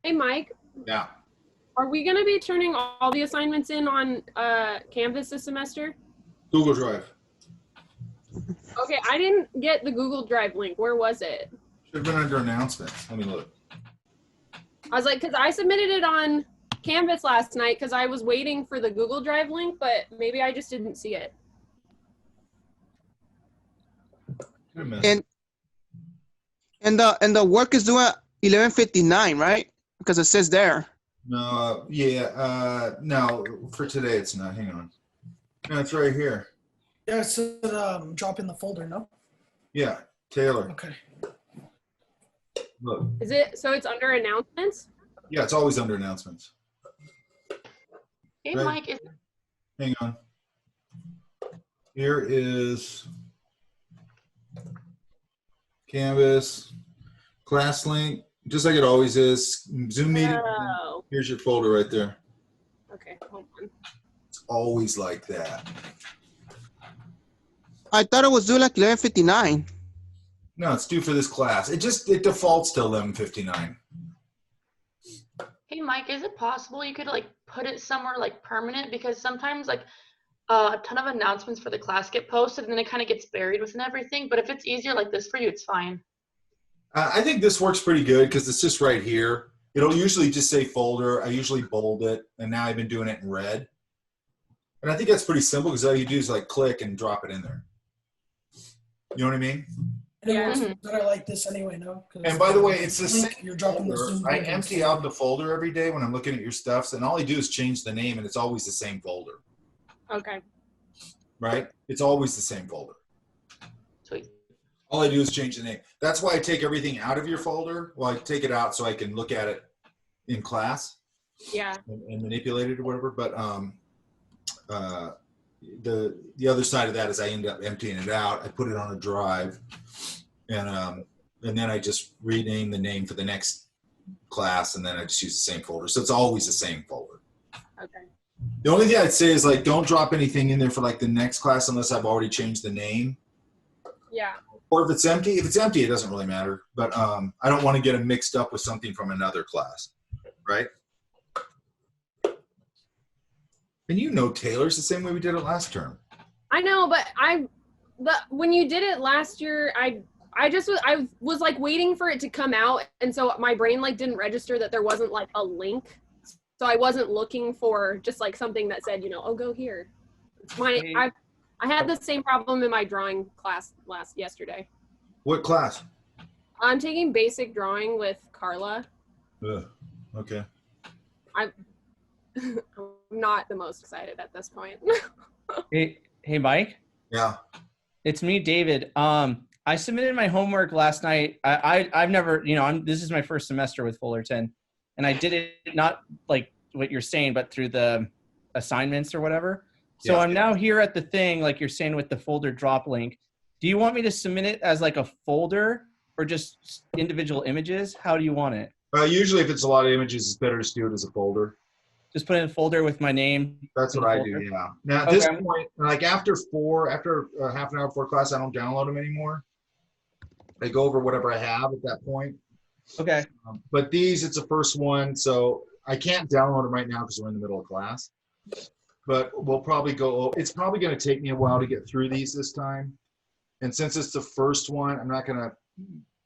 Hey, Mike, Yeah. are we going to be turning all the assignments in on Canvas this semester? Google Drive. Okay, I didn't get the Google Drive link. Where was it? Should have been under announcements. Let me look. I was like, because I submitted it on Canvas last night because I was waiting for the Google Drive link, but maybe I just didn't see it. And the work is due at 11:59, right? Because it says there. No, no, for today it's not. Hang on. No, it's right here. Yeah, it said drop in the folder, no? Yeah, Taylor. Okay. Look. Is it, so it's under announcements? Yeah, it's always under announcements. Hey, Right. Mike, Hang on. Here is Canvas, class link, just like it always is. Zoom meeting. Oh, Here's your folder right there. okay, hold on. It's always like that. I thought it was due like 11:59. No, it's due for this class. It defaults to 11:59. hey, Mike, is it possible you could like put it somewhere like permanent? Because sometimes like a ton of announcements for the class get posted and then it kind of gets buried within everything. But if it's easier like this for you, it's fine. I think this works pretty good because it's just right here. It'll usually just say folder. I usually bold it, and now I've been doing it in red. And I think that's pretty simple because all you do is like click and drop it in there. You know what I mean? And it Yeah. works better like this anyway, no? 'Cause And by the way, it's the link, same you're dropping the folder. Zoom I link empty instead. out the folder every day when I'm looking at your stuff, and all I do is change the name, and it's always the same folder, Okay. right? It's always the same folder. Sweet. All I do is change the name. That's why I take everything out of your folder. Well, I take it out so I can look at it in class Yeah. and manipulate it or whatever. But the other side of that is I end up emptying it out. I put it on a drive, and then I just rename the name for the next class, and then I just use the same folder. So it's always the same folder. Okay. The only thing I'd say is like don't drop anything in there for like the next class unless I've already changed the name. Yeah. Or if it's empty, it doesn't really matter. But I don't want to get them mixed up with something from another class, right? And you know Taylor's the same way we did it last term. I know, but when you did it last year, I was like waiting for it to come out, and so my brain like didn't register that there wasn't like a link, so I wasn't looking for just like something that said, oh, go here. I had the same problem in my drawing class yesterday. What class? I'm taking basic drawing with Carla. Ugh, okay. I'm not the most excited at this point. Hey, Mike. Yeah. It's me, David. I submitted my homework last night. I've never, this is my first semester with Fullerton, and I did it not like what you're saying, but through the assignments or whatever. So Yeah. I'm now here at the thing, like you're saying with the folder drop link. Do you want me to submit it as like a folder or just individual images? How do you want it? Usually if it's a lot of images, it's better to do it as a folder. Just put in a folder with my name. That's in what the I do, folder? yeah. Now at this Okay. point, like after half an hour before class, I don't download them anymore. I go over whatever I have at that point. Okay. But these, it's the first one, so I can't download them right now because we're in the middle of class. But we'll probably it's probably going to take me a while to get through these this time. And since it's the first one, I'm not going to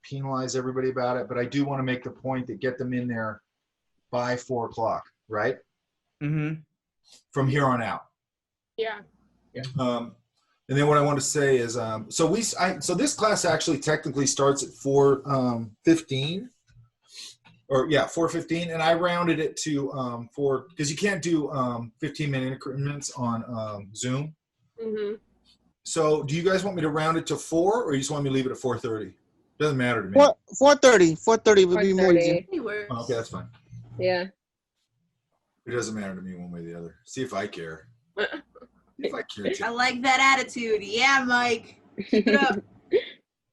penalize everybody about it, but I do want to make the point that get them in there by 4 o'clock, right? Mm-hmm. From here on out. Yeah. And then what I want to say is, so this class actually technically starts at 4:15, or yeah, 4:15, and I rounded it to because you can't do 15-minute increments on Zoom. Mm-hmm. So do you guys want me to round it to 4, or you just want me to leave it at 4:30? Doesn't matter to me. 4:30. 4:30 would be more easy. Oh, okay, that's fine. Yeah. It doesn't matter to me one way or the other. See if I care. If I care. I like that attitude. Yeah, Mike. Keep it up.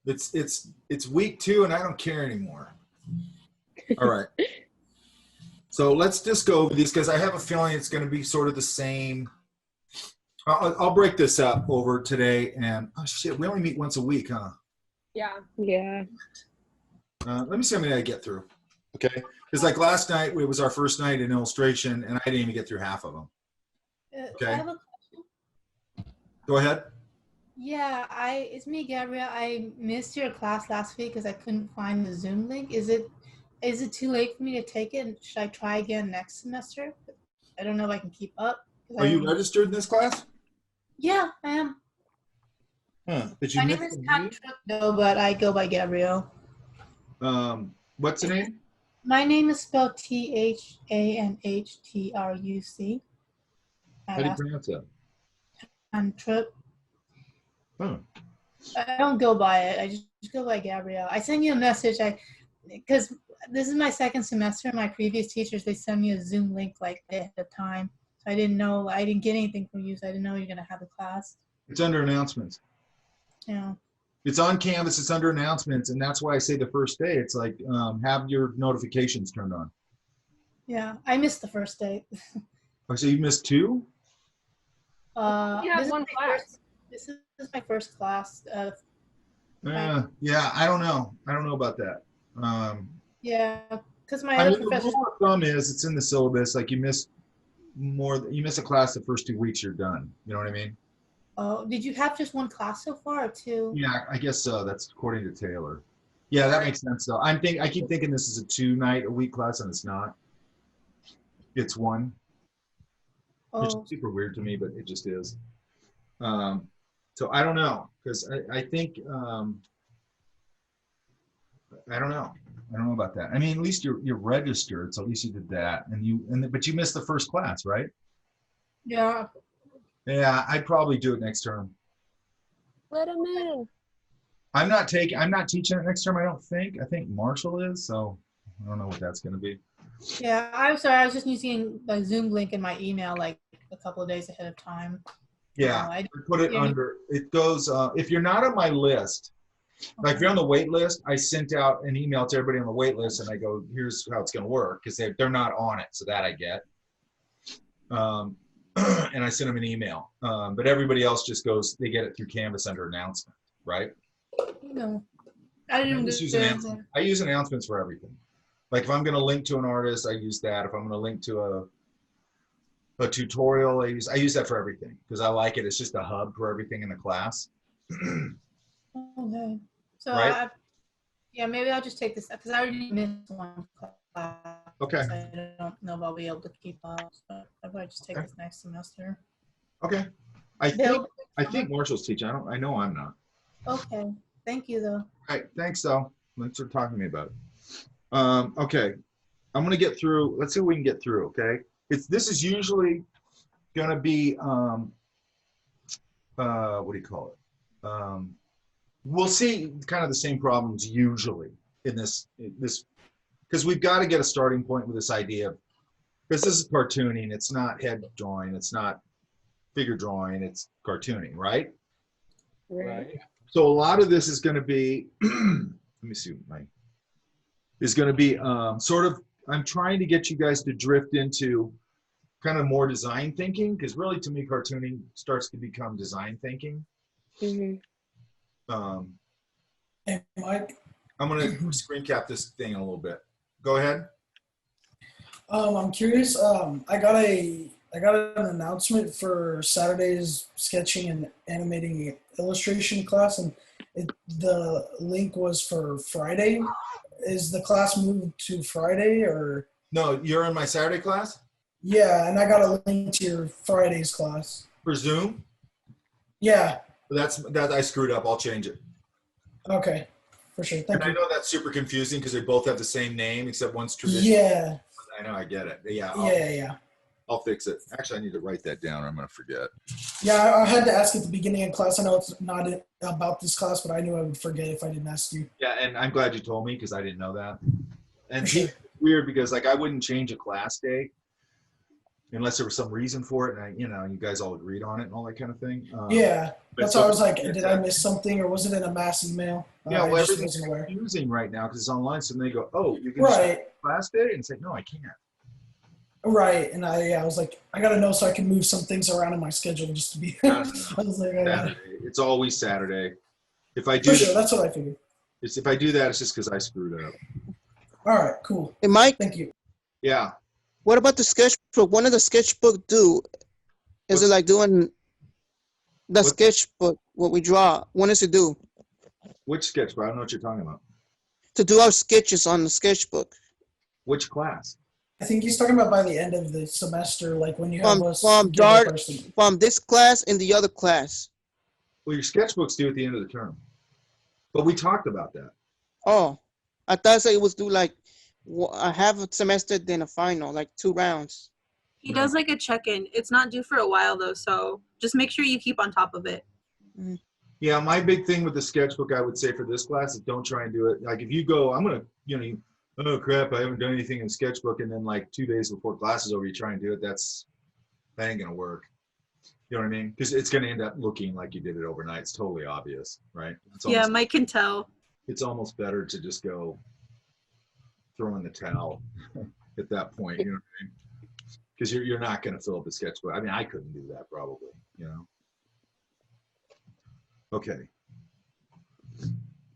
It's week 2 and I don't care anymore. All right. So let's just go over these because I have a feeling it's going to be sort of the same. I'll break this up over today, and oh shit, we only meet once a week, huh? Yeah. Yeah. Let me see how many I get through. Okay? Because like last night, it was our first night in illustration, and I didn't even get through half of them. Okay. I have a, Go ahead. yeah, it's me, Gabrielle. I missed your class last week because I couldn't find the Zoom link. Is it too late for me to take it? Should I try again next semester? I don't know if I can keep up. 'cause Are I you don't- registered in this class? Yeah, I am. Huh. Did you My miss name is the Kat meeting? Truck, though, but I go by Gabrielle. What's the name? My name is spelled Thanhtruc. How do you pronounce that? I'm Trip. Huh. I don't go by it. I just go by Gabrielle. I send you a message. Because this is my second semester. My previous teachers, they send me a Zoom link like at the time. So I didn't know. I didn't get anything from you. So I didn't know you're gonna have a class. It's under announcements. You know. It's on Canvas. It's under announcements, and that's why I say the first day. It's like have your notifications turned on. Yeah, I missed the first day. Oh, so you missed 2? You have one class. This is my first class. Yeah, I don't know. I don't know about that. Yeah, because my I other mean, the professors. rule of thumb is it's in the syllabus. Like you miss a class the first 2 weeks, you're done. You know what I mean? Oh, did you have just one class so far, or 2? Yeah, I guess so. That's according to Taylor. Yeah, that makes sense though. I keep thinking this is a 2-night-a-week class, and it's not. It's 1, which Oh, is super weird to me, but it just is. So I don't know, because I think I don't know. I don't know about that. I mean, at least you're registered, so at least you did that, but you missed the first class, right? yeah. Yeah, I'd probably do it next term. Let him in. I'm not teaching it next term. I don't think. I think Marshall is. So I don't know what that's going to be. Yeah, I'm sorry. I was just using the Zoom link in my email like a couple of days ahead of time. Yeah, I put it yeah. under. It goes. If you're not on my list, like if you're on the wait list, I sent out an email to everybody on the wait list, and I go, "Here's how it's going to work," because they're not on it, so that I get. And I sent them an email. But everybody else just goes. They get it through Canvas under announcement, right? No, I didn't. I use announcements for everything. Like if I'm going to link to an artist, I use that. If I'm going to link to a tutorial, I use that for everything because I like it. It's just a hub for everything in the class. Okay. So Right? yeah, maybe I'll just take this because I already missed one class. Okay. So I don't know if I'll be able to keep up. So I might just take Okay. this next semester. Okay. I think Marshall's teaching. I know I'm not. Okay. Thank you though. All right. Thanks though. Thanks for talking to me about it. Okay. I'm gonna get through. Let's see what we can get through. Okay. This is usually gonna be what do you call it? We'll see kind of the same problems usually in this because we've got to get a starting point with this idea of because this is cartooning. It's not head drawing. It's not figure drawing. It's cartooning, right? Right. So a lot of this is going to be, let me see, is going to be sort of, I'm trying to get you guys to drift into kind of more design thinking, because really to me, cartooning starts to become design thinking. Mm-hmm. Hey, Mike, I'm going to screen cap this thing a little bit. Go ahead. I'm curious. I got an announcement for Saturday's sketching and animating illustration class, and the link was for Friday. Is the class moved to Friday or? No, you're in my Saturday class? Yeah, and I got a link to your Friday's class. For Zoom? Yeah. That I screwed up. I'll change it. Okay. For sure. And Thank I you. know that's super confusing because they both have the same name except one's traditional. Yeah. I know, I get it. Yeah, Yeah. I'll fix it. Actually, I need to write that down or I'm going to forget. Yeah, I had to ask at the beginning of class. I know it's not about this class, but I knew I would forget if I didn't ask you. Yeah, and I'm glad you told me because I didn't know that. And For sure. it's weird because like I wouldn't change a class date unless there was some reason for it, and you guys all agreed on it and all that kind of thing. Yeah, but that's so- why I was like, did I miss something or was it in a mass email? Yeah, I well, just everything's wasn't aware. confusing right now because it's online. So then they go, "Oh, you can change Right, class date," and say, "No, I can't." right. And I was like, I got to know so I can move some things around in my schedule just to be. No, I was like, Saturday. It's always Saturday. If I do, for sure, that's what I figured. if I do that, it's just because I screwed up. All right, cool. Hey, Mike, Thank you. Yeah. what about the sketchbook? What does the sketchbook do? Is What's- it like doing the What- sketchbook, what we draw? What does it do? Which sketchbook? I don't know what you're talking about. To do our sketches on the sketchbook. Which class? I think he's talking about by the end of the semester, like when you have From- us from give a Dart- person. From this class and the other class. Well, your sketchbook's due at the end of the term. But we talked about that. Oh, I thought it was due like a half a semester, then a final, like 2 rounds. He does like a check-in. It's not due for a while though, so just make sure you keep on top of it. Yeah, my big thing with the sketchbook, I would say for this class is don't try and do it. Like if you go, I'm gonna, oh crap, I haven't done anything in sketchbook, and then like 2 days before class is over, you try and do it. That ain't gonna work. You know what I mean? Because it's gonna end up looking like you did it overnight. It's totally obvious, right? Yeah, Mike can tell. It's almost better to just go throw in the towel at that point. You know what I mean? Because you're not gonna fill up the sketchbook. I mean, I couldn't do that probably. Okay.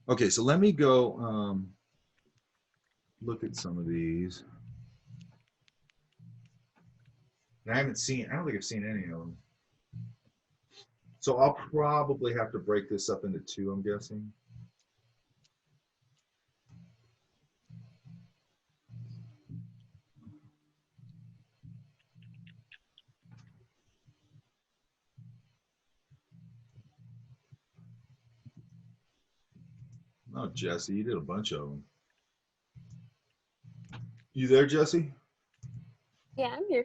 Okay, so let me go look at some of these. I don't think I've seen any of them. So I'll probably have to break this up into 2, I'm guessing. Oh, Jesse, you did a bunch of them. You there, Jesse? Yeah, I'm here.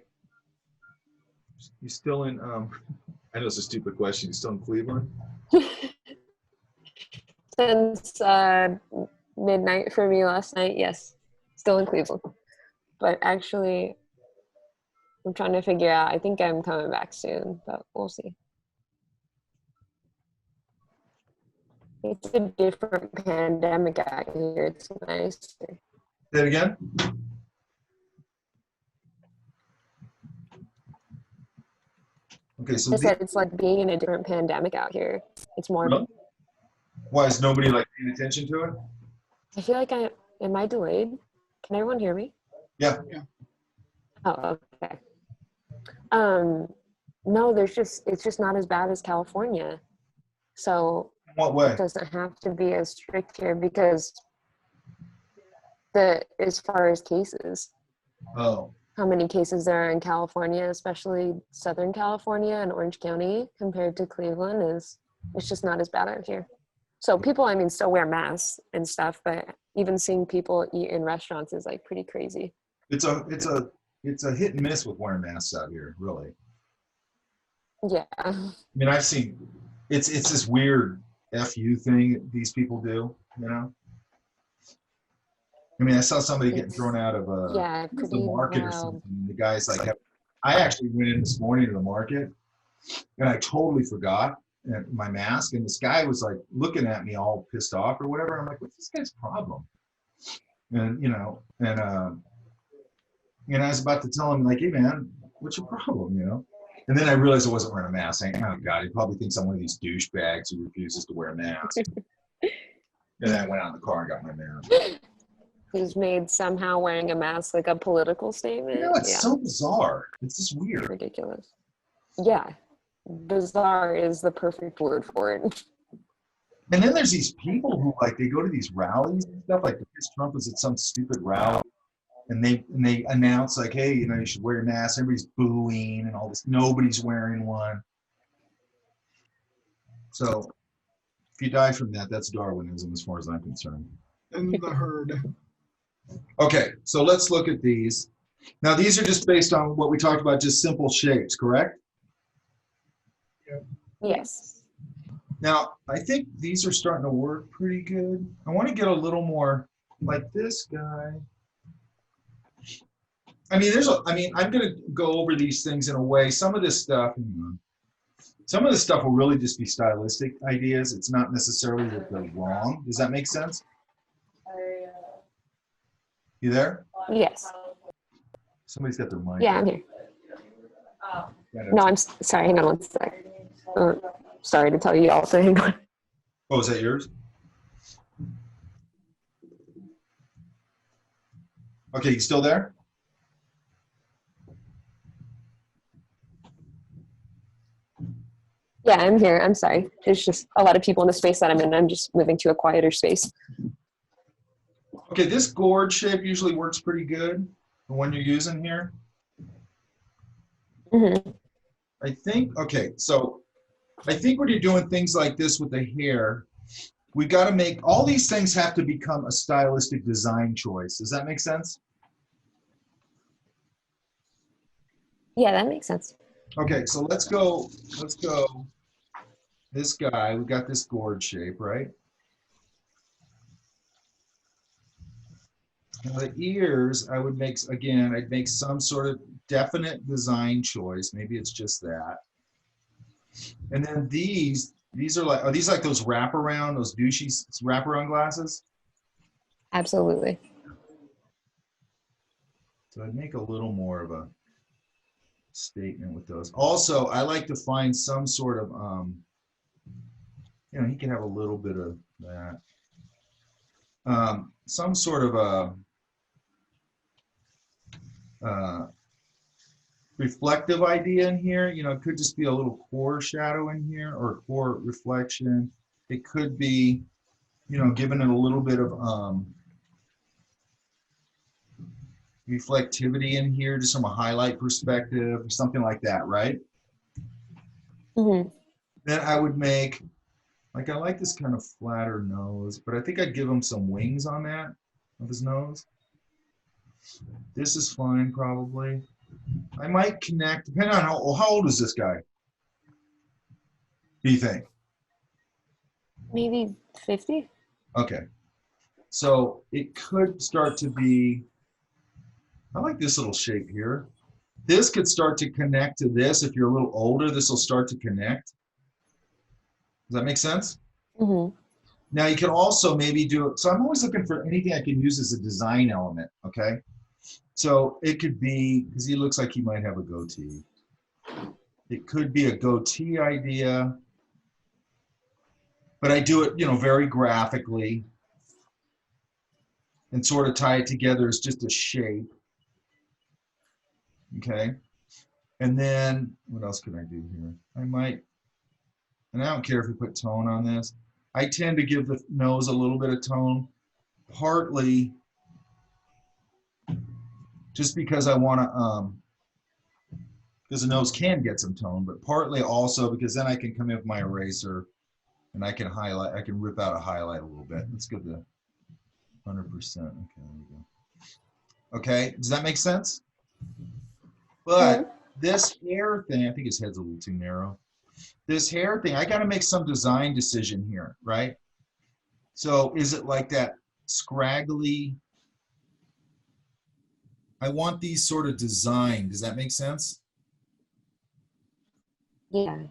You still in, I know it's a stupid question. You still in Cleveland? Since midnight for me last night, yes. Still in Cleveland. But actually, I'm trying to figure out, I think I'm coming back soon, but we'll see. It's a different pandemic out here. It's nice. Say it again? Okay, so I said it's like being in a different pandemic out here. It's more. Really? Why is nobody like paying attention to it? I feel like am I delayed? Can everyone hear me? Yeah. Oh, okay. No, it's just not as bad as California. So In what way? it doesn't have to be as strict here because as far as cases, Oh, how many cases there are in California, especially Southern California and Orange County compared to Cleveland it's just not as bad out here. So people, I mean, still wear masks and stuff, but even seeing people eat in restaurants is like pretty crazy. it's a hit and miss with wearing masks out here, really. Yeah. I mean, I've seen it's this weird FU thing that these people do, I mean, I saw somebody getting thrown out of Yeah, the pretty market or wild. something. The guy's like, I actually went in this morning to the market and I totally forgot my mask. And this guy was like looking at me all pissed off or whatever. I'm like, what's this guy's problem? And, I was about to tell him like, hey man, what's your problem? And then I realized I wasn't wearing a mask. I'm like, oh God, he probably thinks I'm one of these douchebags who refuses to wear a mask. And I went out in the car and got my mask. He's made somehow wearing a mask like a political statement. It's so bizarre. It's just weird. Ridiculous. Yeah. Bizarre is the perfect word for it. And then there's these people who like they go to these rallies and stuff. Like Trump was at some stupid rally, and they announce like, hey, you should wear a mask. Everybody's booing and all this. Nobody's wearing one. So if you die from that, that's Darwinism as far as I'm concerned. And the herd. Okay, so let's look at these. Now these are just based on what we talked about, just simple shapes, correct? Yes. Now, I think these are starting to work pretty good. I want to get a little more like this guy. I mean, I'm going to go over these things in a way. Some of this stuff will really just be stylistic ideas. It's not necessarily that they're wrong. Does that make sense? You there? Yes. Somebody's got their mic. Yeah, I'm here. No, I'm sorry. Hang on one sec. Sorry to tell you all. So hang on. Oh, is that yours? Okay, you still there? Yeah, I'm here. I'm sorry. There's just a lot of people in the space that I'm in. I'm just moving to a quieter space. Okay, this gourd shape usually works pretty good when you're using here. Mhm. I think, okay, so I think when you're doing things like this with the hair, we got to make, all these things have to become a stylistic design choice. Does that make sense? Yeah, that makes sense. Okay, so let's go this guy, we got this gourd shape, right? Now the ears, I would make, again, I'd make some sort of definite design choice. Maybe it's just that. And then these are like, are these like those wraparound, those douchey wraparound glasses? Absolutely. So I'd make a little more of a statement with those. Also, I like to find some sort of, you know, he can have a little bit of that. Some sort of a reflective idea in here. You know, it could just be a little core shadow in here or core reflection. It could be, you know, giving it a little bit of reflectivity in here, just from a highlight perspective, or something like that, right? Mm-hmm. Then I would make, like, I like this kind of flatter nose, but I think I'd give him some wings on that, of his nose. This is fine, probably. I might connect, depending on how old is this guy? Do you think? Maybe 50? Okay. So it could start to be, I like this little shape here. This could start to connect to this. If you're a little older, this will start to connect. Does that make sense? Mm-hmm. Now you can also maybe do it. So I'm always looking for anything I can use as a design element, okay? So it could be, because he looks like he might have a goatee. It could be a goatee idea, but I do it, you know, very graphically and sort of tie it together as just a shape, okay? And then what else can I do here? I might, and I don't care if we put tone on this. I tend to give the nose a little bit of tone, partly just because I want to, because the nose can get some tone, but partly also because then I can come in with my eraser and I can highlight, I can rip out a highlight a little bit. Let's go to 100%. Okay, there we go. Okay, does that make sense? But this hair thing, I think his head's a little too narrow. This hair thing, I got to make some design decision here, right? So is it like that scraggly? I want these sort of design. Does that make sense? Yeah.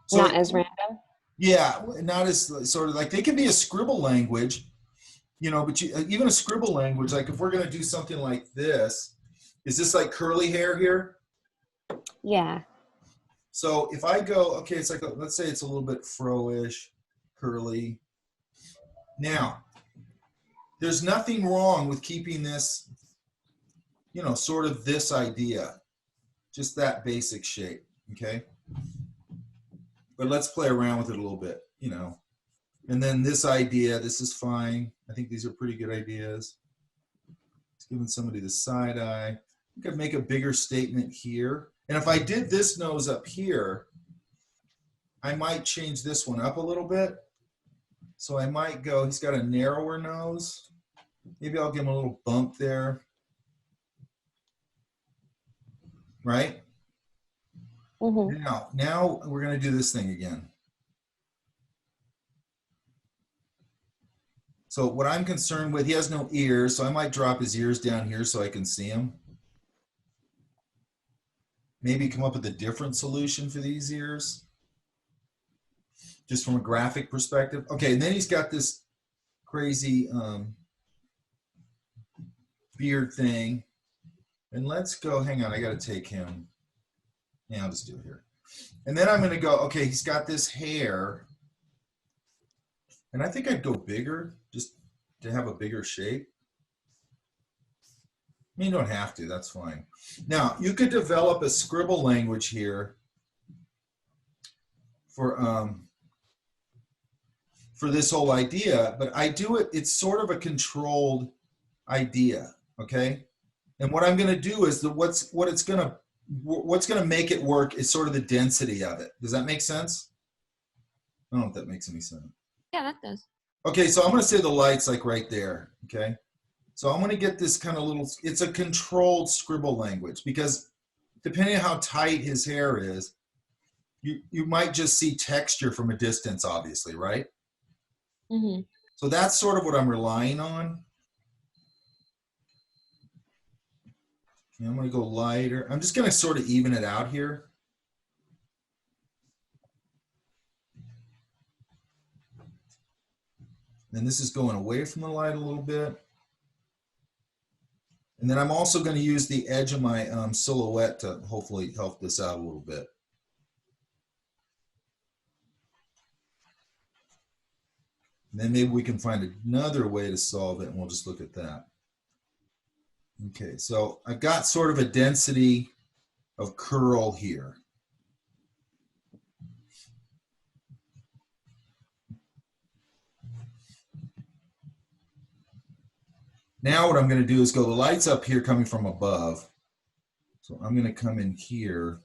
So, Not as random. yeah, not as sort of like, they can be a scribble language, you know, but even a scribble language, like if we're going to do something like this, is this like curly hair here? Yeah. So if I go, okay, it's like, let's say it's a little bit fro-ish, curly. Now, there's nothing wrong with keeping this, you know, sort of this idea, just that basic shape, okay? But let's play around with it a little bit, you know. And then this idea, this is fine. I think these are pretty good ideas. It's giving somebody the side eye. I could make a bigger statement here. And if I did this nose up here, I might change this one up a little bit. So I might go, he's got a narrower nose. Maybe I'll give him a little bump there. Right? Mm-hmm. Now we're going to do this thing again. So what I'm concerned with, he has no ears, so I might drop his ears down here so I can see him. Maybe come up with a different solution for these ears, just from a graphic perspective. Okay, and then he's got this crazy beard thing. And let's go, hang on, I got to take him. Yeah, I'll just do it here. And then I'm going to go, okay, he's got this hair. And I think I'd go bigger, just to have a bigger shape. You don't have to, that's fine. Now, you could develop a scribble language here for this whole idea, but I do it, it's sort of a controlled idea, okay? And what I'm gonna do is what's gonna make it work is sort of the density of it. Does that make sense? I don't know if that makes any sense. Yeah, that does. Okay, so I'm gonna say the light's like right there, okay? So I'm gonna get this kind of little, it's a controlled scribble language because depending on how tight his hair is, you might just see texture from a distance, obviously, right? Mm-hmm. So that's sort of what I'm relying on. Okay, I'm gonna go lighter. I'm just gonna sort of even it out here. And this is going away from the light a little bit. And then I'm also going to use the edge of my silhouette to hopefully help this out a little bit. And then maybe we can find another way to solve it, and we'll just look at that. Okay, so I've got sort of a density of curl here. Now what I'm going to do is go, the light's up here coming from above. So I'm going to come in here.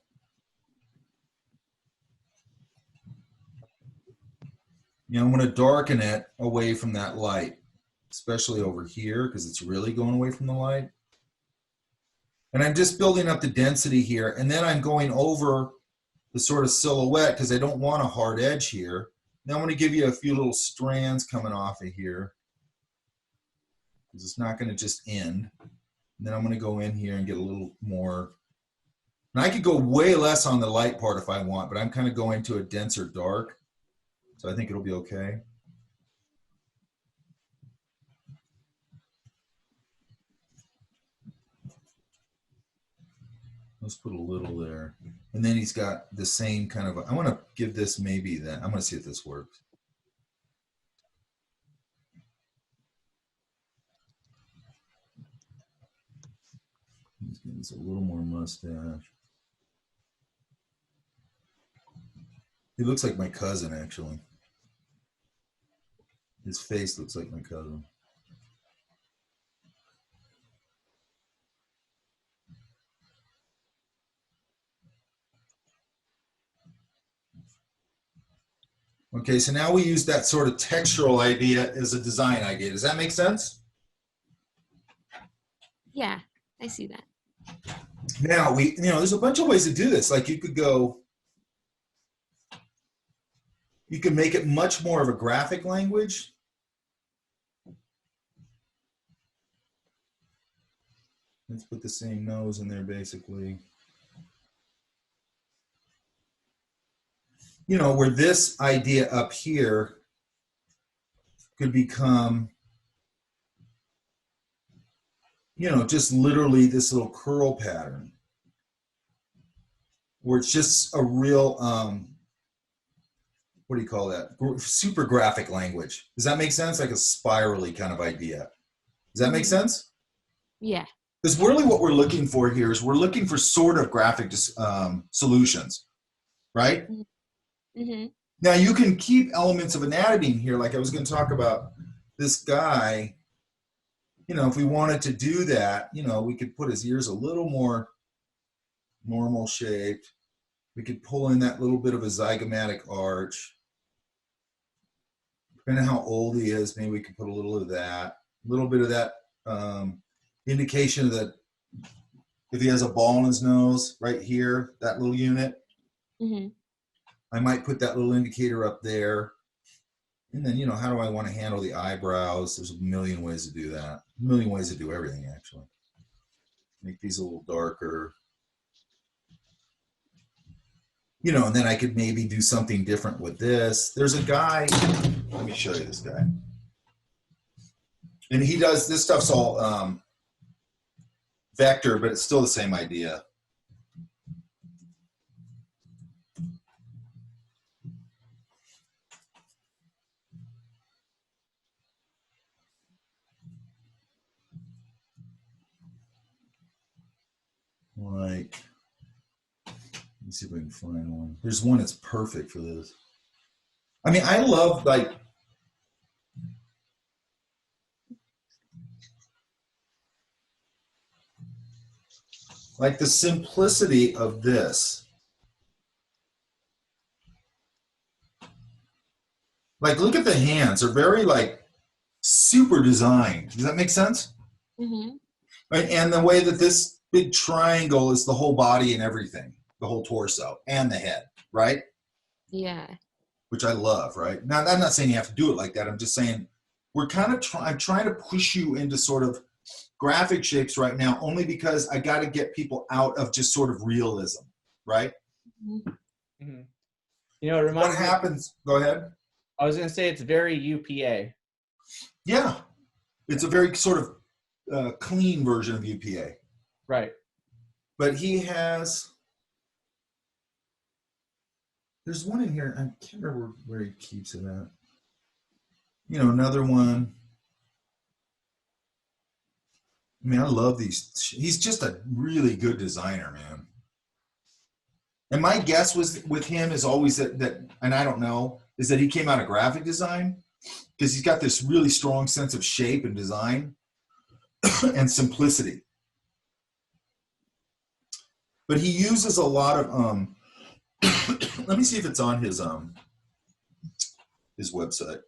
I'm going to darken it away from that light, especially over here because it's really going away from the light. And I'm just building up the density here. And then I'm going over the sort of silhouette because I don't want a hard edge here. Now I'm going to give you a few little strands coming off of here. Because it's not going to just end. And then I'm going to go in here and get a little more. And I could go way less on the light part if I want, but I'm kind of going to a denser dark. So I think it'll be okay. Let's put a little there. And then he's got the same kind of, I want to give this maybe that. I'm going to see if this works. He's a little more mustache. He looks like my cousin, actually. His face looks like my cousin. Okay, so now we use that sort of textural idea as a design idea. Does that make sense? Yeah, I see that. Now there's a bunch of ways to do this. Like you could make it much more of a graphic language. Let's put the same nose in there, basically. Where this idea up here could become, just literally this little curl pattern. Where it's just a real, what do you call that? Super graphic language. Does that make sense? Like a spirally kind of idea. Does that make sense? Yeah. Because really what we're looking for here is we're looking for sort of graphic solutions, right? Mm-hmm. Now you can keep elements of anatomy in here. Like I was going to talk about this guy, if we wanted to do that, we could put his ears a little more normal shaped. We could pull in that little bit of a zygomatic arch. Depending on how old he is, maybe we could put a little of that, a little bit of that indication that if he has a ball in his nose right here, that little unit. Mm-hmm. I might put that little indicator up there. And then, how do I want to handle the eyebrows? There's a million ways to do that. A million ways to do everything, actually. Make these a little darker. And then I could maybe do something different with this. There's a guy, let me show you this guy. And he does, this stuff's all vector, but it's still the same idea. like, let me see if I can find one. There's one that's perfect for this. I mean, I love like the simplicity of this. Like, look at the hands. They're very like super designed. Does that make sense? Mm-hmm. Right? And the way that this big triangle is the whole body and everything, the whole torso and the head, right? Yeah. Which I love, right? Now, I'm not saying you have to do it like that. I'm just saying we're kind of I'm trying to push you into sort of graphic shapes right now, only because I got to get people out of just sort of realism, right? Mm-hmm. You know, it reminds What me. happens? Go ahead. I was going to say it's very UPA. Yeah, it's a very sort of clean version of UPA. Right. But he has. There's one in here. I can't remember where he keeps it at. You know, another one. I mean, I love these. He's just a really good designer, man. And my guess was with him is always that, and I don't know, is that he came out of graphic design because he's got this really strong sense of shape and design and simplicity. But he uses a lot of let me see if it's on his website.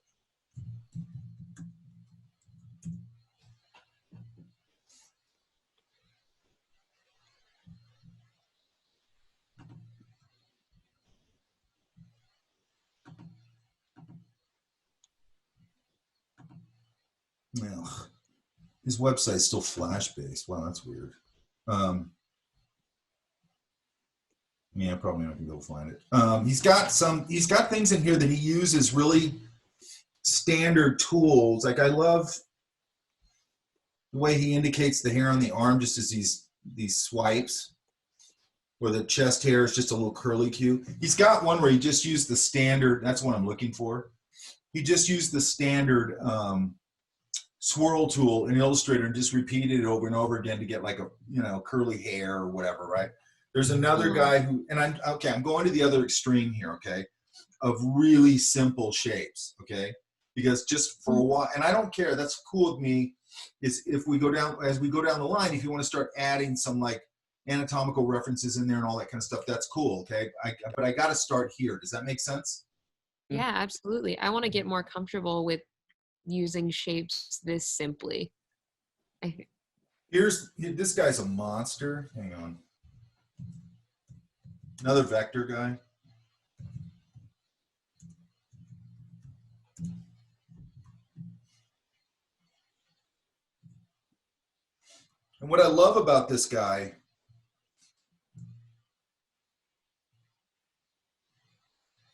Well, his website's still Flash based. Wow, that's weird. Yeah, probably not gonna go find it. He's got things in here that he uses really standard tools. Like I love the way he indicates the hair on the arm just as these swipes, where the chest hair is just a little curly Q. He's got one where he just used the standard. That's what I'm looking for. He just used the standard swirl tool in Illustrator and just repeated it over and over again to get like a curly hair or whatever, right? There's another guy who, and I'm going to the other extreme here, okay, of really simple shapes, okay, because just for a while, and I don't care, that's cool with me, is if we go down, as we go down the line, if you want to start adding some like anatomical references in there and all that kind of stuff, that's cool, okay, but I got to start here. Does that make sense? Yeah, absolutely. I want to get more comfortable with using shapes this simply. This guy's a monster. Hang on. Another vector guy. And what I love about this guy,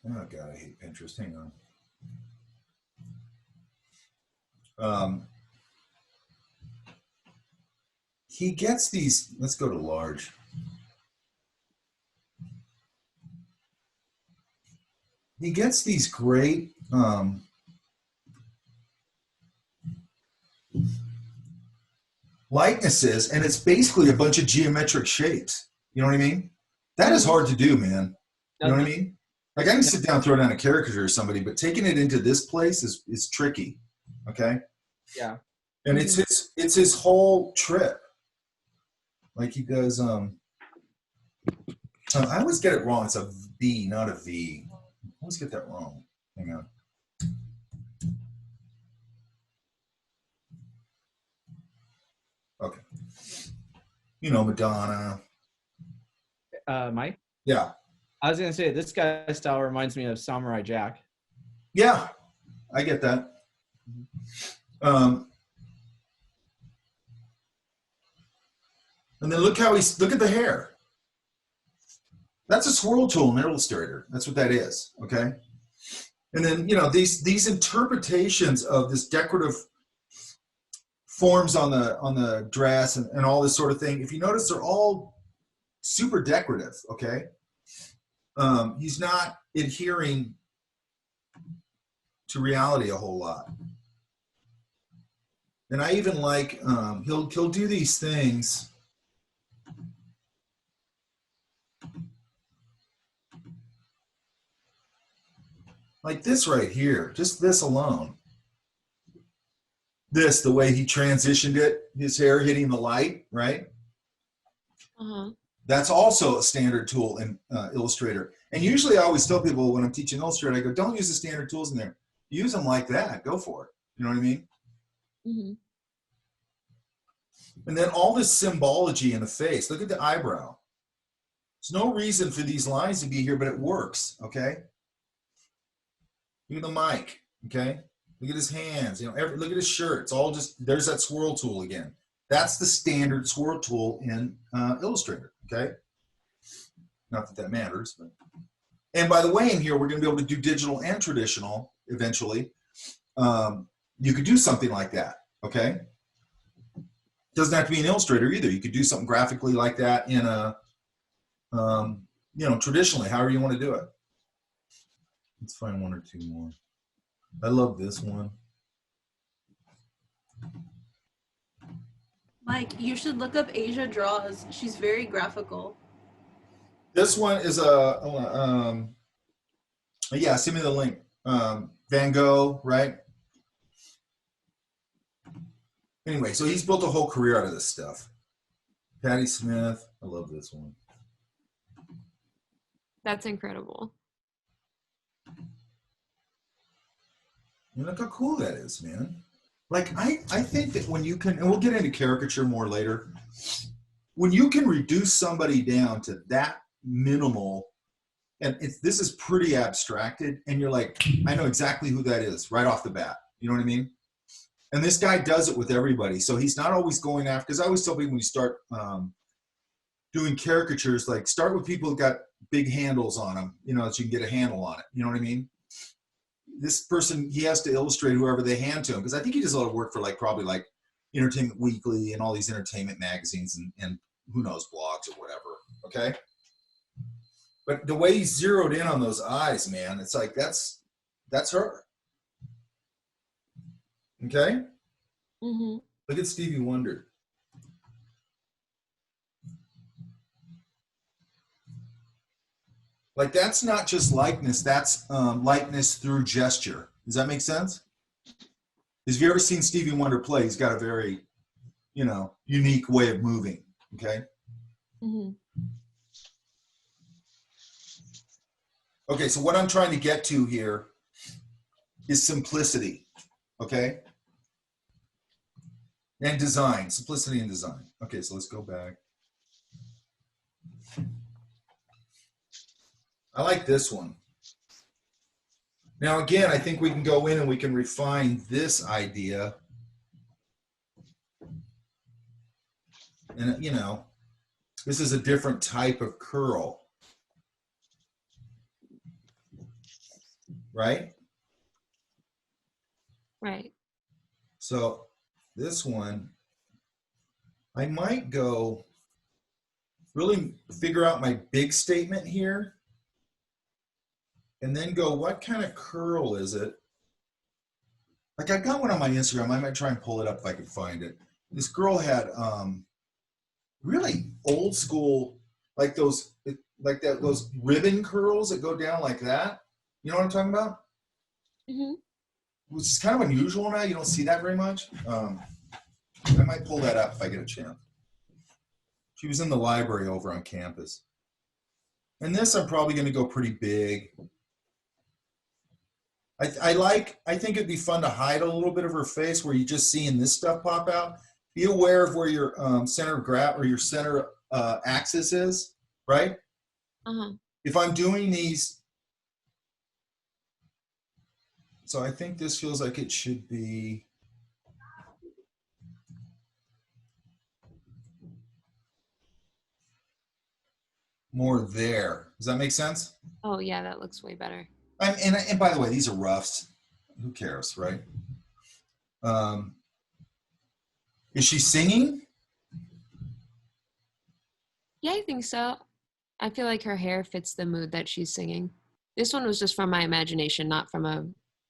oh God, I hate Pinterest. Hang on. He gets these, let's go to large. He gets these great likenesses, and it's basically a bunch of geometric shapes. You know what I mean? That is hard to do, man. You know what I mean? Like I can sit down and throw down a caricature of somebody, but taking it into this place is tricky. Okay? Yeah. And it's his whole trip. Like he does I always get it wrong. It's a B, not a V. I always get that wrong. Hang on. Okay. You know, Madonna. Mike? Yeah. I was going to say, this guy's style reminds me of Samurai Jack. Yeah, I get that. And then look at the hair. That's a swirl tool in Illustrator. That's what that is, okay? And then, these interpretations of this decorative forms on the dress and all this sort of thing, if you notice, they're all super decorative, okay? He's not adhering to reality a whole lot. And I even like, he'll do these things. Like this right here, just this alone. This, the way he transitioned it, his hair hitting the light, right? Uh-huh. That's also a standard tool in Illustrator. And usually I always tell people when I'm teaching Illustrator, I go, don't use the standard tools in there. Use them like that. Go for it. You know what I mean? Mm-hmm. And then all this symbology in the face. Look at the eyebrow. There's no reason for these lines to be here, but it works, okay? Look at the mic, okay? Look at his hands, you know, look at his shirt. It's all just, there's that swirl tool again. That's the standard swirl tool in Illustrator, okay? Not that that matters, but. And by the way, in here, we're gonna be able to do digital and traditional eventually. You could do something like that, okay? Doesn't have to be an Illustrator either. You could do something graphically like that in a, you know, traditionally, however you want to do it. Let's find one or two more. I love this one. Mike, you should look up Asia Draws. She's very graphical. This one is a, yeah, send me the link. Van Gogh, right? Anyway, so he's built a whole career out of this stuff. Patti Smith, I love this one. That's incredible. You look how cool that is, man. Like, I think that when you can, and we'll get into caricature more later, when you can reduce somebody down to that minimal, and this is pretty abstracted, and you're like, I know exactly who that is right off the bat. You know what I mean? And this guy does it with everybody. So he's not always going after, because I always tell people when you start doing caricatures, like start with people who got big handles on them, you know, so you can get a handle on it. You know what I mean? This person, he has to illustrate whoever they hand to him, because I think he does a lot of work for like probably like Entertainment Weekly and all these entertainment magazines and who knows, blogs or whatever. Okay. But the way he zeroed in on those eyes, man, it's like, that's her. Okay. Mm-hmm. Look at Stevie Wonder. Like, that's not just likeness, that's likeness through gesture. Does that make sense? Have you ever seen Stevie Wonder play? He's got a very, you know, unique way of moving, okay? Mm-hmm. Okay, so what I'm trying to get to here is simplicity, okay? And design, simplicity and design. Okay, so let's go back. I like this one. Now, again, I think we can go in and we can refine this idea. And, you know, this is a different type of curl. Right? Right. So this one, I might go really figure out my big statement here. And then go, what kind of curl is it? Like, I got one on my Instagram. I might try and pull it up if I can find it. This girl had really old school, like those ribbon curls that go down like that. You know what I'm talking about? Mm-hmm. Which is kind of unusual now. You don't see that very much. I might pull that up if I get a chance. She was in the library over on campus. And this, I'm probably going to go pretty big. I think it'd be fun to hide a little bit of her face where you're just seeing this stuff pop out. Be aware of where your center of gravity or your center axis is, right? Uh-huh. If I'm doing these, so I think this feels like it should be more there. Does that make sense? Oh yeah, that looks way better. And by the way, these are roughs. Who cares, right? Is she singing? Yeah, I think so. I feel like her hair fits the mood that she's singing. This one was just from my imagination, not from a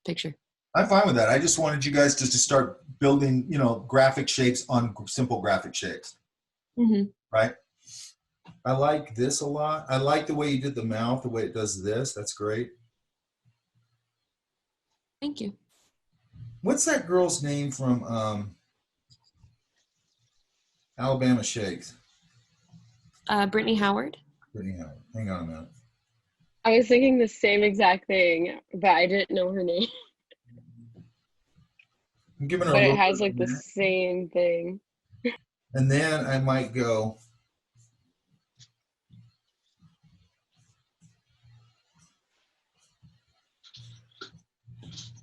picture. I'm fine with that. I just wanted you guys to start building, you know, graphic shapes on simple graphic shapes. Mm-hmm. Right? I like this a lot. I like the way you did the mouth, the way it does this. That's great. Thank you. What's that girl's name from Alabama Shakes? Brittany Howard. Brittany Howard. Hang on a minute. I was thinking the same exact thing, but I didn't know her name. I'm giving her But a it little has bit like of the that. same thing. And then I might go,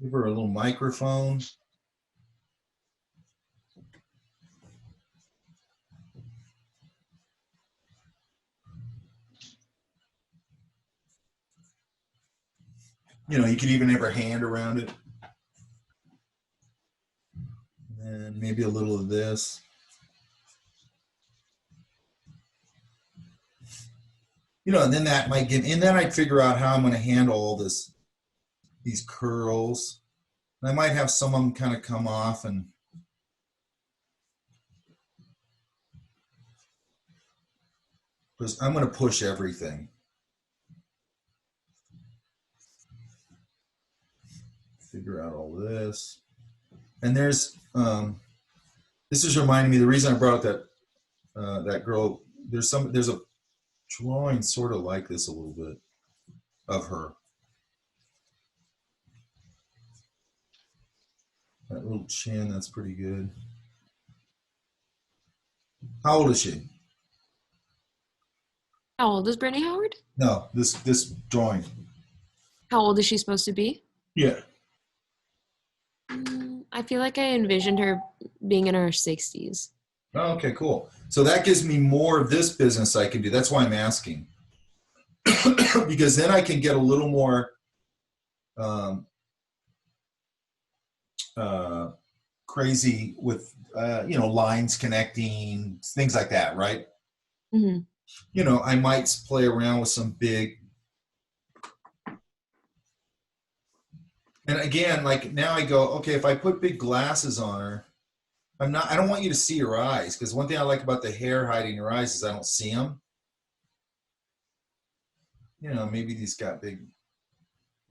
give her a little microphone. You know, you could even have her hand around it. And maybe a little of this. You know, and then that might give, and then I'd figure out how I'm going to handle all this, these curls. And I might have some of them kind of come off and because I'm going to push everything. Figure out all this. And there's, this is reminding me, the reason I brought up that, that girl, there's a drawing sort of like this a little bit of her. That little chin, that's pretty good. How old is she? How old is Brittany Howard? No, this drawing. How old is she supposed to be? Yeah. I feel like I envisioned her being in her 60s. Oh, okay, cool. So that gives me more of this business I can do. That's why I'm asking. Because then I can get a little more crazy with, you know, lines connecting, things like that, right? Mm-hmm. You know, I might play around with some big, and again, like now I go, okay, if I put big glasses on her, I don't want you to see her eyes, because one thing I like about the hair hiding her eyes is I don't see them. You know, maybe these got big,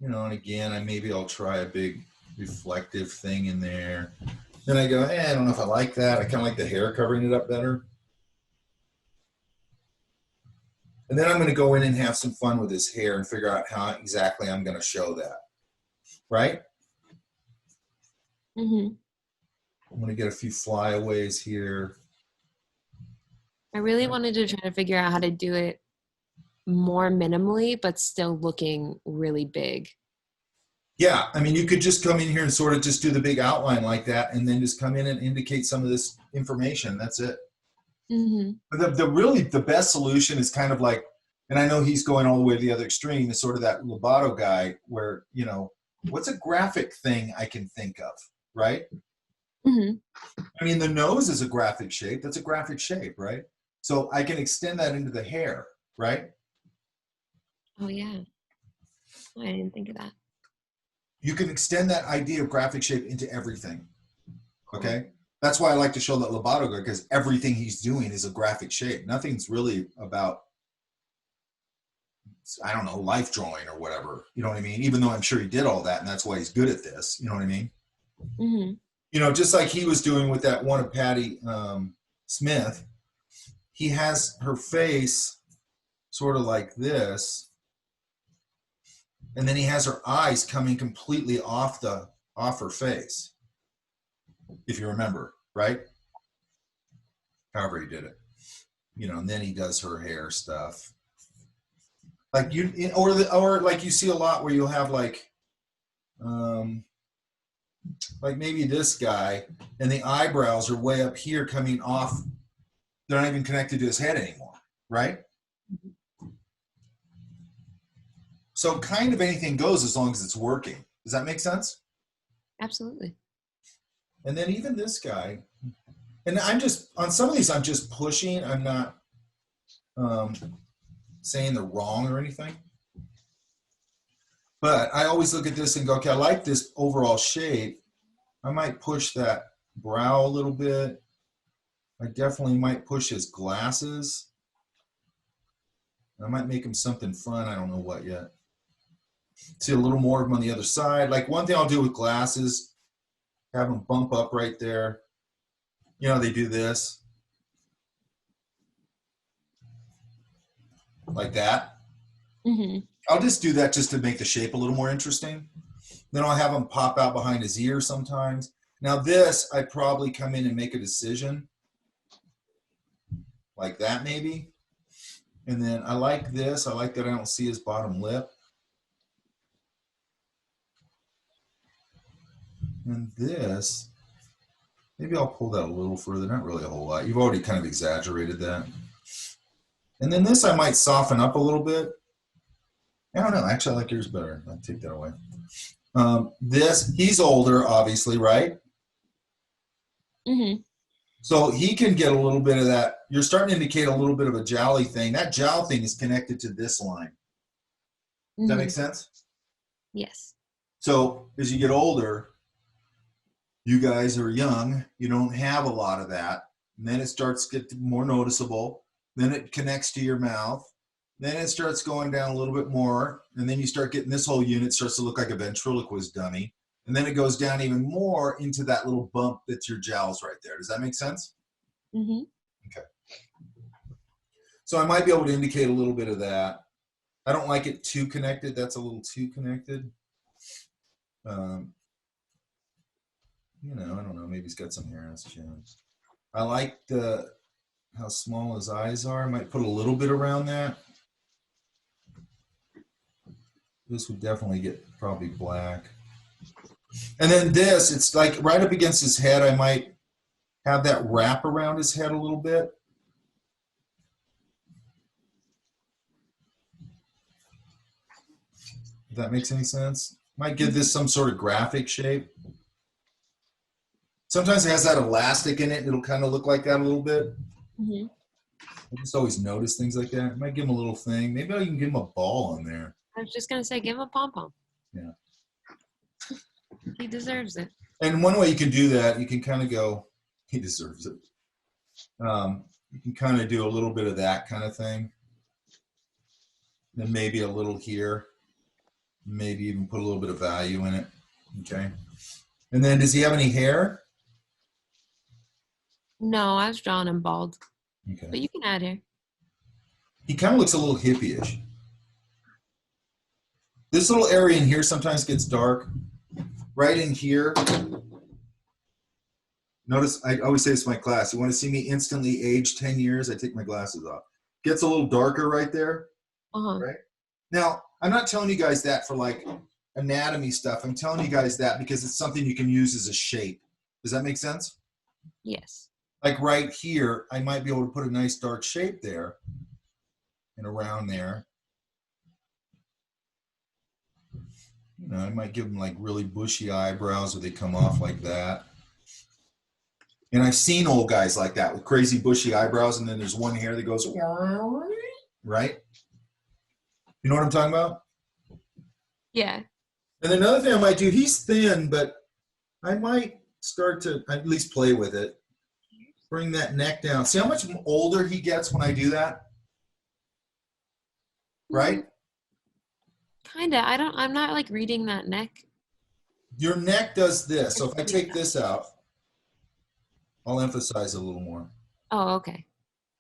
you know, and again, maybe I'll try a big reflective thing in there. Then I go, I don't know if I like that. I kind of like the hair covering it up better. And then I'm going to go in and have some fun with his hair and figure out how exactly I'm going to show that. Right? Mm-hmm. I'm going to get a few flyaways here. I really wanted to try to figure out how to do it more minimally, but still looking really big. Yeah, I mean, you could just come in here and sort of just do the big outline like that, and then just come in and indicate some of this information. That's it. Mm-hmm. But the best solution is kind of like, and I know he's going all the way to the other extreme, is sort of that Lobato guy where, you know, what's a graphic thing I can think of, right? Mm-hmm. I mean, the nose is a graphic shape. That's a graphic shape, right? So I can extend that into the hair, right? Oh, yeah. I didn't think of that. You can extend that idea of graphic shape into everything, okay? That's why I like to show that Lobato guy, because everything he's doing is a graphic shape. Nothing's really about, I don't know, life drawing or whatever. You know what I mean? Even though I'm sure he did all that, and that's why he's good at this. You know what I mean? Mm-hmm. You know, just like he was doing with that one of Patty Smith, he has her face sort of like this, and then he has her eyes coming completely off her face, if you remember, right? However he did it, you know, and then he does her hair stuff, like or like you see a lot where you'll have like maybe this guy, and the eyebrows are way up here coming off. They're not even connected to his head anymore, right? So kind of anything goes as long as it's working. Does that make sense? Absolutely. And then even this guy, and I'm just, on some of these, I'm just pushing. I'm not saying they're wrong or anything. But I always look at this and go, okay, I like this overall shape. I might push that brow a little bit. I definitely might push his glasses. I might make him something fun. I don't know what yet. See a little more of them on the other side. Like one thing I'll do with glasses, have them bump up right there. You know, they do this. Like that. Mm-hmm. I'll just do that just to make the shape a little more interesting. Then I'll have them pop out behind his ear sometimes. Now this, I probably come in and make a decision. Like that maybe. And then I like this. I like that I don't see his bottom lip. And this, maybe I'll pull that a little further, not really a whole lot. You've already kind of exaggerated that. And then this I might soften up a little bit. I don't know, actually I like yours better. I'll take that away. This, he's older, obviously, right? Mm-hmm. So he can get a little bit of that. You're starting to indicate a little bit of a jowly thing. That jowl thing is connected to this line. Does that make sense? Yes. So as you get older, you guys are young, you don't have a lot of that. And then it starts to get more noticeable. Then it connects to your mouth. Then it starts going down a little bit more. And then you start getting this whole unit starts to look like a ventriloquist dummy. And then it goes down even more into that little bump that's your jowls right there. Does that make sense? Mm-hmm. Okay. So I might be able to indicate a little bit of that. I don't like it too connected. That's a little too connected. You know, I don't know. Maybe he's got some hair on his chin. I like how small his eyes are. I might put a little bit around that. This would definitely get probably black. And then this, it's like right up against his head. I might have that wrap around his head a little bit. If that makes any sense. Might give this some sort of graphic shape. Sometimes it has that elastic in it. It'll kind of look like that a little bit. Mm-hmm. I just always notice things like that. I might give him a little thing. Maybe I can give him a ball on there. I was just gonna say, give him a pom pom. Yeah. He deserves it. And one way you can do that, you can kind of go, he deserves it. You can kind of do a little bit of that kind of thing. Then maybe a little here. Maybe even put a little bit of value in it. Okay. And then does he have any hair? No, I was drawing him bald. Okay. But you can add hair. He kind of looks a little hippie-ish. This little area in here sometimes gets dark. Right in here. Notice, I always say this to my class, you want to see me instantly age 10 years, I take my glasses off. Gets a little darker right there. Uh-huh. Right? Now, I'm not telling you guys that for like anatomy stuff. I'm telling you guys that because it's something you can use as a shape. Does that make sense? Yes. Like right here, I might be able to put a nice dark shape there and around there. You know, I might give them like really bushy eyebrows where they come off like that. And I've seen old guys like that with crazy bushy eyebrows, and then there's one hair that goes, right? You know what I'm talking about? Yeah. And another thing I might do, he's thin, but I might start to at least play with it. Bring that neck down. See how much older he gets when I do that? Right? Kinda. I'm not like reading that neck. Your neck does this. So if I take this out, I'll emphasize it a little more. Oh, okay.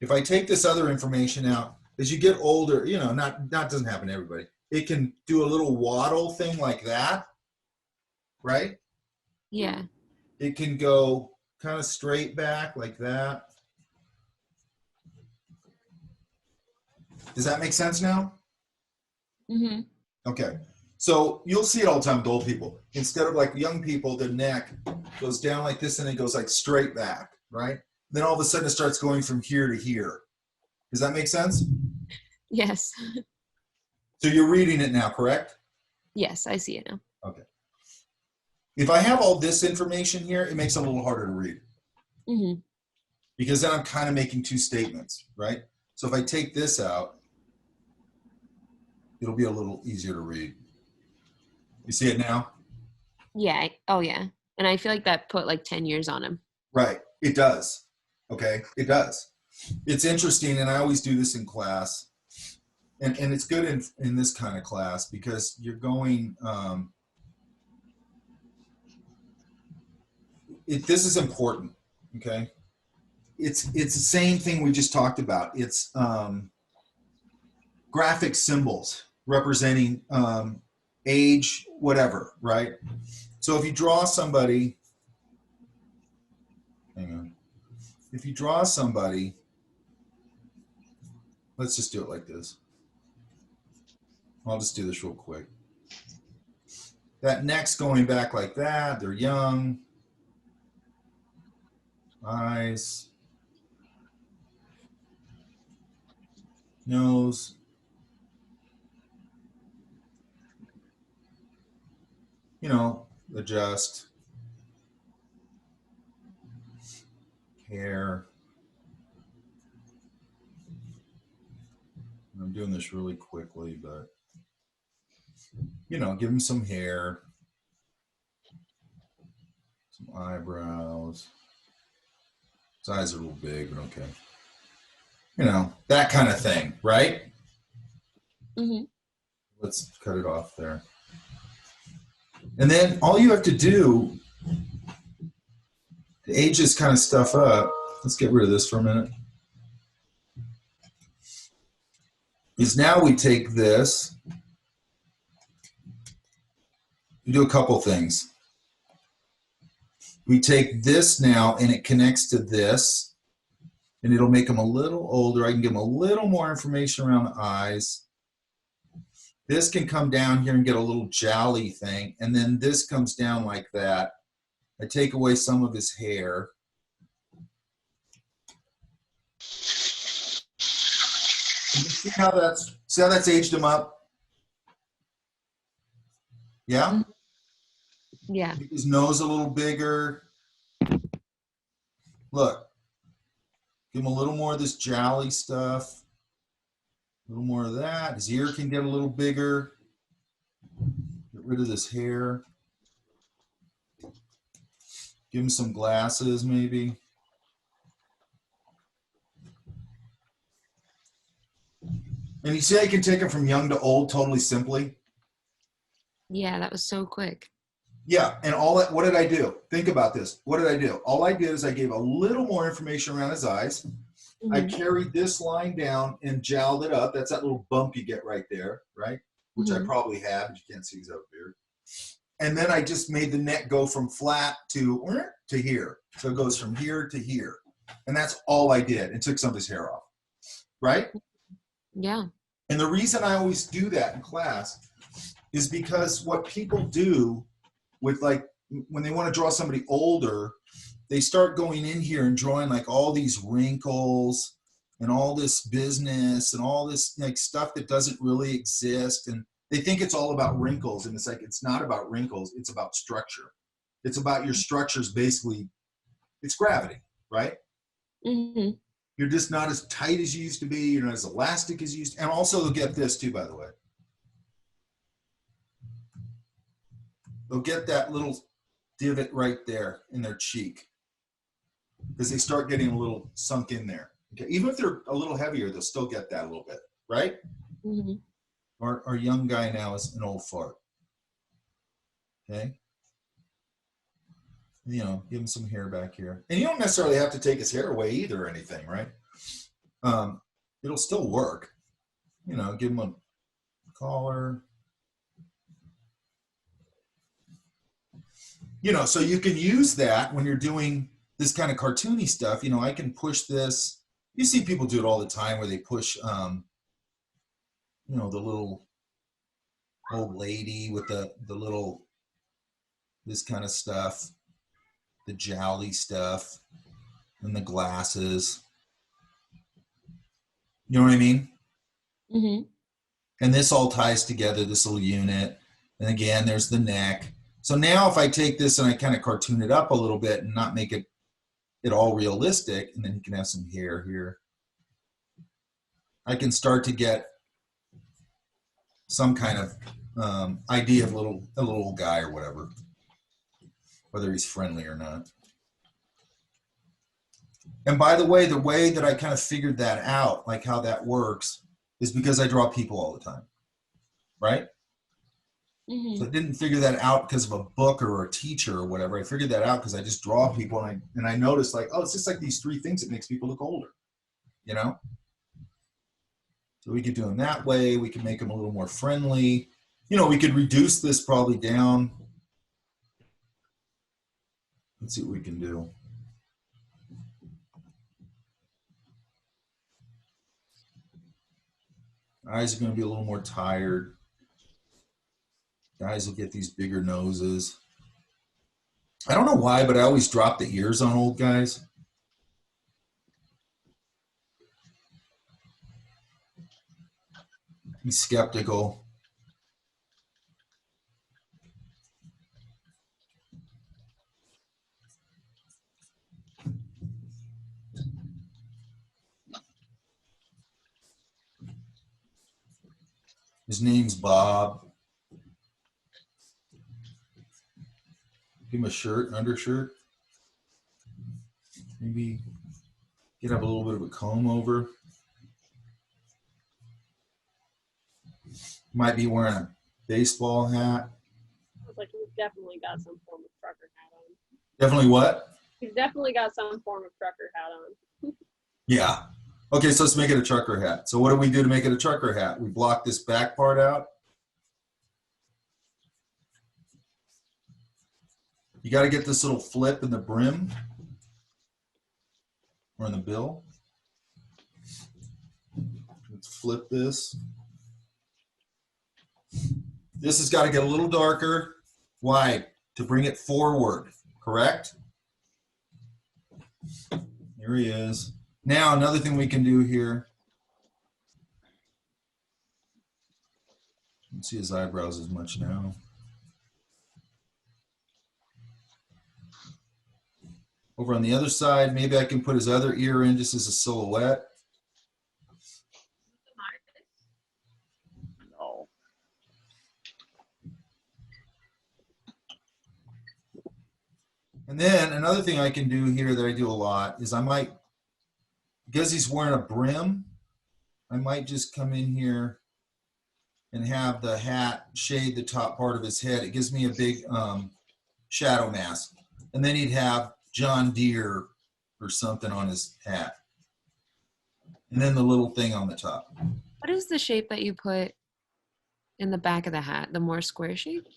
If I take this other information out, as you get older, you know, not doesn't happen to everybody. It can do a little waddle thing like that, right? Yeah. It can go kind of straight back like that. Does that make sense now? Mm-hmm. Okay. So you'll see it all the time with old people. Instead of like young people, their neck goes down like this and it goes like straight back, right? Then all of a sudden it starts going from here to here. Does that make sense? Yes. So you're reading it now, correct? Yes, I see it now. Okay. If I have all this information here, it makes it a little harder to read. Mm-hmm. Because then I'm kind of making two statements, right? So if I take this out, it'll be a little easier to read. You see it now? Yeah. Oh, yeah. And I feel like that put like 10 years on him. Right. It does. Okay. It does. It's interesting, and I always do this in class. and it's good in this kind of class because you're going, this is important, okay? It's the same thing we just talked about. It's graphic symbols representing age, whatever, right? So if you draw somebody, hang on. If you draw somebody, let's just do it like this. I'll just do this real quick. That neck's going back like that. They're young. Eyes. Nose. You know, adjust. Hair. I'm doing this really quickly, but you know, give him some hair, some eyebrows. His eyes are a little big, but okay. You know, that kind of thing, right? Mm-hmm. Let's cut it off there. And then all you have to do to age this kind of stuff up, let's get rid of this for a minute, is now we take this, we do a couple things. We take this now and it connects to this and it'll make them a little older. I can give them a little more information around the eyes. This can come down here and get a little jowly thing, and then this comes down like that. I take away some of his hair. And you see how that's aged him up? Yeah? Yeah. Make his nose a little bigger. Look. Give him a little more of this jowly stuff. A little more of that. His ear can get a little bigger. Get rid of this hair. Give him some glasses, maybe. And you see how you can take him from young to old totally simply? Yeah, that was so quick. Yeah, and all that, what did I do? Think about this. What did I do? All I did is I gave a little more information around his eyes. Mm-hmm. I carried this line down and jowled it up. That's that little bump you get right there, right? Which mm-hmm. I probably have, but you can't see because I have a beard. And then I just made the neck go from flat to here. So it goes from here to here. And that's all I did, and took some of his hair off, right? Yeah. And the reason I always do that in class is because what people do with, like, when they want to draw somebody older, they start going in here and drawing like all these wrinkles and all this business and all this like stuff that doesn't really exist. And they think it's all about wrinkles. And it's like, it's not about wrinkles. It's about structure. It's about your structures. Basically, it's gravity, right? Mm-hmm. You're just not as tight as you used to be. You're not as elastic as you used to. And also they'll get this too, by the way. They'll get that little divot right there in their cheek because they start getting a little sunk in there. Okay, even if they're a little heavier, they'll still get that a little bit, right? Mm-hmm. Our young guy now is an old fart. Okay, you know, give him some hair back here, and you don't necessarily have to take his hair away either or anything, right? It'll still work. You know, give him a collar. You know, so you can use that when you're doing this kind of cartoony stuff. You know, I can push this. You see people do it all the time where they push, you know, the little old lady with the little, this kind of stuff, the jowly stuff, and the glasses. You know what I mean? Mm-hmm. And this all ties together, this little unit. And again, there's the neck. So now if I take this and I kind of cartoon it up a little bit and not make it all realistic, and then you can have some hair here, I can start to get some kind of idea of a little guy or whatever, whether he's friendly or not. And by the way that I kind of figured that out, like how that works, is because I draw people all the time, right? So I didn't figure that out because of a book or a teacher or whatever. I figured that out because I just draw people, and I noticed like, oh, it's just like these 3 things that makes people look older, you know? So we could do them that way. We could make them a little more friendly. You know, we could reduce this probably down. Let's see what we can do. Eyes are going to be a little more tired. Guys will get these bigger noses. I don't know why, but I always drop the ears on old guys. He's skeptical. His name's Bob. Give him a shirt, undershirt. Maybe get up a little bit of a comb over. Might be wearing a baseball hat. It's like he's definitely got some form of trucker hat on. Definitely what? He's definitely got some form of trucker hat on. Yeah. Okay, so let's make it a trucker hat. So what do we do to make it a trucker hat? We block this back part out. You got to get this little flip in the brim or in the bill. Let's flip this. This has got to get a little darker. Why? To bring it forward, correct? Here he is. Now, another thing we can do here. You can see his eyebrows as much now. Over on the other side, maybe I can put his other ear in just as a silhouette. No. And then another thing I can do here that I do a lot is I might, because he's wearing a brim, I might just come in here and have the hat shade the top part of his head. It gives me a big shadow mask. And then he'd have John Deere or something on his hat. And then the little thing on the top. What is the shape that you put in the back of the hat? The more square shape?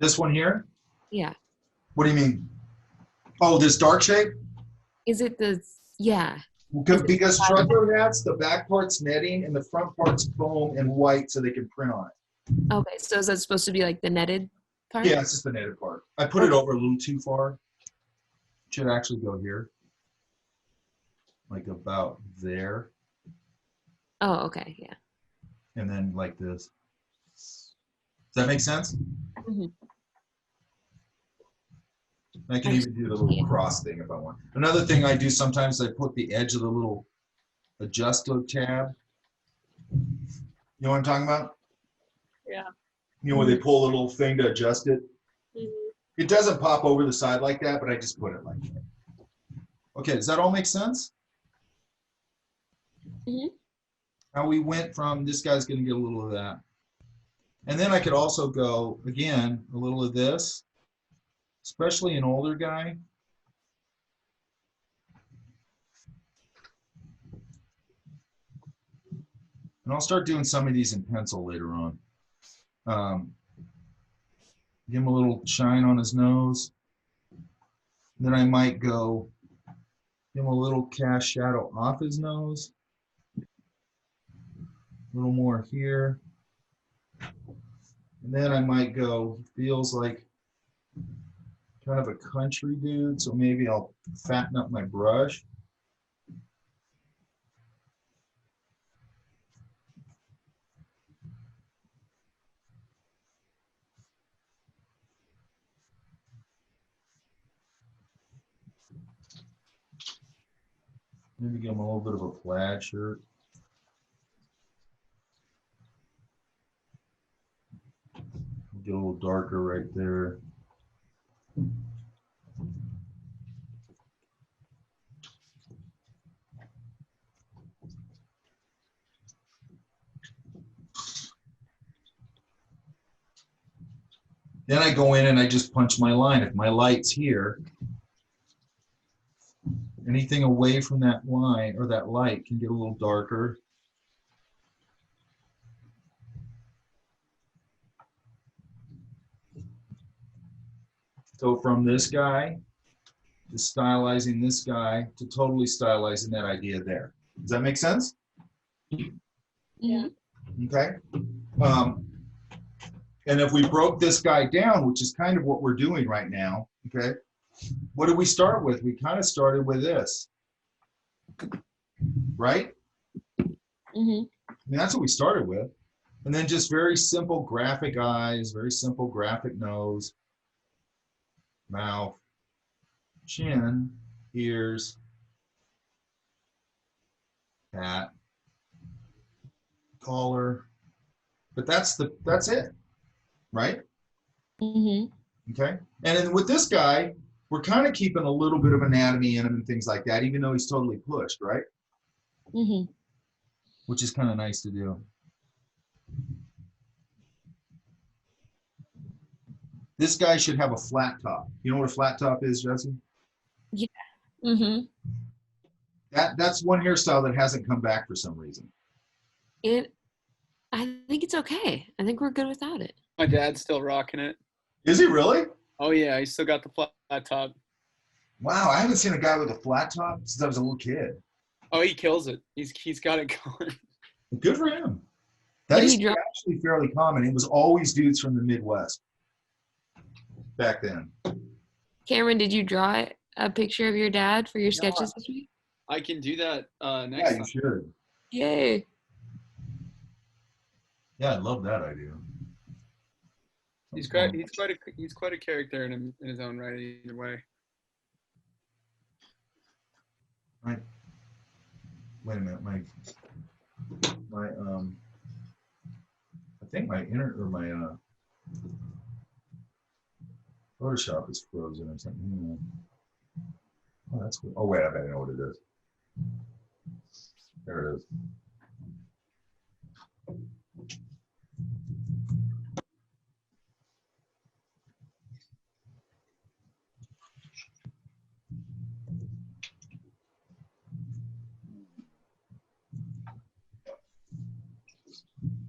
This one here? Yeah. What do you mean? Oh, this dark shape? Is it the, yeah. Because trucker hats, the back part's netting and the front part's foam and white so they can print on it. Okay, so is that supposed to be like the netted part? Yeah, it's just the netted part. I put it over a little too far. Should actually go here. Like about there. Oh, okay, yeah. And then like this. Does that make sense? Mm-hmm. I can even do the little cross thing if I want. Another thing I do sometimes, I put the edge of the little adjusto tab. You know what I'm talking about? Yeah. You know where they pull a little thing to adjust it? Mm-hmm. It doesn't pop over the side like that, but I just put it like that. Okay, does that all make sense? Mm-hmm. How we went from, this guy's gonna get a little of that. And then I could also go, again, a little of this, especially an older guy. And I'll start doing some of these in pencil later on. Give him a little shine on his nose. Then I might go give him a little cast shadow off his nose. A little more here. And then I might go, feels like kind of a country dude, so maybe I'll fatten up my brush. Maybe give him a little bit of a plaid shirt. Get a little darker right there. Then I go in and I just punch my line. If my light's here, anything away from that line or that light can get a little darker. So from this guy to stylizing this guy to totally stylizing that idea there. Does that make sense? Yeah. Okay. And if we broke this guy down, which is kind of what we're doing right now, okay, what did we start with? We kind of started with this, right? Mm-hmm. I mean, that's what we started with. And then just very simple graphic eyes, very simple graphic nose, mouth, chin, ears, hat, collar. But that's it, right? Mm-hmm. Okay. And then with this guy, we're kind of keeping a little bit of anatomy in him and things like that, even though he's totally pushed, right? Mm-hmm. Which is kind of nice to do. This guy should have a flat top. You know what a flat top is, Jesse? Yeah. Mm-hmm. That's one hairstyle that hasn't come back for some reason. I think it's okay. I think we're good without it. My dad's still rocking it. Is he really? Oh yeah, he still got the flat top. Wow, I haven't seen a guy with a flat top since I was a little kid. Oh, he kills it. He's got it going. Good for him. That is actually fairly common. It was always dudes from the Midwest back then. Cameron, did you draw a picture of your dad for your sketches this week? I can do that next time. Yeah, you should. Yay. Yeah, I love that idea. He's quite a character in his own right either way. Right. Wait a minute, my I think my Photoshop is frozen or something. Oh, that's cool. Oh wait, I bet I know what it is. There it is.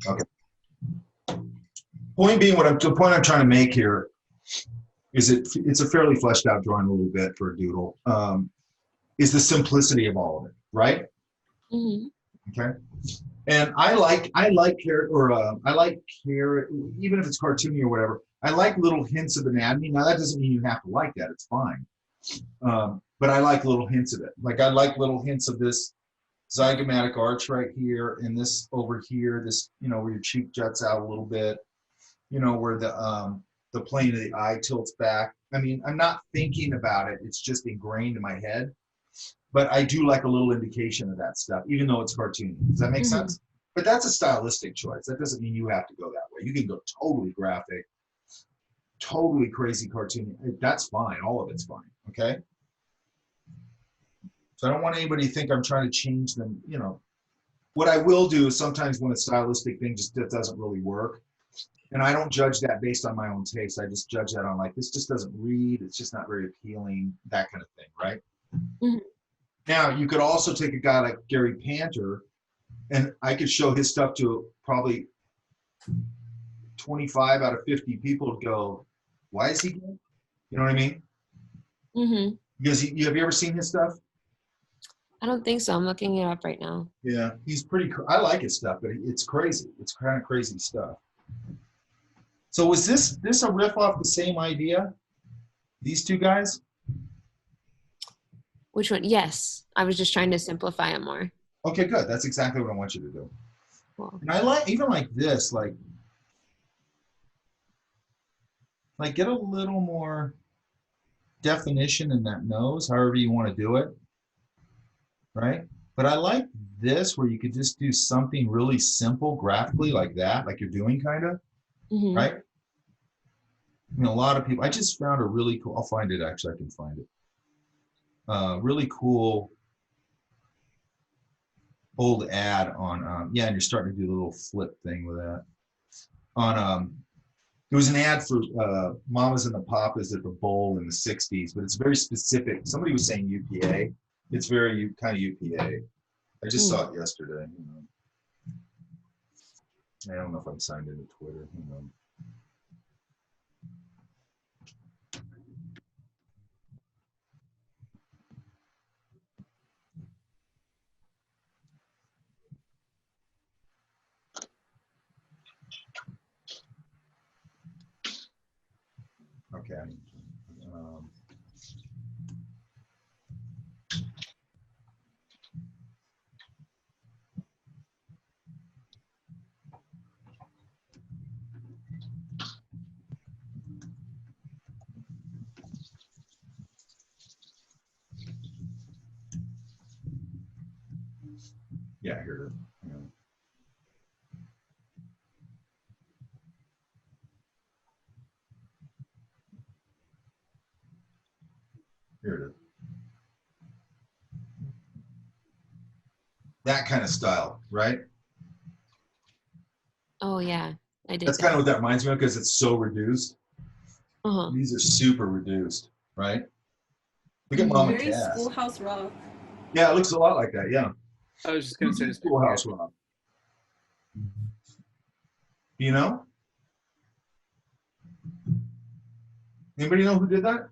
Okay. Point being, the point I'm trying to make here is it's a fairly fleshed out drawing a little bit for a doodle. Is the simplicity of all of it, right? Mm-hmm. Okay. And I like care, even if it's cartoony or whatever. I like little hints of anatomy. Now that doesn't mean you have to like that. It's fine. But I like little hints of it. Like I like little hints of this zygomatic arch right here, and this over here, this, you know, where your cheek juts out a little bit, you know, where the plane of the eye tilts back. I mean, I'm not thinking about it. It's just ingrained in my head. But I do like a little indication of that stuff, even though it's cartoony. Does that make sense? But that's a stylistic choice. That doesn't mean you have to go that way. You can go totally graphic, totally crazy cartoony. That's fine. All of it's fine. Okay? So I don't want anybody to think I'm trying to change them. You know, what I will do is sometimes when a stylistic thing just doesn't really work, and I don't judge that based on my own taste. I just judge that on like, this just doesn't read. It's just not very appealing, that kind of thing, right? Mm-hmm. Now, you could also take a guy like Gary Panter, and I could show his stuff to probably 25 out of 50 people to go, why is he good? You know what I mean? Mm-hmm. Because have you ever seen his stuff? I don't think so. I'm looking it up right now. Yeah, he's I like his stuff, but it's crazy. It's kind of crazy stuff. So was this a riff off the same idea? These two guys? Which one? Yes. I was just trying to simplify it more. Okay, good. That's exactly what I want you to do. Cool. And I like, even like this, like get a little more definition in that nose, however you want to do it, right? But I like this where you could just do something really simple graphically like that, like you're doing kind of, right? I mean, a lot of people, I just found a really cool, I'll find it actually, I can find it. Really cool old ad on, yeah, and you're starting to do the little flip thing with that. On, It was an ad for Mamas and the Papas at the Bowl in the 60s, but it's very specific. Somebody was saying UPA. It's very kind of UPA. I just saw it yesterday. I don't know if I'm signed into Twitter. Okay. Yeah, here it is. Yeah. Here it is. That kind of style, right? Oh yeah, I did. That's kind of what that reminds me of because it's so reduced. These are super reduced, right? Look at Mama Very Cass. Schoolhouse Rock. Yeah, it looks a lot like that. Yeah. I was just gonna say this. Schoolhouse Rock. You know? Anybody know who did that?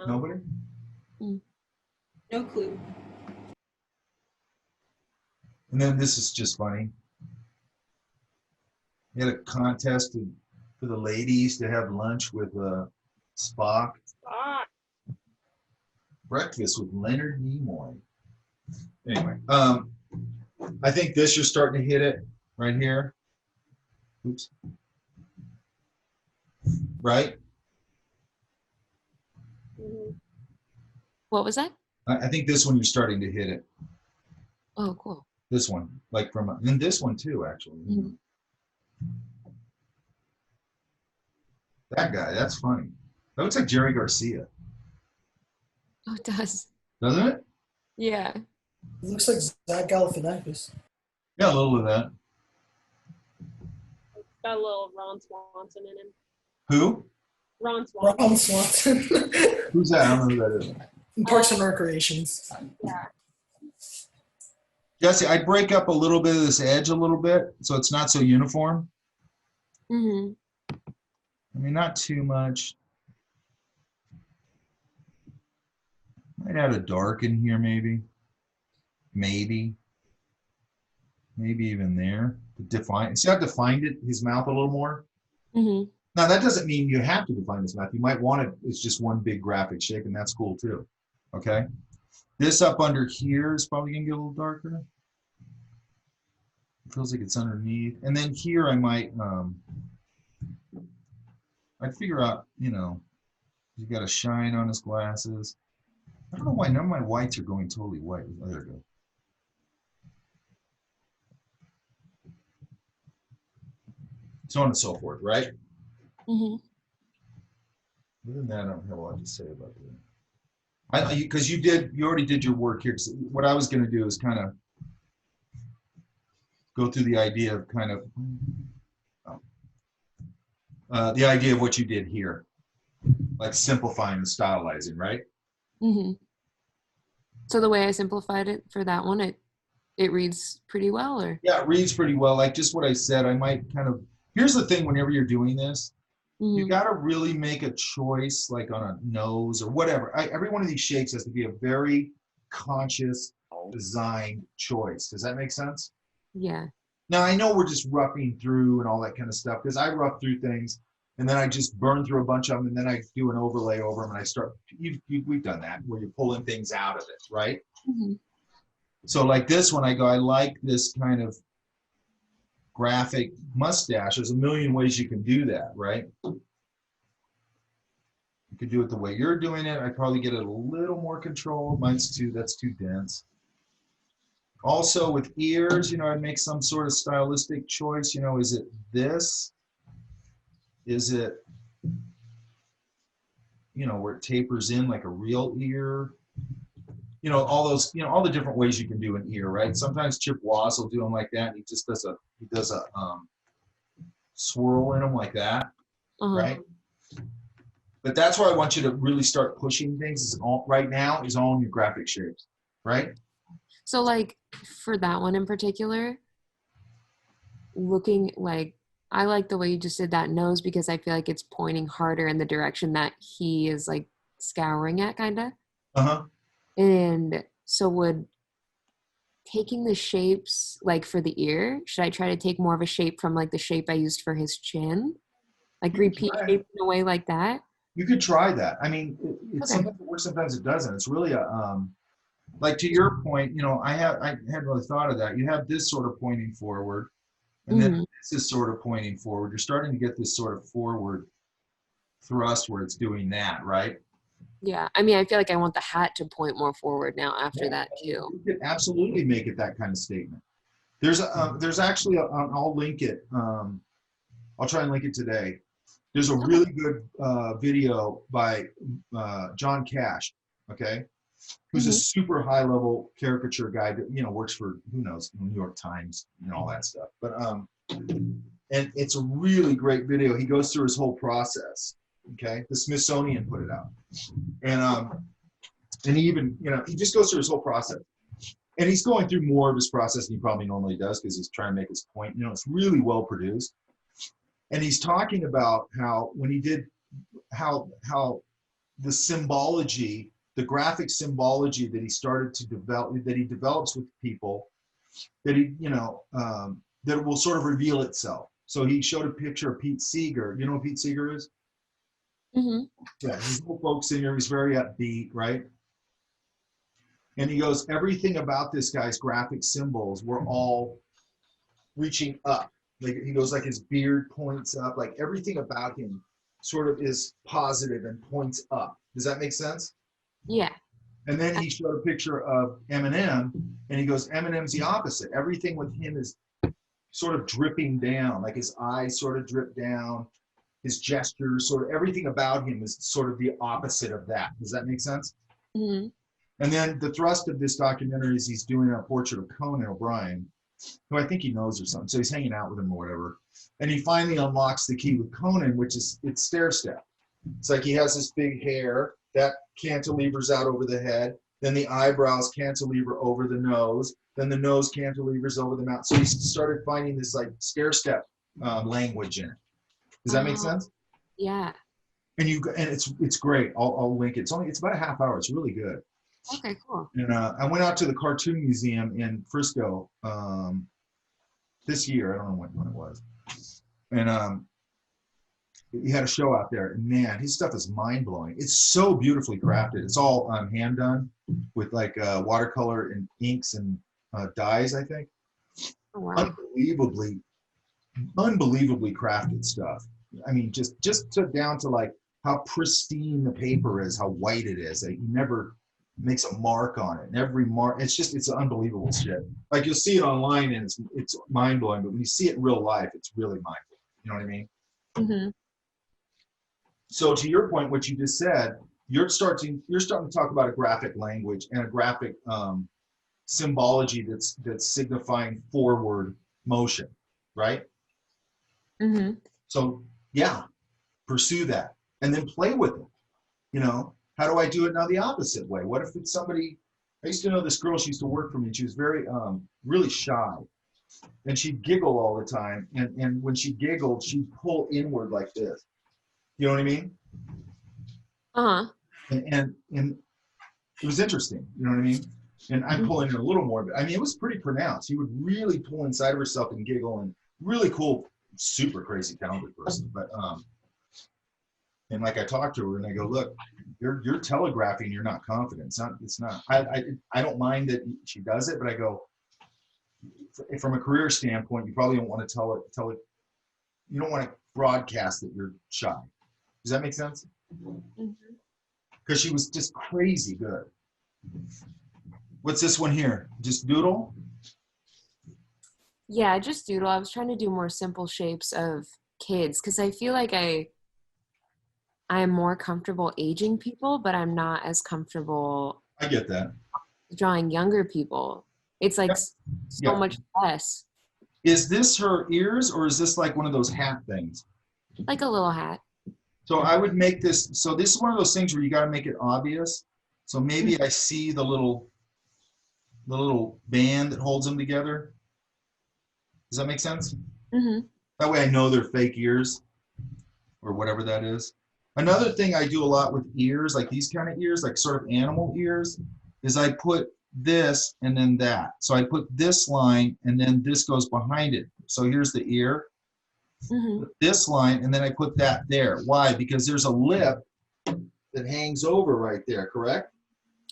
Nobody? No clue. And then this is just funny. We had a contest for the ladies to have lunch with Spock. Breakfast with Leonard Nimoy. Anyway, I think this you're starting to hit it right here. Oops. Right? What was that? I think this one you're starting to hit it. Oh, cool. This one, like and this one too, actually. That guy, that's funny. That looks like Jerry Garcia. Oh, it does. Doesn't it? Yeah. It looks like Zach Galifianakis. Yeah, a little of that. Got a little Ron Swanson in him. Who? Ron Swanson. Ron Swanson. Who's that? I don't know who that is. Parks and Recreations. Yeah. Jesse, I'd break up a little bit of this edge a little bit so it's not so uniform. Mm-hmm. I mean, not too much. Might add a dark in here, maybe. Maybe even there. To define. See, I've defined it, his mouth a little more. Mm-hmm. Now, that doesn't mean you have to define his mouth. You might want it, it's just one big graphic shape, and that's cool too. Okay? This up under here is probably going to get a little darker. It feels like it's underneath. And then here I might, I'd figure out, you know, he's got a shine on his glasses. I don't know why none of my whites are going totally white. Oh, there we go. So on and so forth, right? Mm-hmm. Other than that, I don't have a lot to say about that. Because you already did your work here. So what I was going to do is kind of go through the idea of kind of the idea of what you did here, like simplifying and stylizing, right? Mm-hmm. So the way I simplified it for that one, it reads pretty well, or? Yeah, it reads pretty well. Like just what I said, I might kind of, here's the thing, whenever you're doing this, you got to really make a choice, like on a nose or whatever. Every one of these shapes has to be a very conscious design choice. Does that make sense? Yeah. Now, I know we're just roughing through and all that kind of stuff, because I rough through things and then I just burn through a bunch of them and then I do an overlay over them and I start, we've done that, where you're pulling things out of it, right? Mm-hmm. So like this one, I go, I like this kind of graphic mustache. There's a million ways you can do that, right? You could do it the way you're doing it. I'd probably get it a little more control. Mine's that's too dense. Also with ears, you know, I'd make some sort of stylistic choice. You know, is it this? Is it, you know, where it tapers in like a real ear? You know, all those, you know, all the different ways you can do an ear, right? Sometimes Chip Waz will do them like that. And he just does a swirl in them like that, Uh-huh. right? But that's where I want you to really start pushing things is all, right now is all in your graphic shapes, right? So like for that one in particular, looking like I like the way you just did that nose because I feel like it's pointing harder in the direction that he is like scouring at kind of. Uh-huh. And so would taking the shapes like for the ear, should I try to take more of a shape from like the shape I used for his chin? Like repeat shape in a way like that? You could try that. I mean, it's Okay. sometimes it works, sometimes it doesn't. It's really a like to your point, you know, I hadn't really thought of that. You have this sort of pointing forward, and then this is sort of pointing forward. You're starting to get this sort of forward thrust where it's doing that, right? Yeah. I mean, I feel like I want the hat to point more forward now after that too. You could absolutely make it that kind of statement. There's actually I'll link it. I'll try and link it today. There's a really good video by John Cash, okay, who's a super high level caricature guy that, you know, works for, who knows, New York Times and all that stuff. But and it's a really great video. He goes through his whole process. Okay, the Smithsonian put it out, and he even, you know, he just goes through his whole process, and he's going through more of his process than he probably normally does because he's trying to make his point. You know, it's really well produced, and he's talking about how when he did how the symbology, the graphic symbology that he started to develop, that he develops with people, that he, you know, that will sort of reveal itself. So he showed a picture of Pete Seeger. You know what Pete Seeger is? Yeah, he's a folk singer. He's very upbeat, right? And he goes, everything about this guy's graphic symbols were all reaching up. Like he goes, like his beard points up. Like everything about him sort of is positive and points up. Does that make sense? Yeah. And then he showed a picture of Eminem, and he goes, Eminem's the opposite. Everything with him is sort of dripping down, like his eyes sort of drip down. His gestures, sort of everything about him is sort of the opposite of that. Does that make sense? Mm-hmm. And then the thrust of this documentary is he's doing a portrait of Conan O'Brien, who I think he knows or something. So he's hanging out with him or whatever. And he finally unlocks the key with Conan, which is it's stair step. It's like he has this big hair that cantilevers out over the head. Then the eyebrows cantilever over the nose. Then the nose cantilevers over the mouth. So he started finding this like stair step language in it. Does that make sense? Yeah. And it's great. I'll link it. It's about a half hour. It's really good. Okay, cool. And I went out to the Cartoon Museum in Frisco this year. I don't know when it was. And he had a show out there. And man, his stuff is mind blowing. It's so beautifully crafted. It's all hand done with like watercolor and inks and dyes, I think. Oh, wow. Unbelievably crafted stuff. I mean, just down to like how pristine the paper is, how white it is. Like, he never makes a mark on it. And every mark, it's unbelievable shit. Like you'll see it online and it's mind blowing, but when you see it in real life, it's really mind blowing. You know what I mean? Mm-hmm. So to your point, what you just said, you're starting to talk about a graphic language and a graphic symbology that's signifying forward motion, right? Mm-hmm. So yeah, pursue that and then play with it. You know, how do I do it now the opposite way? What if it's somebody, I used to know this girl, she used to work for me, and she was very, really shy. And she'd giggle all the time. And when she giggled, she'd pull inward like this. You know what I mean? Uh-huh. And it was interesting. You know what I mean? And I'm pulling in a little more, but I mean, it was pretty pronounced. She would really pull inside of herself and giggle, and really cool, super crazy talented person. But and like I talked to her and I go, look, you're telegraphing you're not confident. It's not I don't mind that she does it, but I go, from a career standpoint, you probably don't want to tell it you don't want to broadcast that you're shy. Does that make sense? Because she was just crazy good. What's this one here? Just doodle? Yeah, just doodle. I was trying to do more simple shapes of kids because I feel like I am more comfortable aging people, but I'm not as comfortable I get that. drawing younger people. It's like so much less. Is this her ears or is this like one of those hat things? Like a little hat. So I would make this, so this is one of those things where you got to make it obvious. So maybe I see the little band that holds them together. Does that make sense? Mm-hmm. That way I know they're fake ears or whatever that is. Another thing I do a lot with ears, like these kind of ears, like sort of animal ears, is I put this and then that. So I put this line and then this goes behind it. So here's the ear, this line, and then I put that there. Why? Because there's a lip that hangs over right there, correct?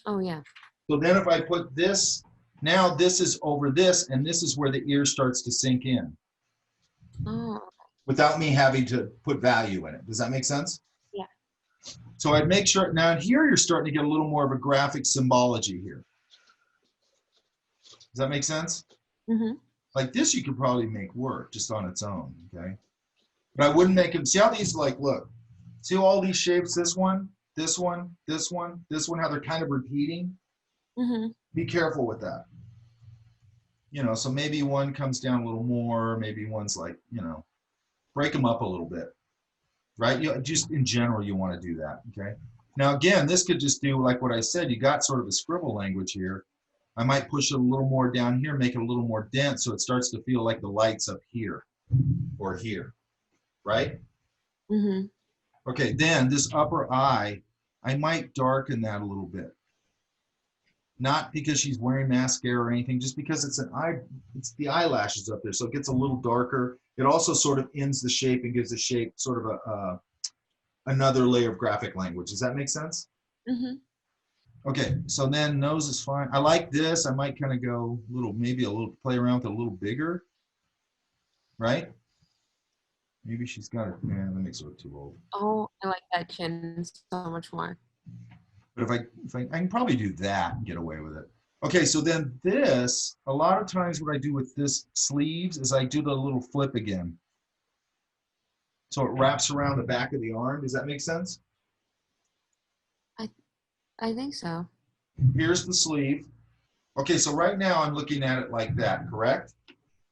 Oh, yeah. So then if I put this, now this is over this, and this is where the ear starts to sink in. Oh. Without me having to put value in it. Does that make sense? Yeah. So I'd make sure, now here you're starting to get a little more of a graphic symbology here. Does that make sense? Mm-hmm. Like this you could probably make work just on its own, okay? But I wouldn't make them, see how these like, look, see all these shapes, this one, this one, this one, this one, how they're kind of repeating? Mm-hmm. Be careful with that. You know, so maybe one comes down a little more, maybe one's like, you know, break them up a little bit, right? You just in general, you want to do that, okay? Now, again, this could just do like what I said, you got sort of a scribble language here. I might push it a little more down here, make it a little more dense so it starts to feel like the light's up here or here, right? Mm-hmm. Okay, then this upper eye, I might darken that a little bit. Not because she's wearing mascara or anything, just because it's it's the eyelashes up there, so it gets a little darker. It also sort of ends the shape and gives the shape sort of another layer of graphic language. Does that make sense? Mm-hmm. Okay, so then nose is fine. I like this. I might kind of go maybe a little, play around with it a little bigger, right? Maybe she's got it. Man, that makes her look too old. Oh, I like that chin so much more. But if I can probably do that and get away with it. Okay, so then this, a lot of times what I do with this sleeves is I do the little flip again. So it wraps around the back of the arm. Does that make sense? I think so. Here's the sleeve. Okay, so right now I'm looking at it like that, correct?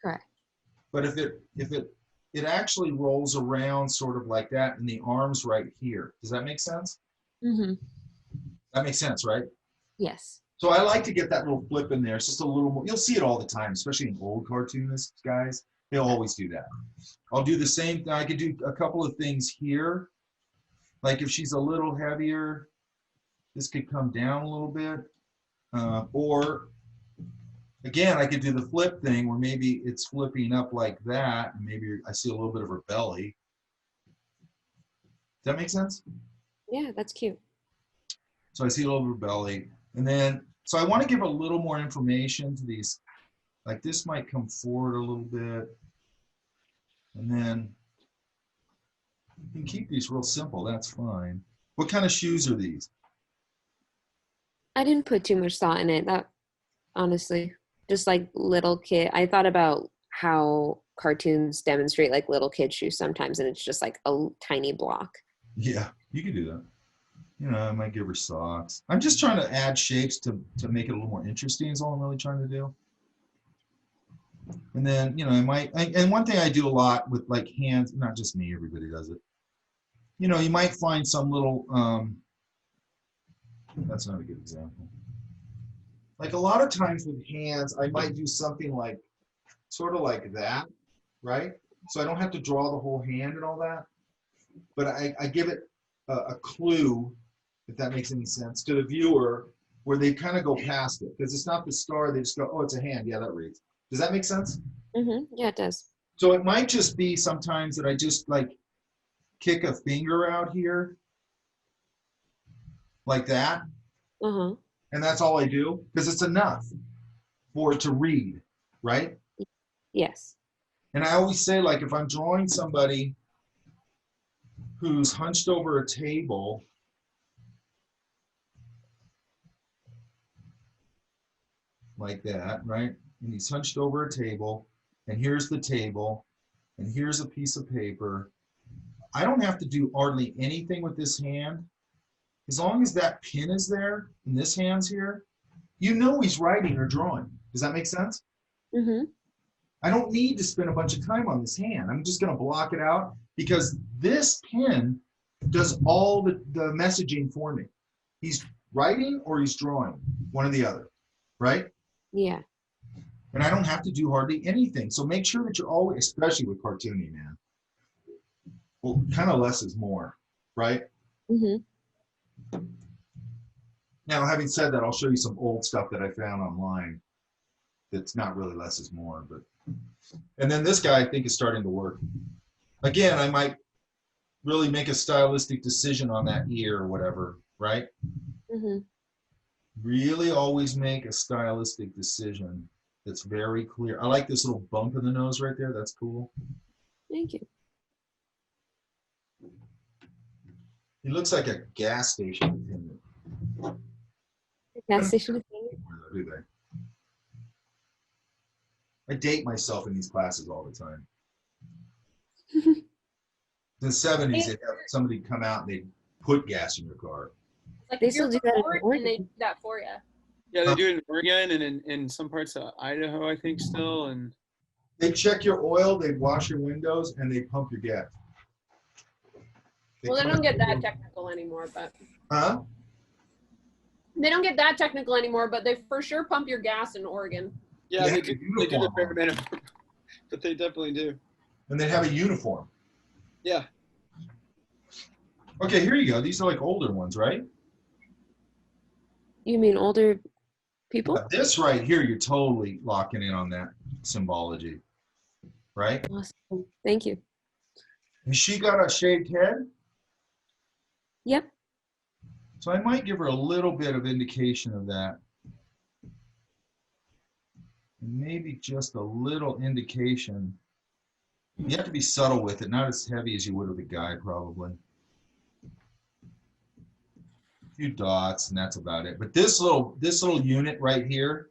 Correct. But if it actually rolls around sort of like that and the arm's right here. Does that make sense? Mm-hmm. That makes sense, right? Yes. So I like to get that little flip in there. It's just a little more, you'll see it all the time, especially in old cartoonists, guys. They'll always do that. I'll do the same thing. I could do a couple of things here. Like if she's a little heavier, this could come down a little bit. Or again, I could do the flip thing where maybe it's flipping up like that. And maybe I see a little bit of her belly. Does that make sense? Yeah, that's cute. So I see a little bit of belly. And then, so I want to give a little more information to these. Like this might come forward a little bit. And then you can keep these real simple. That's fine. What kind of shoes are these? I didn't put too much thought in it. That honestly, just like little kid. I thought about how cartoons demonstrate like little kid shoes sometimes, and it's just like a tiny block. Yeah, you can do that. You know, I might give her socks. I'm just trying to add shapes to make it a little more interesting is all I'm really trying to do. And then, you know, and one thing I do a lot with like hands, not just me, everybody does it. You know, you might find some little, that's not a good example. Like a lot of times with hands, I might do something like, sort of like that, right? So I don't have to draw the whole hand and all that, but I give it a clue, if that makes any sense, to the viewer where they kind of go past it. Because it's not the star, they just go, oh, it's a hand. Yeah, that reads. Does that make sense? Mm-hmm. Yeah, it does. So it might just be sometimes that I just like kick a finger out here like that. Uh-huh. And that's all I do because it's enough for it to read, right? Yes. And I always say, like, if I'm drawing somebody who's hunched over a table, like that, right? And he's hunched over a table, and here's the table, and here's a piece of paper. I don't have to do hardly anything with this hand. As long as that pin is there, and this hand's here, you know he's writing or drawing. Does that make sense? Mm-hmm. I don't need to spend a bunch of time on this hand. I'm just going to block it out because this pen does all the messaging for me. He's writing or he's drawing, one or the other, right? Yeah. And I don't have to do hardly anything. So make sure that you're always, especially with cartooning, man. Well, kind of less is more, right? Mm-hmm. Now, having said that, I'll show you some old stuff that I found online. That's not really less is more, but. And then this guy, I think, is starting to work. Again, I might really make a stylistic decision on that ear or whatever, right? Mm-hmm. Really always make a stylistic decision that's very clear. I like this little bump in the nose right there. That's cool. Thank you. He looks like a gas station attendant. Gas station attendant? Do they? I date myself in these classes all the time. In the 70s, they'd have somebody come out and they'd put gas in your car. Like They if you're still do that in bored, Oregon. and they do that for you. Yeah, they do it in Oregon and in some parts of Idaho, I think, still. And They check your oil, they wash your windows, and they pump your gas. Well, they don't get that technical anymore, but Huh? they don't get that technical anymore, but they for sure pump your gas in Oregon. yeah, They they have do, a they do the uniform bare on. minimum, but they definitely do. And they have a uniform. Yeah. Okay, here you go. These are like older ones, right? You mean older people? This right here, you're totally locking in on that symbology, right? Awesome. Thank you. Has she got a shaved head? Yep. So I might give her a little bit of indication of that. Maybe just a little indication. You have to be subtle with it, not as heavy as you would with a guy, probably. A few dots, and that's about it. But this little unit right here,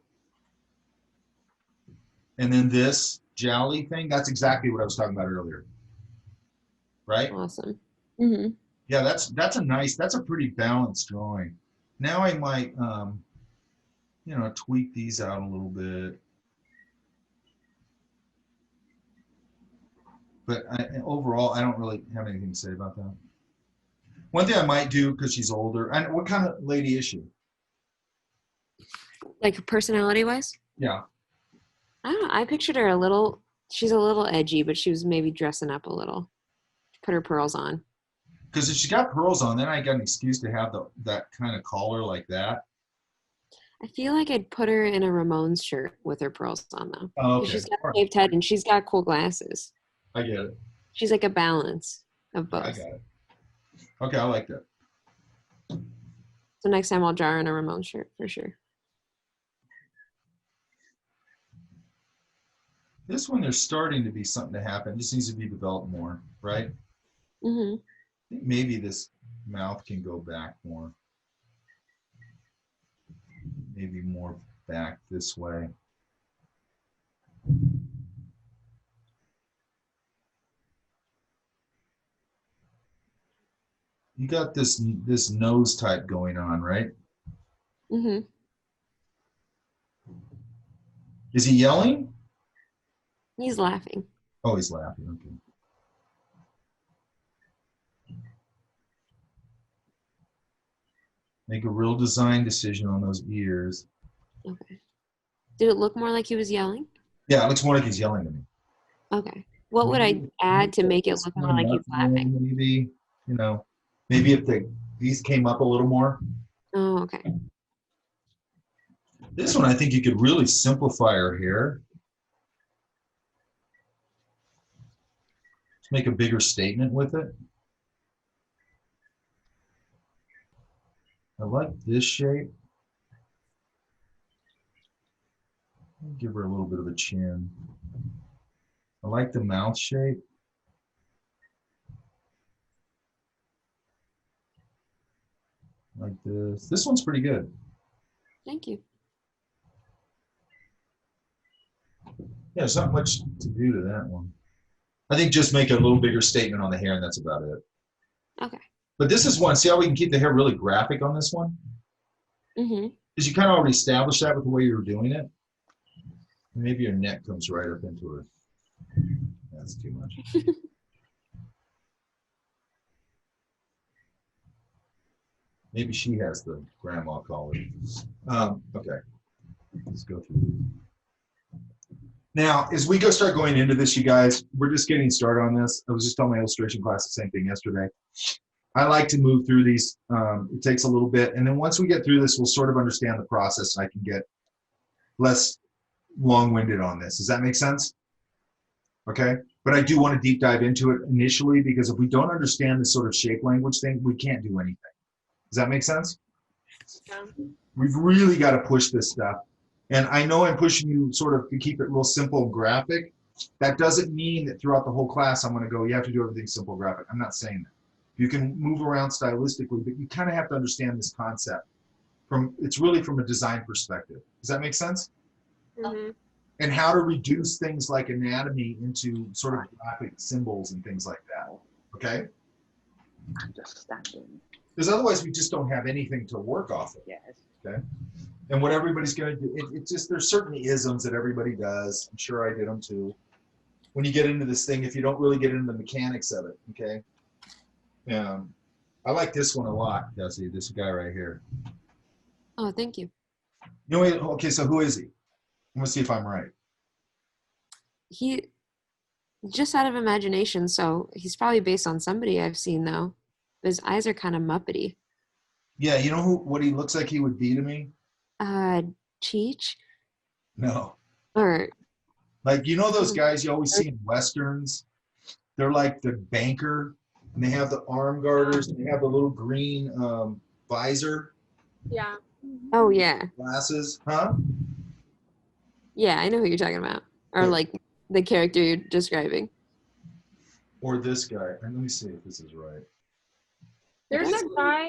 and then this jowly thing, that's exactly what I was talking about earlier. Right? Awesome. Mm-hmm. Yeah, that's a pretty balanced drawing. Now I might, tweak these out a little bit. But overall, I don't really have anything to say about that. One thing I might do, because she's older, and what kind of lady is she? Like personality wise? Yeah. I don't know. I pictured her she's a little edgy, but she was maybe dressing up a little. Put her pearls on. Because if she got pearls on, then I got an excuse to have that kind of collar like that. I feel like I'd put her in a Ramones shirt with her pearls on though. Oh, okay. She's got All a right. shaved head and she's got cool glasses. I get it. She's like a balance of both. I got it. Okay, I like that. So next time I'll draw her in a Ramones shirt for sure. This one, there's starting to be something to happen. It just needs to be developed more, right? Mm-hmm. I think maybe this mouth can go back more. Maybe more back this way. You got this nose type going on, right? Mm-hmm. Is he yelling? He's laughing. Oh, he's laughing. Okay. Make a real design decision on those ears. Okay. Did it look more like he was yelling? Yeah, it looks more like he's yelling at me. Okay. What would I add to make it look more like he's laughing? Maybe, maybe if these came up a little more. Oh, okay. This one, I think you could really simplify her hair. Make a bigger statement with it. I like this shape. Give her a little bit of a chin. I like the mouth shape. Like this. This one's pretty good. Thank you. Yeah, there's not much to do to that one. I think just make a little bigger statement on the hair and that's about it. Okay. But this is one, see how we can keep the hair really graphic on this one? Mm-hmm. Because you kind of already established that with the way you were doing it. Maybe your neck comes right up into it. That's too much. Maybe she has the grandma collar. Okay, let's go through. Now, as we start going into this, you guys, we're just getting started on this. I was just telling my illustration class the same thing yesterday. I like to move through these. It takes a little bit. And then once we get through this, we'll sort of understand the process and I can get less long-winded on this. Does that make sense? Okay. But I do want to deep dive into it initially because if we don't understand this sort of shape language thing, we can't do anything. Does that make sense? Yeah. We've really got to push this stuff. And I know I'm pushing you sort of to keep it real simple and graphic. That doesn't mean that throughout the whole class, I'm going to go, you have to do everything simple graphic. I'm not saying that. You can move around stylistically, but you kind of have to understand this concept. It's really from a design perspective. Does that make sense? Mm-hmm. And how to reduce things like anatomy into sort of graphic symbols and things like that. Okay? I'm just standing. Because otherwise we just don't have anything to work off of. Yes. Okay? And what everybody's going to do, it's just, there's certain isms that everybody does. I'm sure I did them too. When you get into this thing, if you don't really get into the mechanics of it, okay? I like this one a lot, Desi, this guy right here. Oh, thank you. You know, okay, so who is he? I'm going to see if I'm right. He, just out of imagination, so he's probably based on somebody I've seen, though. His eyes are kind of Muppety. Yeah, you know what he looks like he would be to me? Cheech? No. Or... Like, you know those guys you always see in Westerns? They're like the banker, and they have the arm garters, and they have the little green visor. Yeah. Oh, yeah. Glasses, huh? Yeah, I know who you're talking about. Or, like, the character you're describing. Or this guy. And let me see if this is right. There's a guy,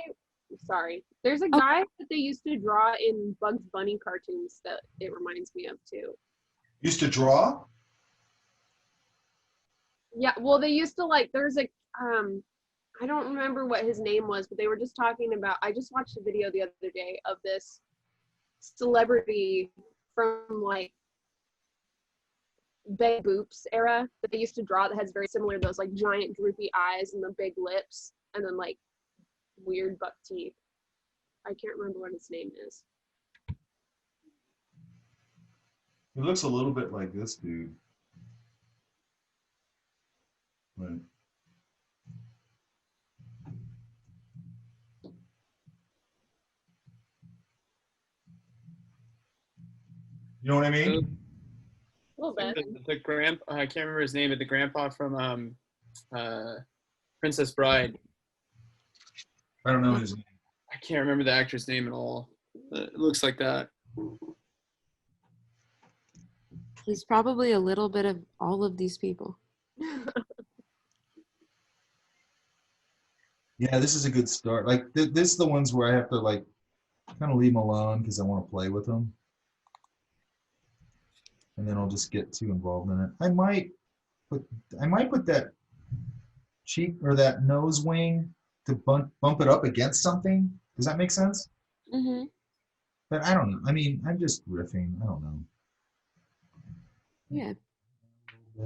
sorry. There's a guy that they used to draw in Bugs Bunny cartoons that it reminds me of, too. Used to draw? Yeah, well, they used to, like, there's a, I don't remember what his name was, but they were just talking about, I just watched a video the other day of this celebrity from, like, Big Boops era that they used to draw that has very similar to those, like, giant droopy eyes and the big lips and then, like, weird buck teeth. I can't remember what his name is. He looks a little bit like this dude. Right. You know what I mean? A little bit. The grandpa, I can't remember his name, but the grandpa from Princess Bride. I don't know his name. I can't remember the actor's name at all. It looks like that. He's probably a little bit of all of these people. Yeah, this is a good start. Like, this is the ones where I have to, like, kind of leave them alone because I want to play with them. And then I'll just get too involved in it. I might put that cheek or that nose wing to bump it up against something. Does that make sense? Mm-hmm. But I don't know. I mean, I'm just riffing. I don't know. Yeah. I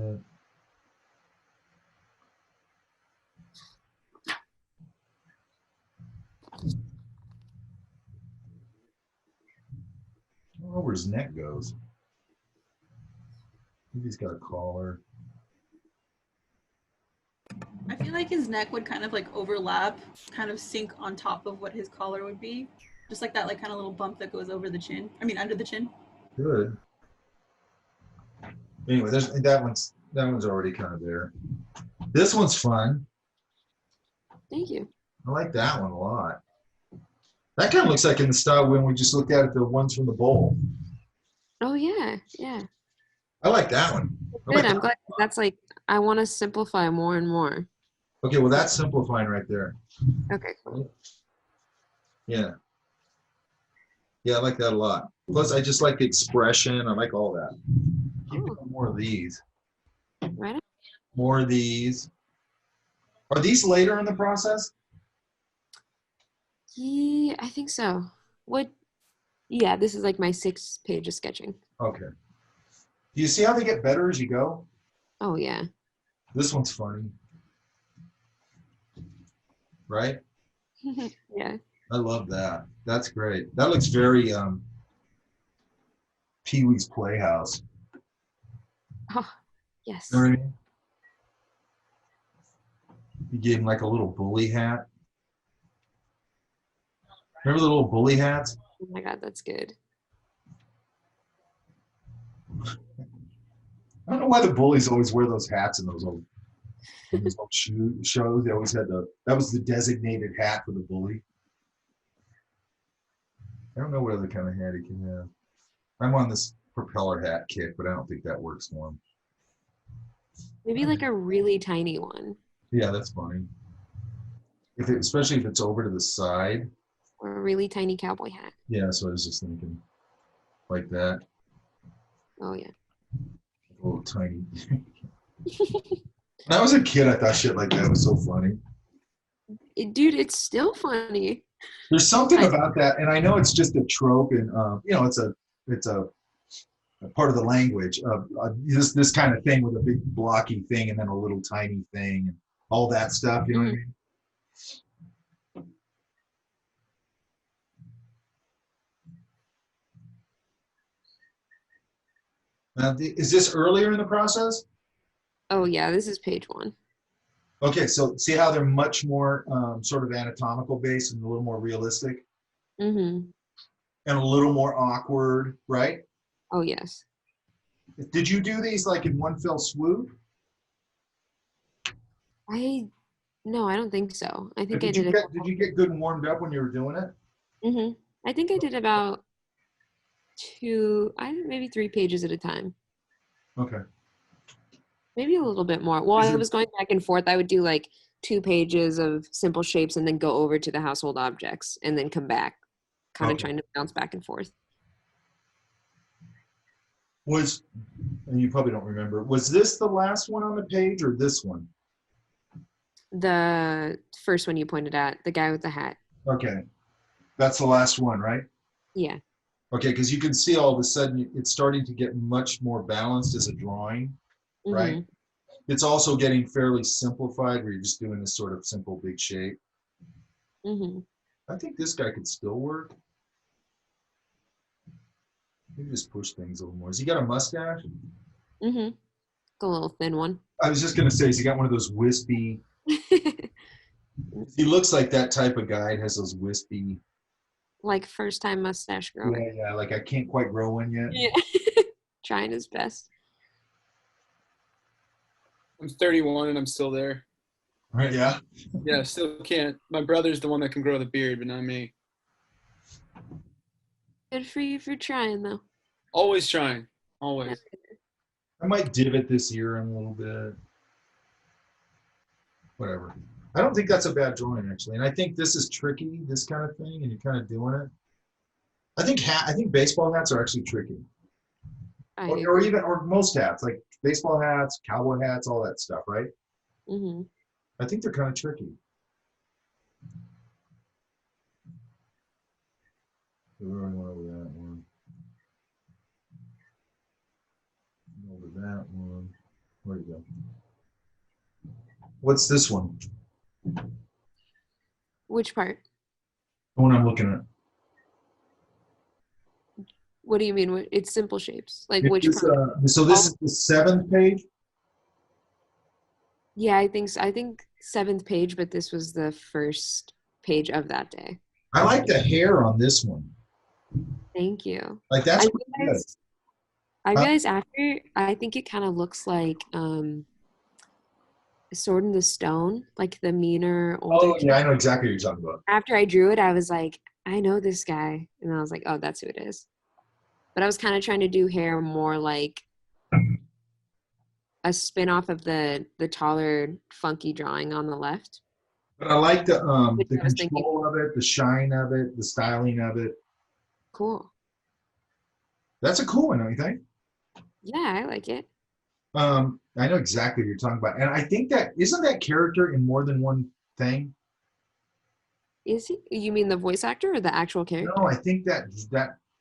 don't know where his neck goes. Maybe he's got a collar. I feel like his neck would kind of like overlap, kind of sink on top of what his collar would be. Just like that, like kind of little bump that goes over the chin. I mean, under the chin. Good. Anyway, that one's already kind of there. This one's fun. Thank you. I like that one a lot. That kind of looks like in the style when we just looked at it, the ones from the bowl. Oh, yeah. Yeah. I like that one. Good. I'm glad. That's like, I want to simplify more and more. Okay, well, that's simplifying right there. Okay, cool. Yeah. Yeah, I like that a lot. Plus, I just like the expression. I like all that. Keep doing more of these. Right. More of these. Are these later in the process? Yeah, I think so. What? Yeah, this is like my 6th page of sketching. Okay. Do you see how they get better as you go? Oh yeah. This one's funny. Right? Yeah. I love that. That's great. That looks very Pee-wee's Playhouse. Oh, yes. You know what I mean? You gave him like a little bully hat. Remember the little bully hats? Oh my god, that's good. I don't know why the bullies always wear those hats in those old shows. They always had that was the designated hat for the bully. I don't know what other kind of hat he can have. I'm on this propeller hat kick, but I don't think that works for him. Maybe like a really tiny one. Yeah, that's funny. Especially if it's over to the side. Or a really tiny cowboy hat. Yeah, so I was just thinking like that. Oh yeah. A little tiny. When I was a kid, I thought shit like that was so funny. Dude, it's still funny. There's something about that, and I know it's just a trope, and it's a part of the language of this kind of thing with a big blocky thing and then a little tiny thing and all that stuff. You know what I mean? Is this earlier in the process? Oh yeah, this is page 1. Okay, so see how they're much more sort of anatomical based and a little more realistic Mm-hmm. and a little more awkward, right? Oh yes. Did you do these like in one fell swoop? No, I don't think so. I think I Did did you get good and warmed up when you were doing it? Mm-hmm. I think I did about maybe 3 pages at a time. Okay. Maybe a little bit more. Well, I was going back and forth. I would do like 2 pages of simple shapes and then go over to the household objects and then come back, kind of trying to bounce back and forth. And you probably don't remember, was this the last one on the page or this one? The first one you pointed at, the guy with the hat. Okay. That's the last one, right? Yeah. Okay, because you can see all of a sudden it's starting to get much more balanced as a drawing, right? Mhm. It's also getting fairly simplified where you're just doing this sort of simple big shape. Mm-hmm. I think this guy could still work. Maybe just push things a little more. Has he got a mustache? Mm-hmm. A little thin one. I was just going to say, has he got one of those wispy? He looks like that type of guy. Has those wispy. Like first time mustache grower. Yeah, like I can't quite grow one yet. Yeah. Trying his best. I'm 31 and I'm still there. Right, yeah. Yeah, still can't. My brother's the one that can grow the beard, but not me. Good for you for trying though. Always trying. Always. I might divot this ear in a little bit. Whatever. I don't think that's a bad drawing actually, and I think this is tricky, this kind of thing, and you're kind of doing it. I think baseball hats are actually tricky, or most hats, like baseball hats, cowboy hats, all that stuff, right? Mm-hmm. I think they're kind of tricky. We're going over that one. Over that one. Where you go? What's this one? Which part? The one I'm looking at. What do you mean? It's simple shapes. Like Is which this, part? so this is the 7th page? Yeah, I think so. I think 7th page, but this was the first page of that day. I like the hair on this one. Thank you. Like that's I realized after, I think it kind of looks like Sword in the Stone, like the meaner older. Oh yeah, I know exactly what you're talking about. After I drew it, I was like, I know this guy, and I was like, oh, that's who it is. But I was kind of trying to do hair more like a spin-off of the taller, funky drawing on the left. But I like the control of it, the shine of it, the styling of it. Cool. That's a cool one, don't you think? Yeah, I like it. I know exactly what you're talking about. And I think that, isn't that character in more than one thing? Is he? You mean the voice actor or the actual character? No, I think that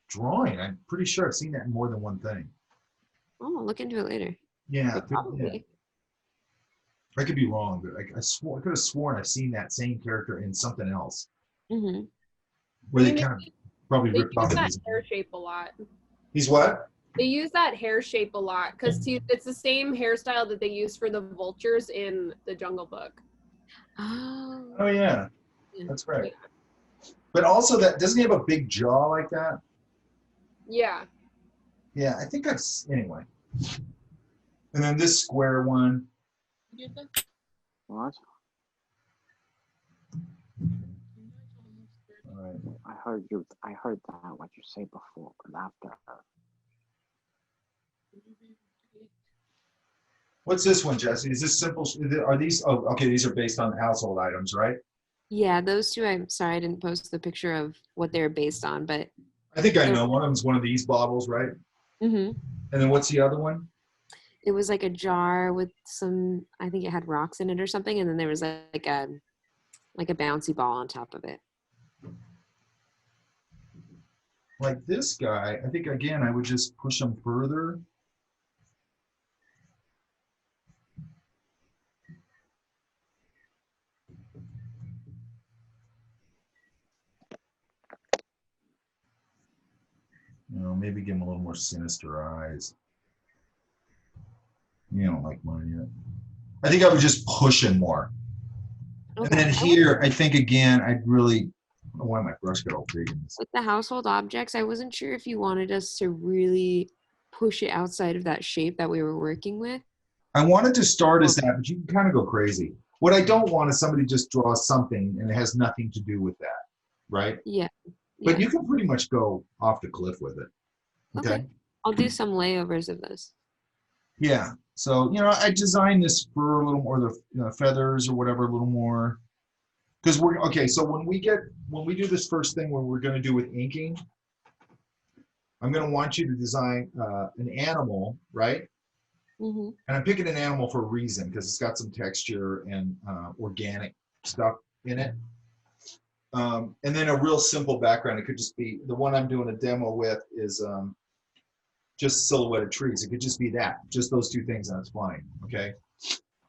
drawing, I'm pretty sure I've seen that in more than one thing. Oh, I'll look into it later. Yeah, But probably. I could be wrong, but I could have sworn I've seen that same character in something else Mm-hmm. where I they mean, kind of probably They ripped off use the that design. hair shape a lot. He's what? They use that hair shape a lot because it's the same hairstyle that they use for the vultures in the Jungle Book. Oh. Oh yeah, that's right. But also, that doesn't he have a big jaw like that? Yeah. Yeah, I think that's anyway. And then this square one. What? All right. I heard that what you say before, but after her. What's this one, Jesse? Is this simple? Are these? Oh, okay. These are based on household items, right? Yeah, those two. I'm sorry I didn't post the picture of what they're based on, but. I think I know. One of them's one of these bottles, right? Mm-hmm. And then what's the other one? It was like a jar with some. I think it had rocks in it or something, and then there was like a bouncy ball on top of it. Like this guy, I think again I would just push him further. You know, maybe give him a little more sinister eyes. You don't like mine yet. I think I would just push him more. Okay. And then here, I think again, I'd really, I don't know why my brush got all big in this. With the household objects, I wasn't sure if you wanted us to really push it outside of that shape that we were working with. I wanted to start as that, but you can kind of go crazy. What I don't want is somebody just draw something and it has nothing to do with that, right? Yeah. But you can pretty much go off the cliff with it. Okay. I'll do some layovers of this. Yeah. So, you know, I designed this for a little more, the feathers or whatever, a little more. Because we're, okay, so when we do this first thing where we're going to do with inking, I'm going to want you to design an animal, right? Mm-hmm. And I'm picking an animal for a reason because it's got some texture and organic stuff in it. And then a real simple background. It could just be, the one I'm doing a demo with is just silhouetted trees. It could just be that, just those two things, and that's fine, okay?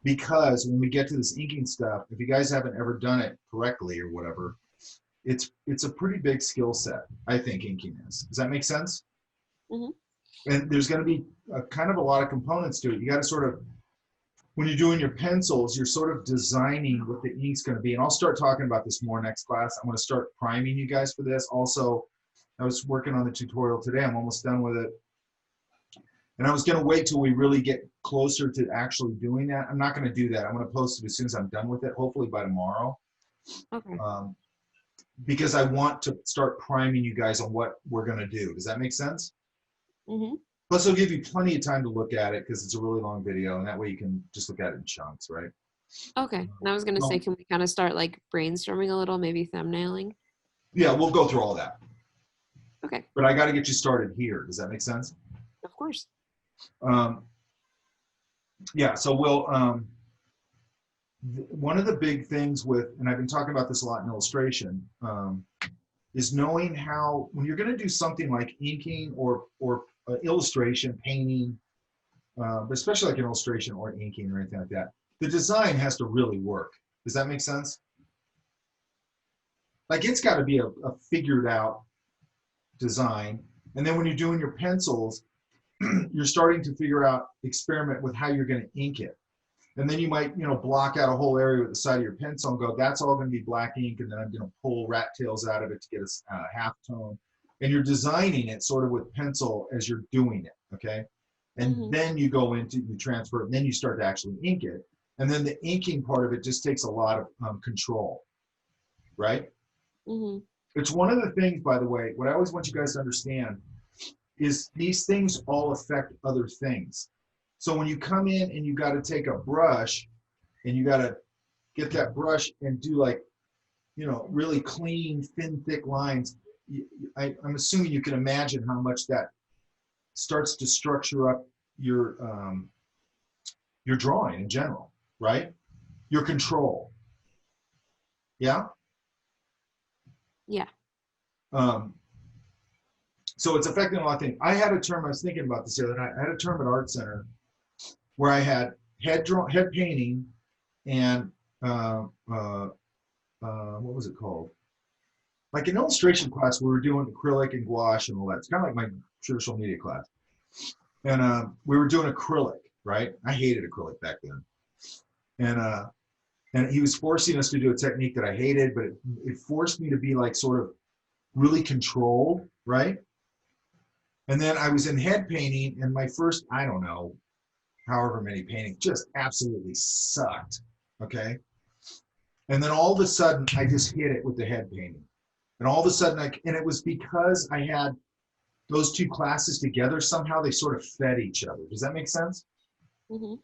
Because when we get to this inking stuff, if you guys haven't ever done it correctly or whatever, it's a pretty big skill set, I think, inking is. Does that make sense? Mm-hmm. And there's going to be kind of a lot of components to it. You got to sort of, when you're doing your pencils, you're sort of designing what the ink's going to be. And I'll start talking about this more next class. I'm going to start priming you guys for this. Also, I was working on the tutorial today. I'm almost done with it. And I was going to wait till we really get closer to actually doing that. I'm not going to do that. I'm going to post it as soon as I'm done with it, hopefully by tomorrow. Okay. Because I want to start priming you guys on what we're going to do. Does that make sense? Mm-hmm. Plus, it'll give you plenty of time to look at it because it's a really long video, and that way you can just look at it in chunks, right? Okay. And I was going to say, can we kind of start like brainstorming a little, maybe thumbnailing? Yeah, we'll go through all that. Okay. But I got to get you started here. Does that make sense? Of course. Yeah, so we'll, one of the big things with, and I've been talking about this a lot in illustration, is knowing how, when you're going to do something like inking or illustration, painting, but especially like an illustration or inking or anything like that, the design has to really work. Does that make sense? Like it's got to be a figured out design. And then when you're doing your pencils, you're starting to figure out, experiment with how you're going to ink it. And then you might, you know, block out a whole area with the side of your pencil and go, that's all going to be black ink. And then I'm going to pull rat tails out of it to get a half tone. And you're designing it sort of with pencil as you're doing it, okay? And then you go into, you transfer it, and then you start to actually ink it. And then the inking part of it just takes a lot of control, right? Mm-hmm. It's one of the things, by the way, what I always want you guys to understand is these things all affect other things. So when you come in and you got to take a brush and you got to get that brush and do like, you know, really clean, thin, thick lines, I'm assuming you can imagine how much that starts to structure up your drawing in general, right? Your control. Yeah? Yeah. So it's affecting a lot of things. I had a term, I was thinking about this the other night. I had a term at Art Center where I had head painting and what was it called? Like an illustration class, we were doing acrylic and gouache and all that. It's kind of like my traditional media class. And we were doing acrylic, right? I hated acrylic back then. And he was forcing us to do a technique that I hated, but it forced me to be like sort of really controlled, right? And then I was in head painting, and my first, I don't know, however many paintings just absolutely sucked, okay? And then all of a sudden, I just hit it with the head painting. And all of a sudden, and it was because I had those two classes together, somehow they sort of fed each other. Does that make sense? Mm-hmm.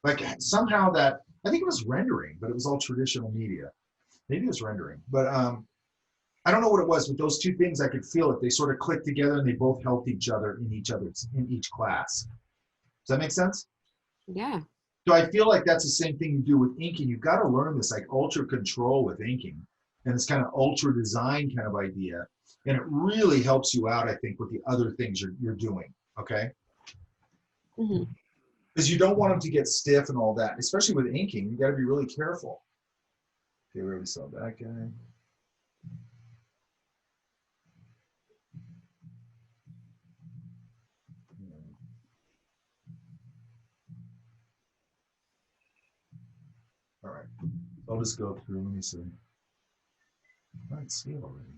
Like somehow that, I think it was rendering, but it was all traditional media. Maybe it was rendering, but I don't know what it was, but those two things, I could feel it. They sort of clicked together and they both helped each other in each class. Does that make sense? Yeah. So I feel like that's the same thing you do with inking. You've got to learn this like ultra control with inking and this kind of ultra design kind of idea. And it really helps you out, I think, with the other things you're doing, okay? Mm-hmm. Because you don't want them to get stiff and all that, especially with inking. You got to be really careful. Okay, we already saw that guy. All right, I'll just go through. Let me see. I might see it already.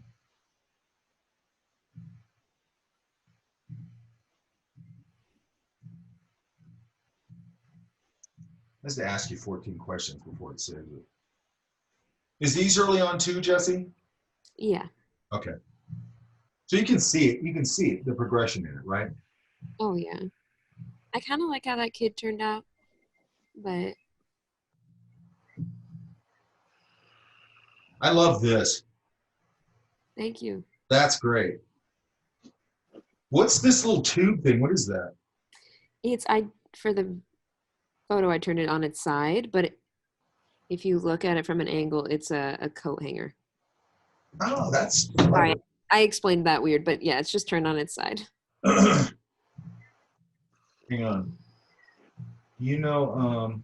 I have to ask you 14 questions before it saves it. Is these early on too, Jesse? Yeah. Okay. So you can see it. You can see it, the progression in it, right? Oh yeah. I kind of like how that kid turned out, but I love this. thank you. That's great. What's this little tube thing? What is that? For the photo I turned it on its side, but if you look at it from an angle, it's a coat hanger. Oh, that's Sorry, I explained that weird, but yeah, it's just turned on its side. Hang on. You know,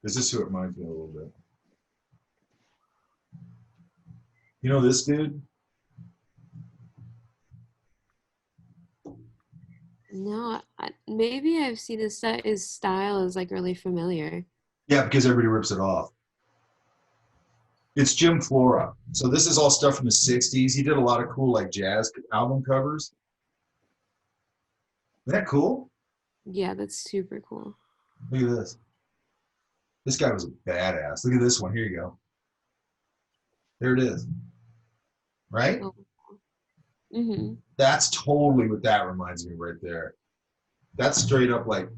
this is who it reminds me a little bit. You know this dude? No, maybe I've seen his style is like really familiar. Yeah, because everybody rips it off. It's Jim Flora. So this is all stuff from the 60s. He did a lot of cool like jazz album covers. Isn't that cool? Yeah, that's super cool. Look at this. This guy was a badass. Look at this one. Here you go. There it is. Right? Oh. Mm-hmm. That's totally what that reminds me right there. That's straight up like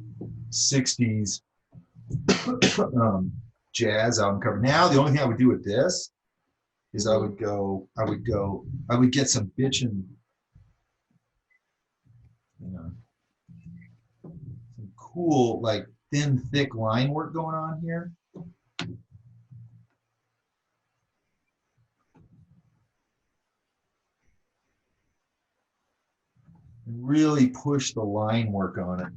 60s jazz album cover. Now the only thing I would do with this is I would get some bitchin', you know, some cool like thin, thick line work going on here. Really push the line work on it.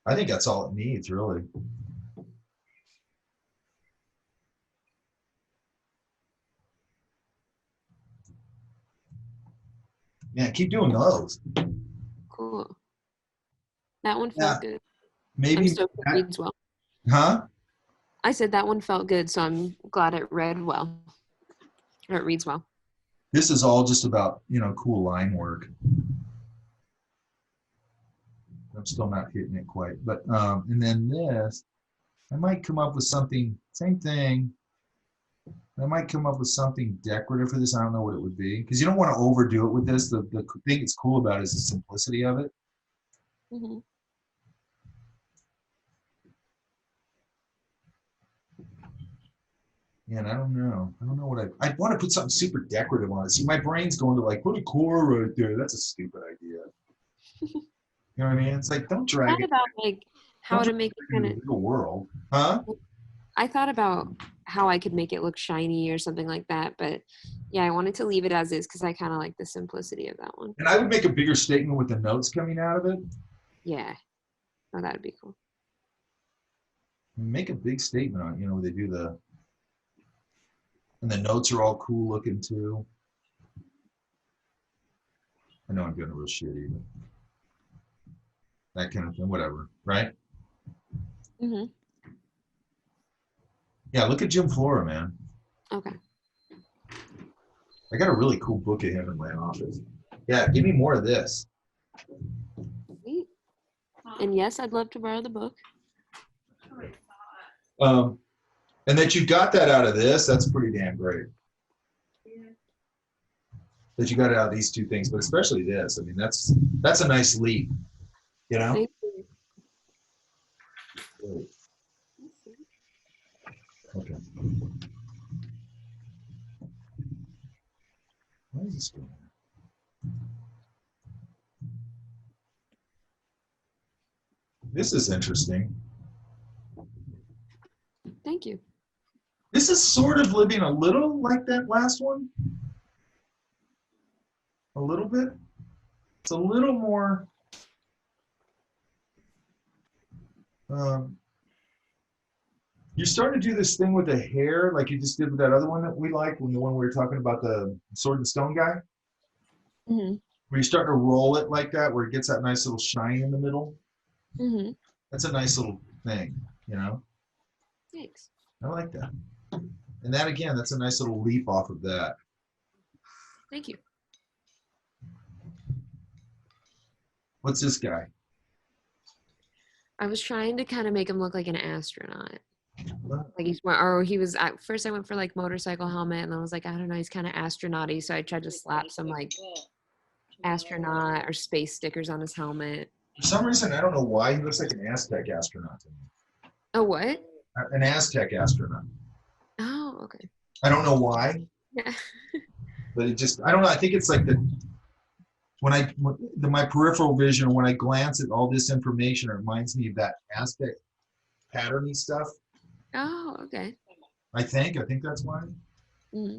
I think that's all it needs, really. Yeah, keep doing those. Cool. That one felt good. Maybe I'm stoked it reads well. Huh? I said that one felt good, so I'm glad it read well. Or it reads well. This is all just about, you know, cool line work. I'm still not hitting it quite, but and then this, I might come up with something, same thing. I might come up with something decorative for this. I don't know what it would be, because you don't want to overdo it with this. The thing that's cool about it is the simplicity of it. Mm-hmm. Yeah, and I don't know what I want to put something super decorative on it. See, my brain's going to like, put a core right there. That's a stupid idea. You know what I mean? It's like, don't drag Not it. about like how to make it kind of real world, huh? I thought about how I could make it look shiny or something like that, but yeah, I wanted to leave it as is because I kind of like the simplicity of that one. And I would make a bigger statement with the notes coming out of it. Yeah. Oh, that'd be cool. Make a big statement on, they do and the notes are all cool looking too. I know I'm doing a real shitty, but that kind of thing, whatever, right? Mm-hmm. Yeah, look at Jim Flora, man. Okay. I got a really cool book of him in my office. Yeah, give me more of this. Sweet. And yes, I'd love to borrow the book. And that you got that out of this, that's pretty damn great. That you got it out of these two things, but especially this. I mean, that's a nice leap, Thank you. Okay. What is this doing? This is interesting. Thank you. This is sort of living a little like that last one. A little bit. It's a little more. You're starting to do this thing with the hair, like you just did with that other one that we liked, when the one we were talking about, the Sword and Stone guy. Mm-hmm. Where you start to roll it like that, where it gets that nice little shine in the middle. Mm-hmm. That's a nice little thing, Thanks. I like that. And that, again, that's a nice little leap off of that. Thank you. What's this guy? I was trying to kind of make him look like an astronaut. Like he was at first I went for like motorcycle helmet, and I was like, I don't know, he's kind of astronaut-y, so I tried to slap some like astronaut or space stickers on his helmet. For some reason, I don't know why, he looks like an Aztec astronaut to me. Oh, what? An Aztec astronaut. Oh, okay. I don't know why. Yeah. But it just, I don't know, I think it's like my peripheral vision, when I glance at all this information, it reminds me of that Aztec patterny stuff. Oh, okay. I think that's why. Mm-hmm.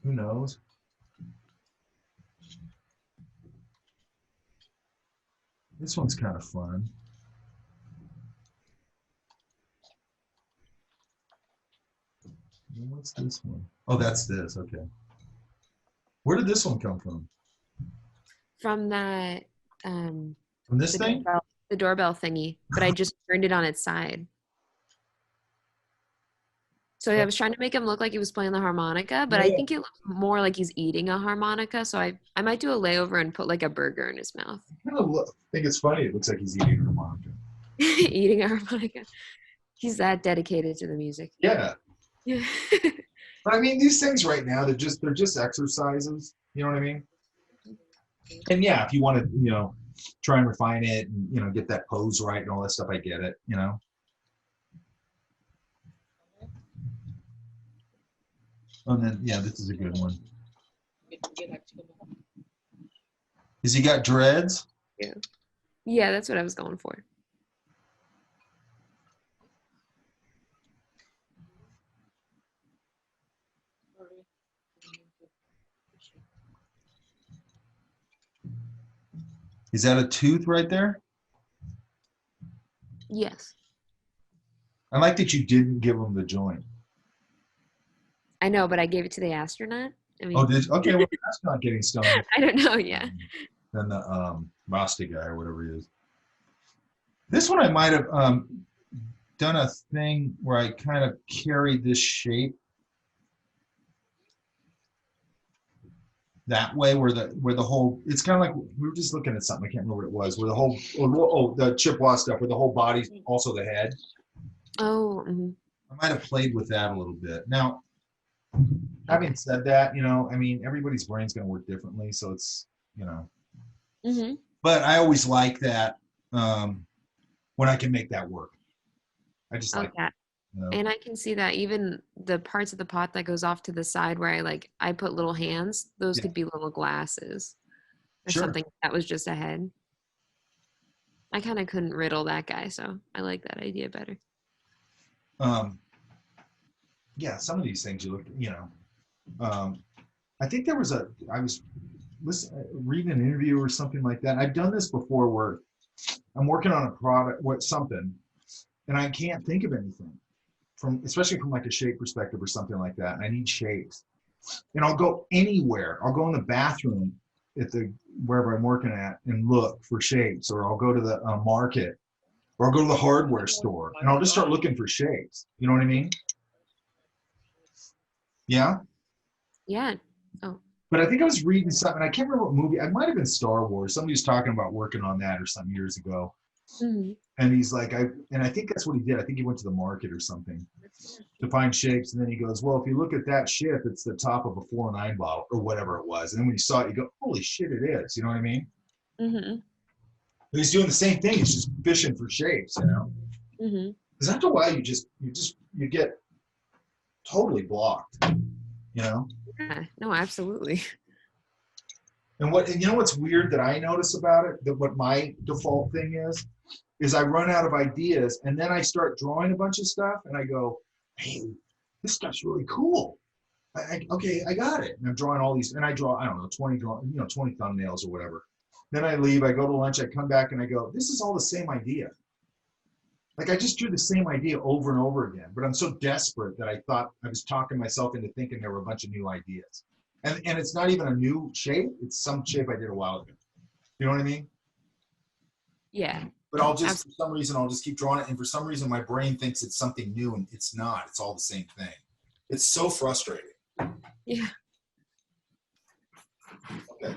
Who knows? This one's kind of fun. What's this one? Oh, that's this. Okay. Where did this one come from? From that From this thing? the doorbell thingy, but I just turned it on its side. So I was trying to make him look like he was playing the harmonica, but I think it looks more like he's eating a harmonica. So I might do a layover and put like a burger in his mouth. I think it's funny. It looks like he's eating a harmonica. Eating a harmonica. He's that dedicated to the music. Yeah. Yeah. But I mean, these things right now, they're just exercises. You know what I mean? And yeah, if you want to, try and refine it and, get that pose right and all that stuff, I get it, And then, yeah, this is a good one. Has he got dreads? Yeah. Yeah, that's what I was going for. Is that a tooth right there? Yes. I like that you didn't give him the joint. I know, but I gave it to the astronaut. I mean, okay, well, that's not getting stoned. I don't know, yeah. Than the Rasta guy or whatever he is. This one I might have done a thing where I kind of carried this shape that way, where the whole, it's kind of like, we were just looking at something, I can't remember what it was, where the whole, the Chippewa stuff, where the whole body's also the head. Oh. Mm-hmm. I might have played with that a little bit. Now, having said that, I mean, everybody's brain's going to work differently, so it's, Mm-hmm. But I always like that when I can make that work. I just like that. And I can see that even the parts of the pot that goes off to the side where I put little hands, those could be little glasses or something that was just a head. I kind of couldn't riddle that guy, so I like that idea better. yeah, some of these things you look, I think there was I was reading an interview or something like that. I've done this before where I'm working on a product, something, and I can't think of anything especially from like a shape perspective or something like that. And I need shapes, and I'll go anywhere. I'll go in the bathroom wherever I'm working at and look for shapes, or I'll go to the market, or I'll go to the hardware store, and I'll just start looking for shapes. You know what I mean? Yeah. Yeah. Oh. But I think I was reading something. I can't remember what movie. It might have been Star Wars. Somebody was talking about working on that or some years ago. Mm-hmm. And he's like, I think that's what he did. I think he went to the market or something to find shapes. And then he goes, well, if you look at that ship, it's the top of a 4-9 bottle or whatever it was. And then when you saw it, you go, holy shit, it is. You know what I mean? Mm-hmm. He's doing the same thing. He's just fishing for shapes, Mm-hmm. Because after a while, you get totally blocked, Yeah, no, absolutely. And what's weird that I notice about it, that what my default thing is I run out of ideas, and then I start drawing a bunch of stuff, and I go, hey, this stuff's really cool. Okay, I got it. And I'm drawing all these, and I draw, I don't know, 20 thumbnails or whatever. Then I leave, I go to lunch, I come back, and I go, this is all the same idea. Like I just drew the same idea over and over again, but I'm so desperate that I thought I was talking myself into thinking there were a bunch of new ideas. And it's not even a new shape. It's some shape I did a while ago. You know what I mean? Yeah. But for some reason, I'll just keep drawing it. And for some reason, my brain thinks it's something new, and it's not. It's all the same thing. It's so frustrating. Yeah. Okay.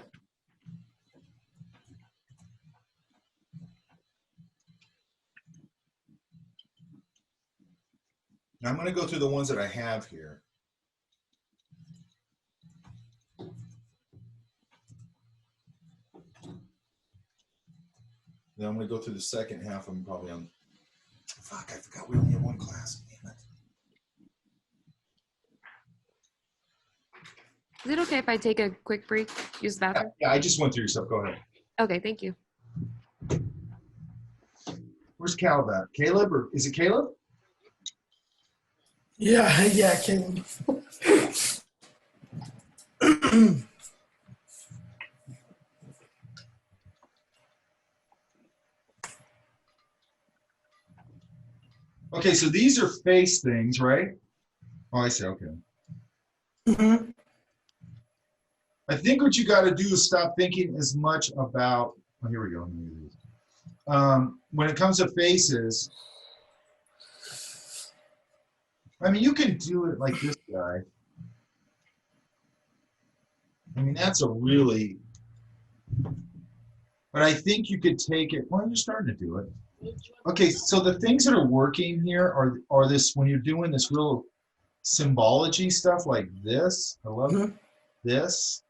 Now I'm going to go through the ones that I have here. Then I'm going to go through the second half of them probably on. Fuck, I forgot we only have one class. Damn it. Is it okay if I take a quick break? Use the bathroom? Yeah, I just went through your stuff. Go ahead. Okay, thank you. Where's Caleb at? Caleb, or is it Caleb? Yeah, Caleb. Okay, so these are face things, right? Oh, I see. Okay. Mm-hmm. I think what you got to do is stop thinking as much about. Oh, here we go. When it comes to faces, I mean, you can do it like this guy. I mean, that's a really. But I think you could take it. Well, you're starting to do it. Okay, so the things that are working here are this, when you're doing this real symbology stuff like this. I love this.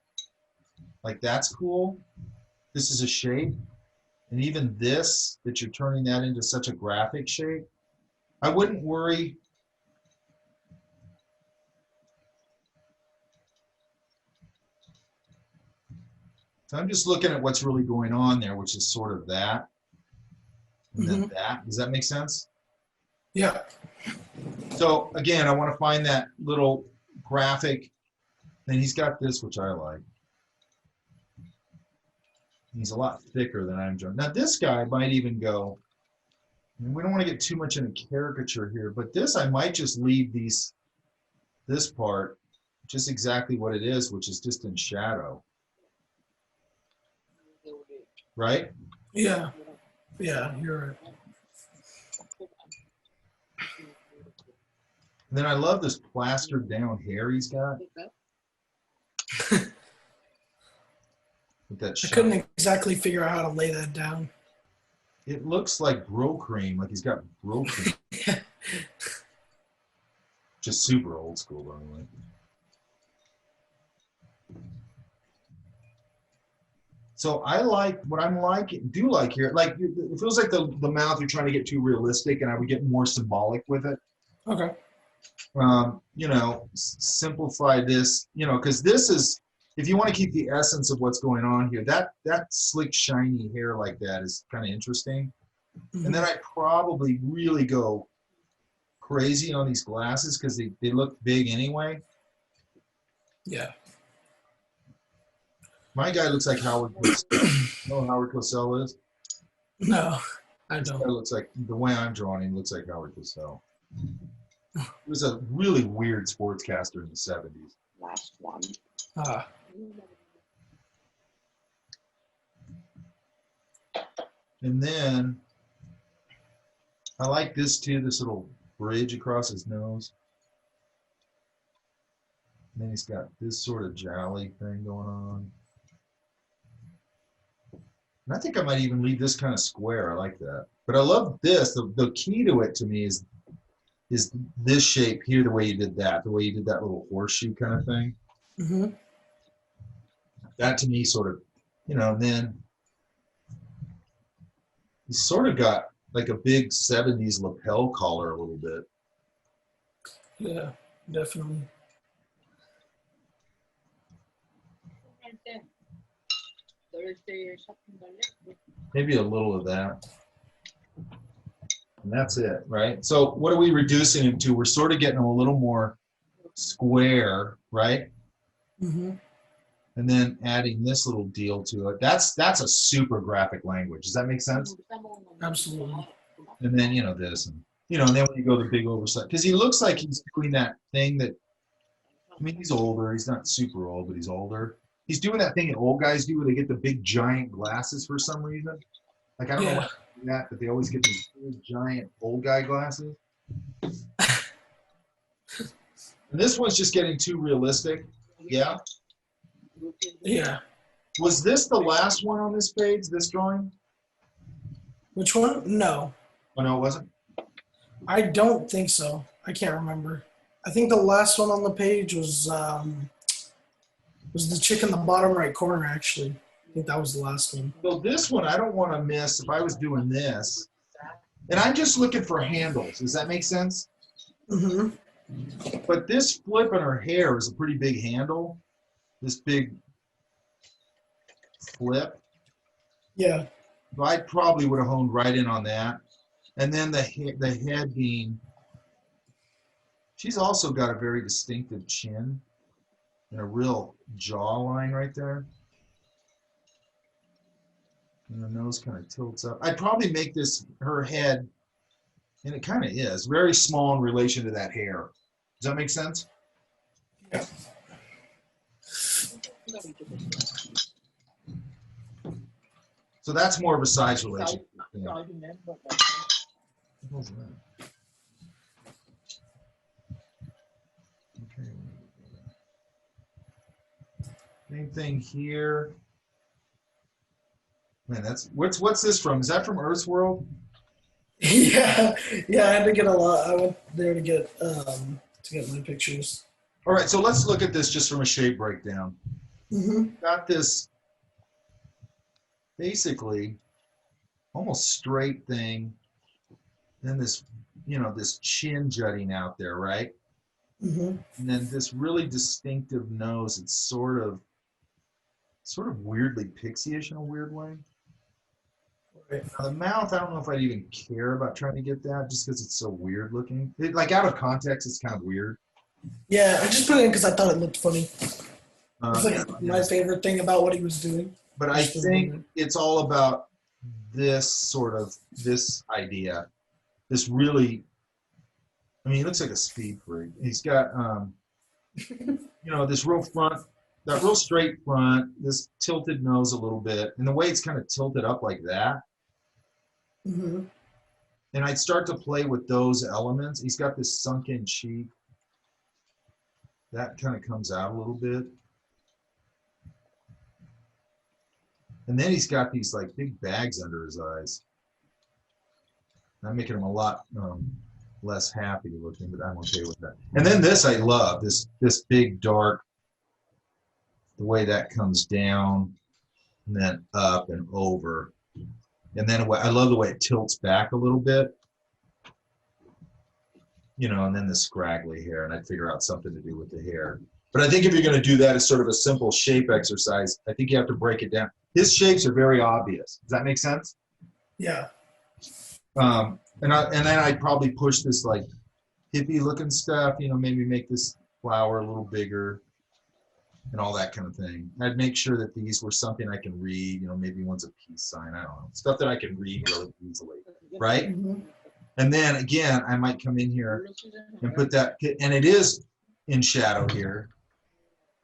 Like that's cool. This is a shape. And even this, that you're turning that into such a graphic shape. I wouldn't worry. So I'm just looking at what's really going on there, which is sort of that. And then that. Does that make sense? Yeah. So again, I want to find that little graphic. Then he's got this, which I like. He's a lot thicker than I'm drawing. Now this guy might even go, and we don't want to get too much in a caricature here, but this I might just leave this part just exactly what it is, which is just in shadow. Right? Yeah. Yeah, you're right. And then I love this plastered down hair he's got. With that I couldn't exactly figure out how to lay that down. It looks like bro cream, like he's got bro cream. Just super old school, by the way. So I like what do like here. Like it feels like the mouth you're trying to get too realistic, and I would get more symbolic with it. Okay. Simplify this, because this is, if you want to keep the essence of what's going on here, that slick, shiny hair like that is kind of interesting. And then I probably really go crazy on these glasses because they look big anyway. Yeah. My guy looks like Howard Cosell. You know who Howard Cosell is? No, I This don't. guy looks like, the way I'm drawing him, looks like Howard Cosell. He was a really weird sportscaster in the 70s. Last one. And then I like this too, this little bridge across his nose. And then he's got this sort of jowly thing going on. And I think I might even leave this kind of square. I like that. But I love this. The key to it to me is this shape here, the way you did that, the way you did that little horseshoe kind of thing. Mm-hmm. That to me sort of, you know, and then he's sort of got like a big 70s lapel collar a little bit. Yeah, definitely. Maybe a little of that. And that's it, right? So what are we reducing him to? We're sort of getting him a little more square, right? Mm-hmm. And then adding this little deal to it. That's a super graphic language. Does that make sense? Absolutely. And then, you know, this, and, you know, and then when you go the big oversight, because he looks like he's doing that thing that, I mean, he's older. He's not super old, but he's older. He's doing that thing that old guys do where they get the big giant glasses for some reason. Like, I don't know why they do that, but they always get these big giant old guy glasses. And this one's just getting too realistic. Yeah. Yeah. Was this the last one on this page, this drawing? Which one? No. Oh, no, it wasn't? I don't think so. I can't remember. I think the last one on the page was the chick in the bottom right corner, actually. I think that was the last one. So this one, I don't want to miss if I was doing this. And I'm just looking for handles. Does that make sense? Mm-hmm. But this flip in her hair is a pretty big handle. This big flip. Yeah. So I probably would have honed right in on that. And then the head being, she's also got a very distinctive chin and a real jawline right there. And the nose kind of tilts up. I'd probably make this, her head, and it kind of is, very small in relation to that hair. Does that make sense? Yeah. So that's more of a size relation. Yeah. Okay. Same thing here. Man, that's what's this from? Is that from Earth's World? Yeah, I had to get a lot. I went there to get my pictures. All right, so let's look at this just from a shape breakdown. Mm-hmm. Got this basically almost straight thing, then this, you know, this chin jutting out there, right? Mm-hmm. And then this really distinctive nose. It's sort of weirdly pixie-ish in a weird way. Right. Now the mouth, I don't know if I'd even care about trying to get that just because it's so weird looking. Like out of context, it's kind of weird. Yeah, I just put it in because I thought it looked funny. It's like my favorite thing about what he was doing. But I think it's all about this idea. This really, I mean, he looks like a speed freak. He's got, you know, this real front, that real straight front, this tilted nose a little bit, and the way it's kind of tilted up like that. Mm-hmm. And I'd start to play with those elements. He's got this sunken cheek. That kind of comes out a little bit. And then he's got these like big bags under his eyes. I'm making him a lot less happy looking, but I'm okay with that. And then this I love, this big dark, the way that comes down and then up and over. And then I love the way it tilts back a little bit. You know, and then the scraggly hair, and I'd figure out something to do with the hair. But I think if you're going to do that as sort of a simple shape exercise, I think you have to break it down. His shapes are very obvious. Does that make sense? Yeah. And then I'd probably push this like hippie looking stuff, maybe make this flower a little bigger and all that kind of thing. I'd make sure that these were something I can read, maybe one's a peace sign, I don't know. Stuff that I can read really easily, right? Mhm. And then again, I might come in here and put that, and it is in shadow here.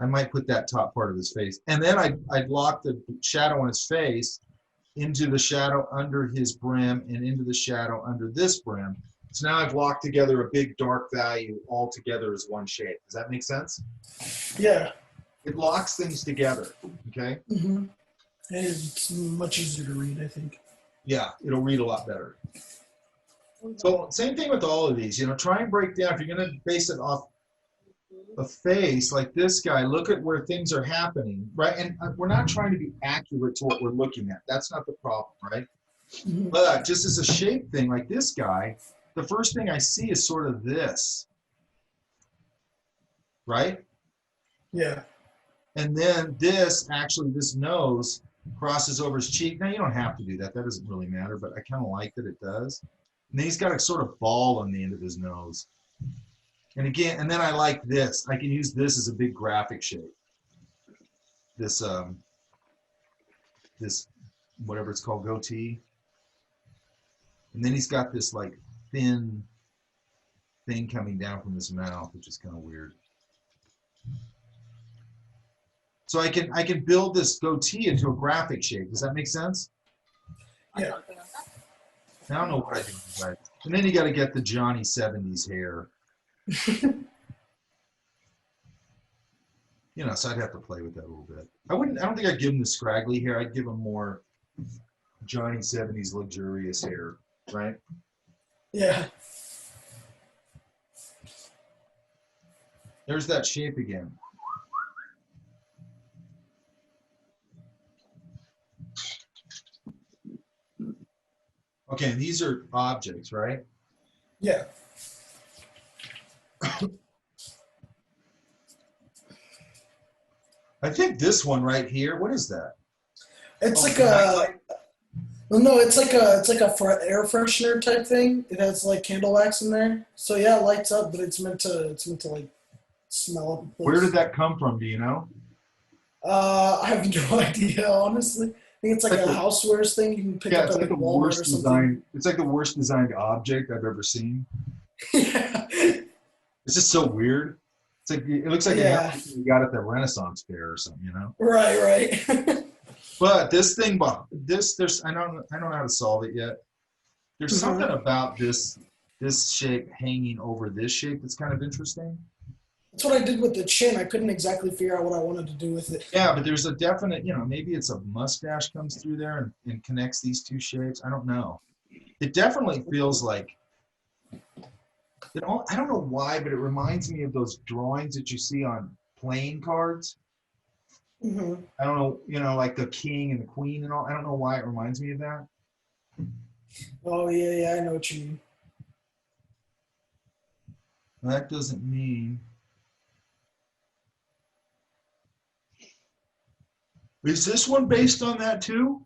I might put that top part of his face. And then I'd lock the shadow on his face into the shadow under his brim and into the shadow under this brim. So now I've locked together a big dark value all together as one shape. Does that make sense? Yeah. It locks things together, okay? Mm-hmm. And it's much easier to read, I think. Yeah, it'll read a lot better. So same thing with all of these, try and break down. If you're gonna base it off a face like this guy, look at where things are happening, right? And we're not trying to be accurate to what we're looking at. That's not the problem, right? Mhm. But just as a shape thing, like this guy, the first thing I see is sort of this, right? Yeah. And then this nose crosses over his cheek. Now you don't have to do that. That doesn't really matter, but I kind of like that it does. And then he's got a sort of ball on the end of his nose. And again, and then I like this. I can use this as a big graphic shape. This, this, whatever it's called, goatee. And then he's got this like thin thing coming down from his mouth, which is kind of weird. So I can build this goatee into a graphic shape. Does that make sense? Yeah. I don't know what I do with that. And then you got to get the Johnny 70s hair. So I'd have to play with that a little bit. I don't think I'd give him the scraggly hair. I'd give him more Johnny 70s luxurious hair, right? Yeah. There's that shape again. Okay, these are objects, right? Yeah. I think this one right here, what is that? It's Oh, like nightlight? well, no, it's like a air freshener type thing. It has like candle wax in there. So yeah, it lights up, but it's meant to like smell up. Where did that come from? Do you know? I have no idea, honestly. I think it's like a housewares thing you can pick up It's at like like the Walmart worst or something. design. It's like the worst designed object I've ever seen. It's just so weird. It's like it looks like Yeah. you got at the Renaissance fair or something, Right. But this thing, there's I don't know how to solve it yet. There's something about this shape hanging over this shape that's kind of interesting. That's what I did with the chin. I couldn't exactly figure out what I wanted to do with it. Yeah, but there's a definite, maybe it's a mustache comes through there and connects these two shapes. I don't know. It definitely feels like, I don't know why, but it reminds me of those drawings that you see on playing cards. Mm-hmm. I don't know, like the king and the queen and all. I don't know why it reminds me of that. Oh yeah, I know what you mean. That doesn't mean. Is this one based on that too?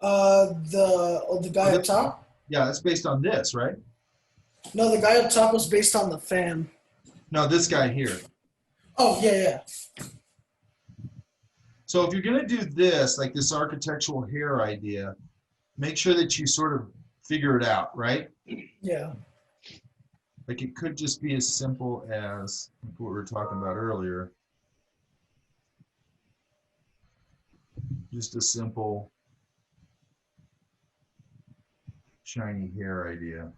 The guy up top? Yeah, that's based on this, right? No, the guy up top was based on the fan. No, this guy here. Oh yeah. So if you're going to do this, like this architectural hair idea, make sure that you sort of figure it out, right? Yeah. Like it could just be as simple as what we were talking about earlier. Just a simple shiny hair idea,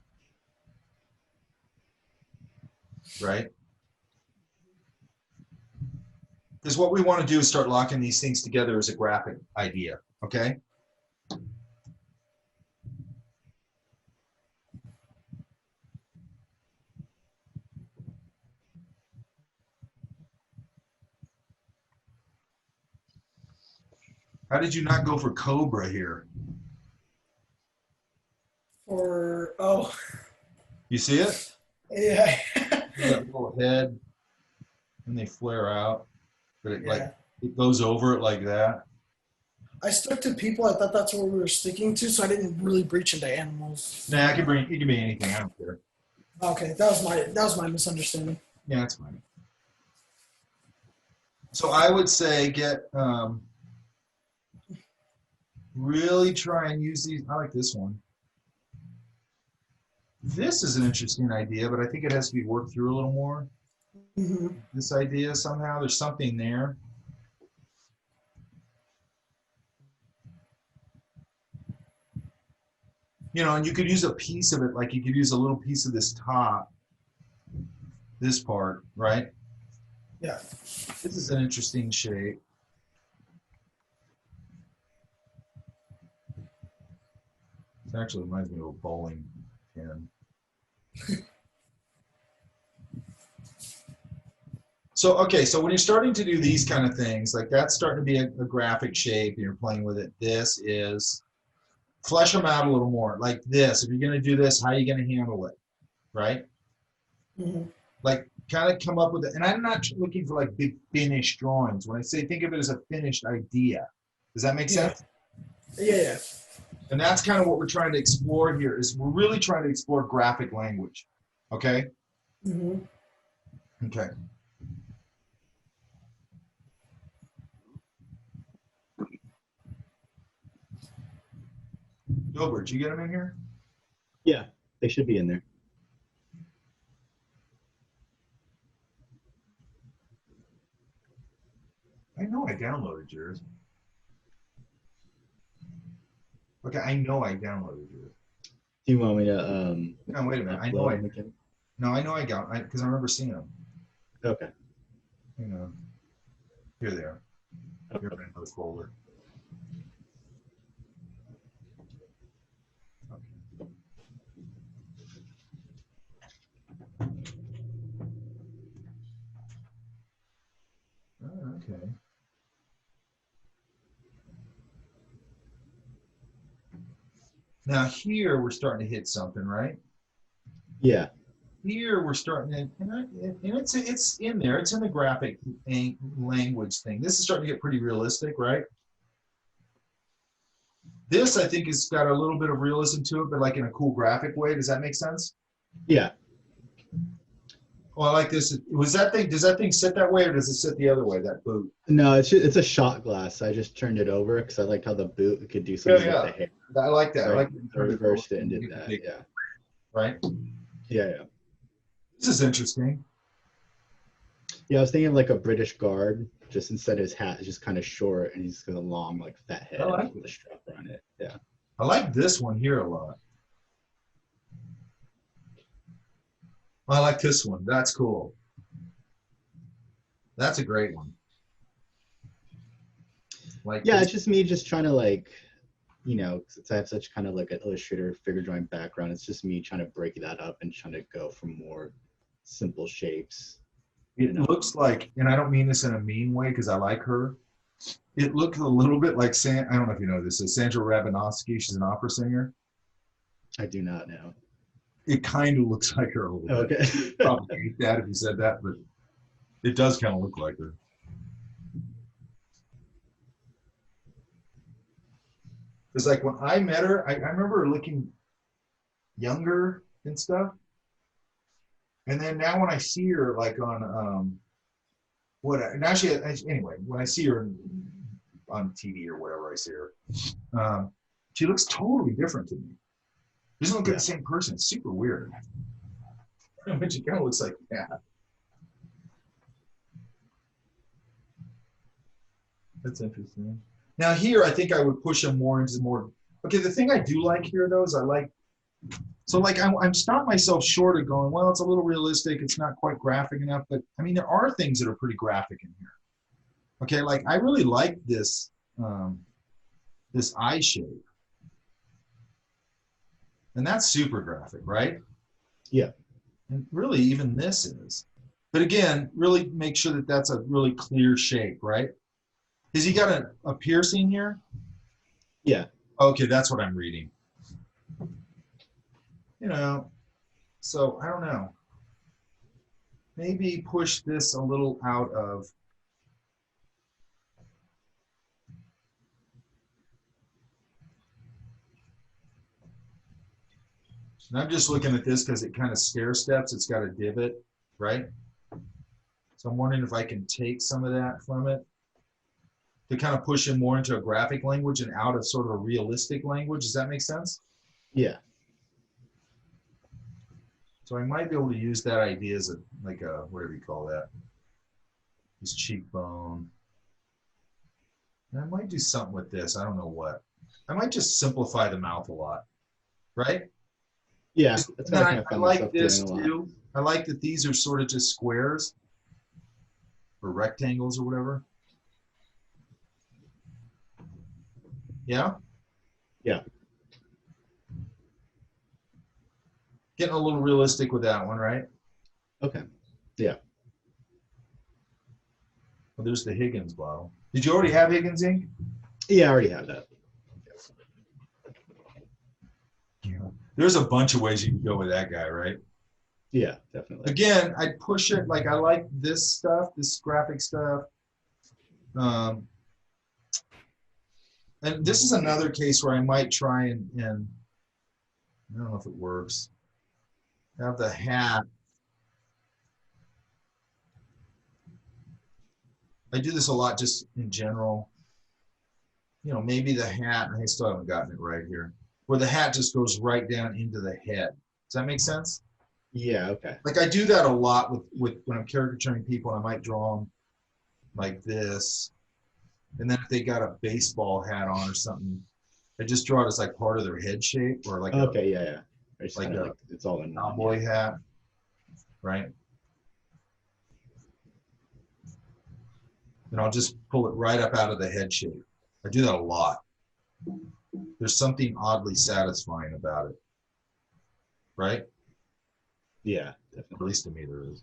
right? Because what we want to do is start locking these things together as a graphic idea, okay? How did you not go for Cobra here? You see it? Yeah. That little head, and they flare out, but it goes over it like that. I stuck to people. I thought that's what we were sticking to, so I didn't really breach into animals. Nah, it can be anything. I don't care. Okay, that was my misunderstanding. Yeah, that's fine. So I would say really try and use these. I like this one. This is an interesting idea, but I think it has to be worked through a little more. Mm-hmm. This idea somehow, there's something there. You know, and you could use a piece of it, like you could use a little piece of this top, this part, right? Yeah. This is an interesting shape. It actually reminds me of a bowling pin. So, okay, so when you're starting to do these kind of things, like that's starting to be a graphic shape and you're playing with it, this is, flesh them out a little more, like this. If you're going to do this, how are you going to handle it, right? Mm-hmm. Like kind of come up with it. And I'm not looking for like big finished drawings. When I say think of it as a finished idea, does that make sense? Yeah. And that's kind of what we're trying to explore here is we're really trying to explore graphic language. Okay? Mm-hmm. Okay. Gilbert, did you get them in here? Yeah, they should be in there. I know I downloaded yours. Okay, I know I downloaded yours. Do you want me to No, wait a minute. I know upload I them again? No, I know I got because I remember seeing them. Okay. Hang on. Here they are. You're in another folder. Oh, okay. Now here we're starting to hit something, right? Yeah. Here we're starting to, and it's in there. It's in the graphic language thing. This is starting to get pretty realistic, right? This I think has got a little bit of realism to it, but like in a cool graphic way. Does that make sense? Yeah. Well, I like this. Was that thing? Does that thing sit that way, or does it sit the other way? That boot? No, it's a shot glass. I just turned it over because I liked how the boot could do something with the hair. I like that. So I like I reversed it and did that. Yeah. Right. Yeah. This is interesting. Yeah, I was thinking of like a British guard. Just instead his hat is just kind of short and he's got a long like fat head with a strap on it. Yeah. I like this one here a lot. I like this one. That's cool. That's a great one. Like yeah, it's just me just trying to like, you know, since I have such kind of like an illustrator figure drawing background, it's just me trying to break that up and trying to go for more simple shapes. It looks like, and I don't mean this in a mean way because I like her. It looked a little bit like I don't know if you know this, is Sandra Rabinovsky. She's an opera singer. I do not know. It kind of looks like her a little bit. Okay. Probably hate that if you said that, but it does kind of look like her. Because like when I met her, I remember her looking younger and stuff. And then now when I see her like on anyway, when I see her on TV or whatever I see her, she looks totally different to me. She doesn't look like the same person. It's super weird. But she kind of looks like that. That's interesting. Now here, I think I would push them more into more. Okay, the thing I do like here though is I like. So like I'm stopping myself short of going, well, it's a little realistic. It's not quite graphic enough, but I mean there are things that are pretty graphic in here. Okay, like I really like this this eye shape, and that's super graphic, right? Yeah. And really, even this is. But again, really make sure that that's a really clear shape, right? Has he got a piercing here? Yeah. Okay, that's what I'm reading. You know, so I don't know. Maybe push this a little out of. And I'm just looking at this because it kind of stair steps. It's got a divot, right? So I'm wondering if I can take some of that from it to kind of push him more into a graphic language and out of sort of a realistic language. Does that make sense? Yeah. So I might be able to use that idea as like a, whatever you call that, his cheekbone. And I might do something with this. I don't know what. I might just simplify the mouth a lot, right? Yeah, that's what I like this too. I like that these are sort of just squares or rectangles or whatever. Yeah? Yeah. Getting a little realistic with that one, right? Okay. Yeah. Well, there's the Higgins bottle. Did you already have Higgins ink? Yeah, I already have that. Yeah. There's a bunch of ways you can go with that guy, right? Yeah, definitely. Again, I'd push it. Like I like this stuff, this graphic stuff. And this is another case where I might try and I don't know if it works. Have the hat. I do this a lot just in general. You know, maybe the hat, I still haven't gotten it right here, where the hat just goes right down into the head. Does that make sense? Yeah, okay. Like I do that a lot with when I'm caricaturing people, and I might draw them like this. And then if they got a baseball hat on or something, I just draw it as like part of their head shape or like okay, yeah. It's like it's all in cowboy hat, right? And I'll just pull it right up out of the head shape. I do that a lot. There's something oddly satisfying about it, right? Yeah, definitely. At least to me there is.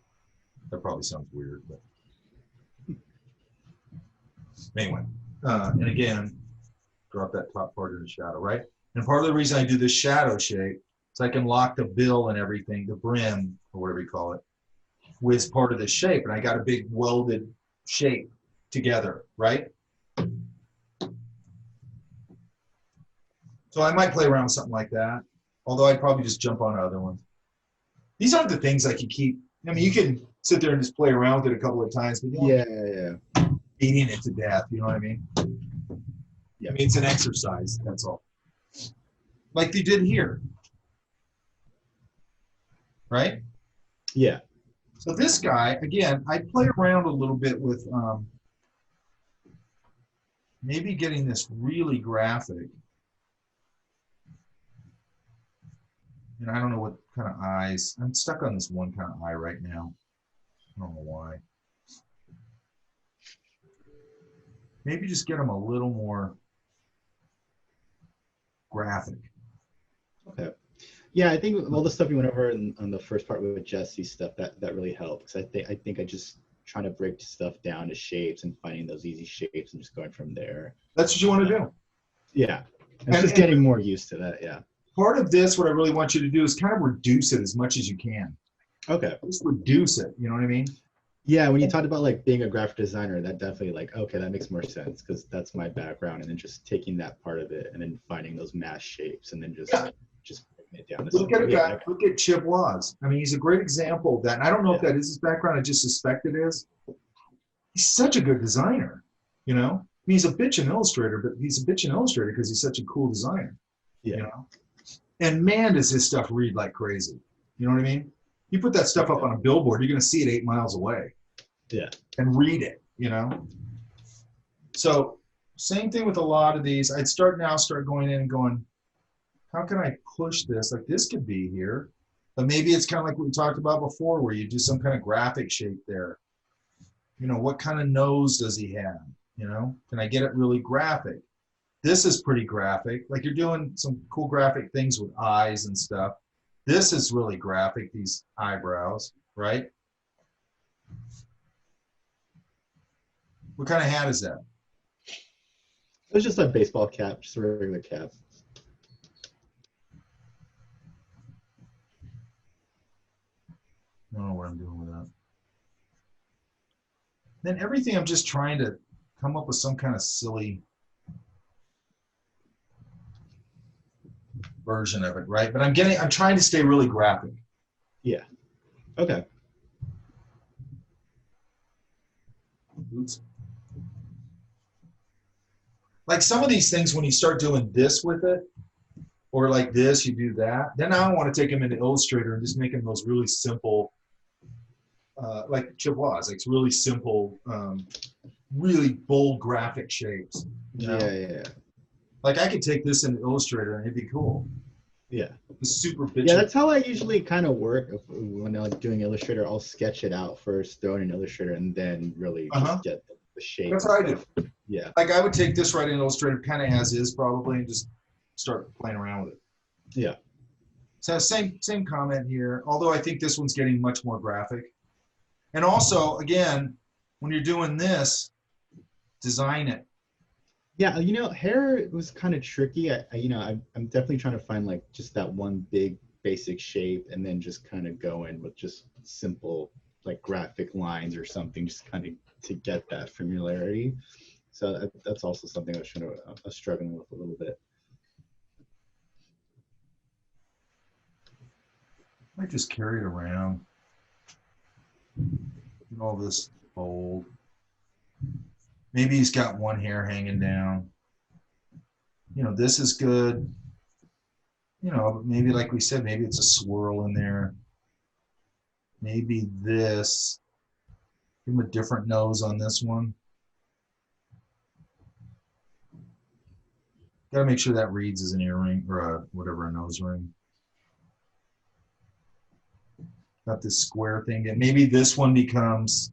That probably sounds weird, but anyway. And again, drop that top part in the shadow, right? And part of the reason I do this shadow shape is I can lock the bill and everything, the brim, or whatever you call it, with part of this shape. And I got a big welded shape together, right? So I might play around with something like that, although I'd probably just jump on other ones. These aren't the things I can keep. I mean, you can sit there and just play around with it a couple of times, but yeah, beating it to death, you know what I mean? Yeah, I mean, it's an exercise, that's all. Like they did here, right? Yeah. So this guy, again, I play around a little bit with maybe getting this really graphic. And I don't know what kind of eyes. I'm stuck on this one kind of eye right now. I don't know why. Maybe just get them a little more graphic. Okay. Yeah, I think all the stuff you went over on the first part with Jesse's stuff, that really helped. Because I think I just trying to break stuff down to shapes and finding those easy shapes and just going from there. That's what you want to do. Yeah. And just getting more used to that, yeah. Part of this, what I really want you to do is kind of reduce it as much as you can. Okay. Just reduce it, you know what I mean? Yeah, when you talked about like being a graphic designer, that definitely like, okay, that makes more sense because that's my background. And then just taking that part of it and then finding those mass shapes and then just breaking it down. Look at a guy, look at Chip Laws. I mean, he's a great example of that. And I don't know if that is his background. I just suspect it is. He's such a good designer, you know? I mean, he's a bitch and illustrator, but he's a bitch and illustrator because he's such a cool designer, you know? And man, does his stuff read like crazy. You know what I mean? You put that stuff up on a billboard, you're going to see it 8 miles away. Yeah. And read it, you know? So same thing with a lot of these. I'd start going in and going, how can I push this? Like this could be here, but maybe it's kind of like what we talked about before where you do some kind of graphic shape there. You know, what kind of nose does he have? You know, can I get it really graphic? This is pretty graphic. Like you're doing some cool graphic things with eyes and stuff. This is really graphic, these eyebrows, right? What kind of hat is that? It was just a baseball cap, just a regular cap. I don't know what I'm doing with that. Then everything I'm just trying to come up with some kind of silly. version of it, right? But I'm trying to stay really graphic. Yeah. Okay. Oops. Like some of these things, when you start doing this with it, or like this, you do that, then I want to take them into Illustrator and just make them those really simple, like Chip was, like really simple, really bold graphic shapes. You know? Yeah. Like I could take this into Illustrator and it'd be cool. Yeah. The super bitchy. Yeah, that's how I usually kind of work when I'm doing Illustrator. I'll sketch it out first, throw it in Illustrator, and then really just get the shape. That's what I do. Yeah. Like I would take this right in Illustrator, kind of as is probably, and just start playing around with it. Yeah. So same comment here, although I think this one's getting much more graphic. And also, again, when you're doing this, design it. Yeah, you know, hair was kind of tricky. I'm definitely trying to find like just that one big basic shape, and then just kind of go in with just simple like graphic lines or something, just kind of to get that familiarity. So that's also something I was struggling with a little bit. I might just carry it around. And all this fold. Maybe he's got one hair hanging down. You know, this is good. You know, maybe like we said, maybe it's a swirl in there. Maybe this. Give him a different nose on this one. Got to make sure that reads as an earring or whatever, a nose ring. Got this square thing. And maybe this one becomes,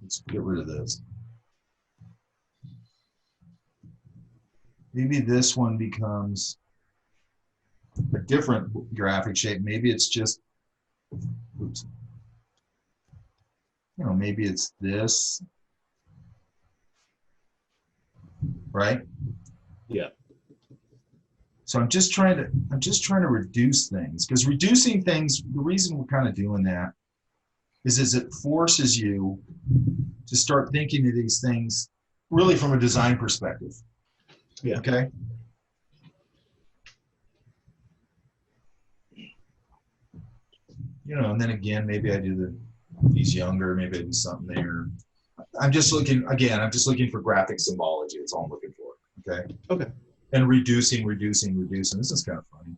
let's get rid of this. Maybe this one becomes a different graphic shape. Maybe it's just, oops. You know, maybe it's this, right? Yeah. So I'm just trying to reduce things, because reducing things, the reason we're kind of doing that is it forces you to start thinking of these things really from a design perspective. Yeah. Okay. You know, and then again, maybe I do he's younger, maybe I do something there. I'm just looking for graphic symbology. That's all I'm looking for. Okay. Okay. And reducing. This is kind of funny.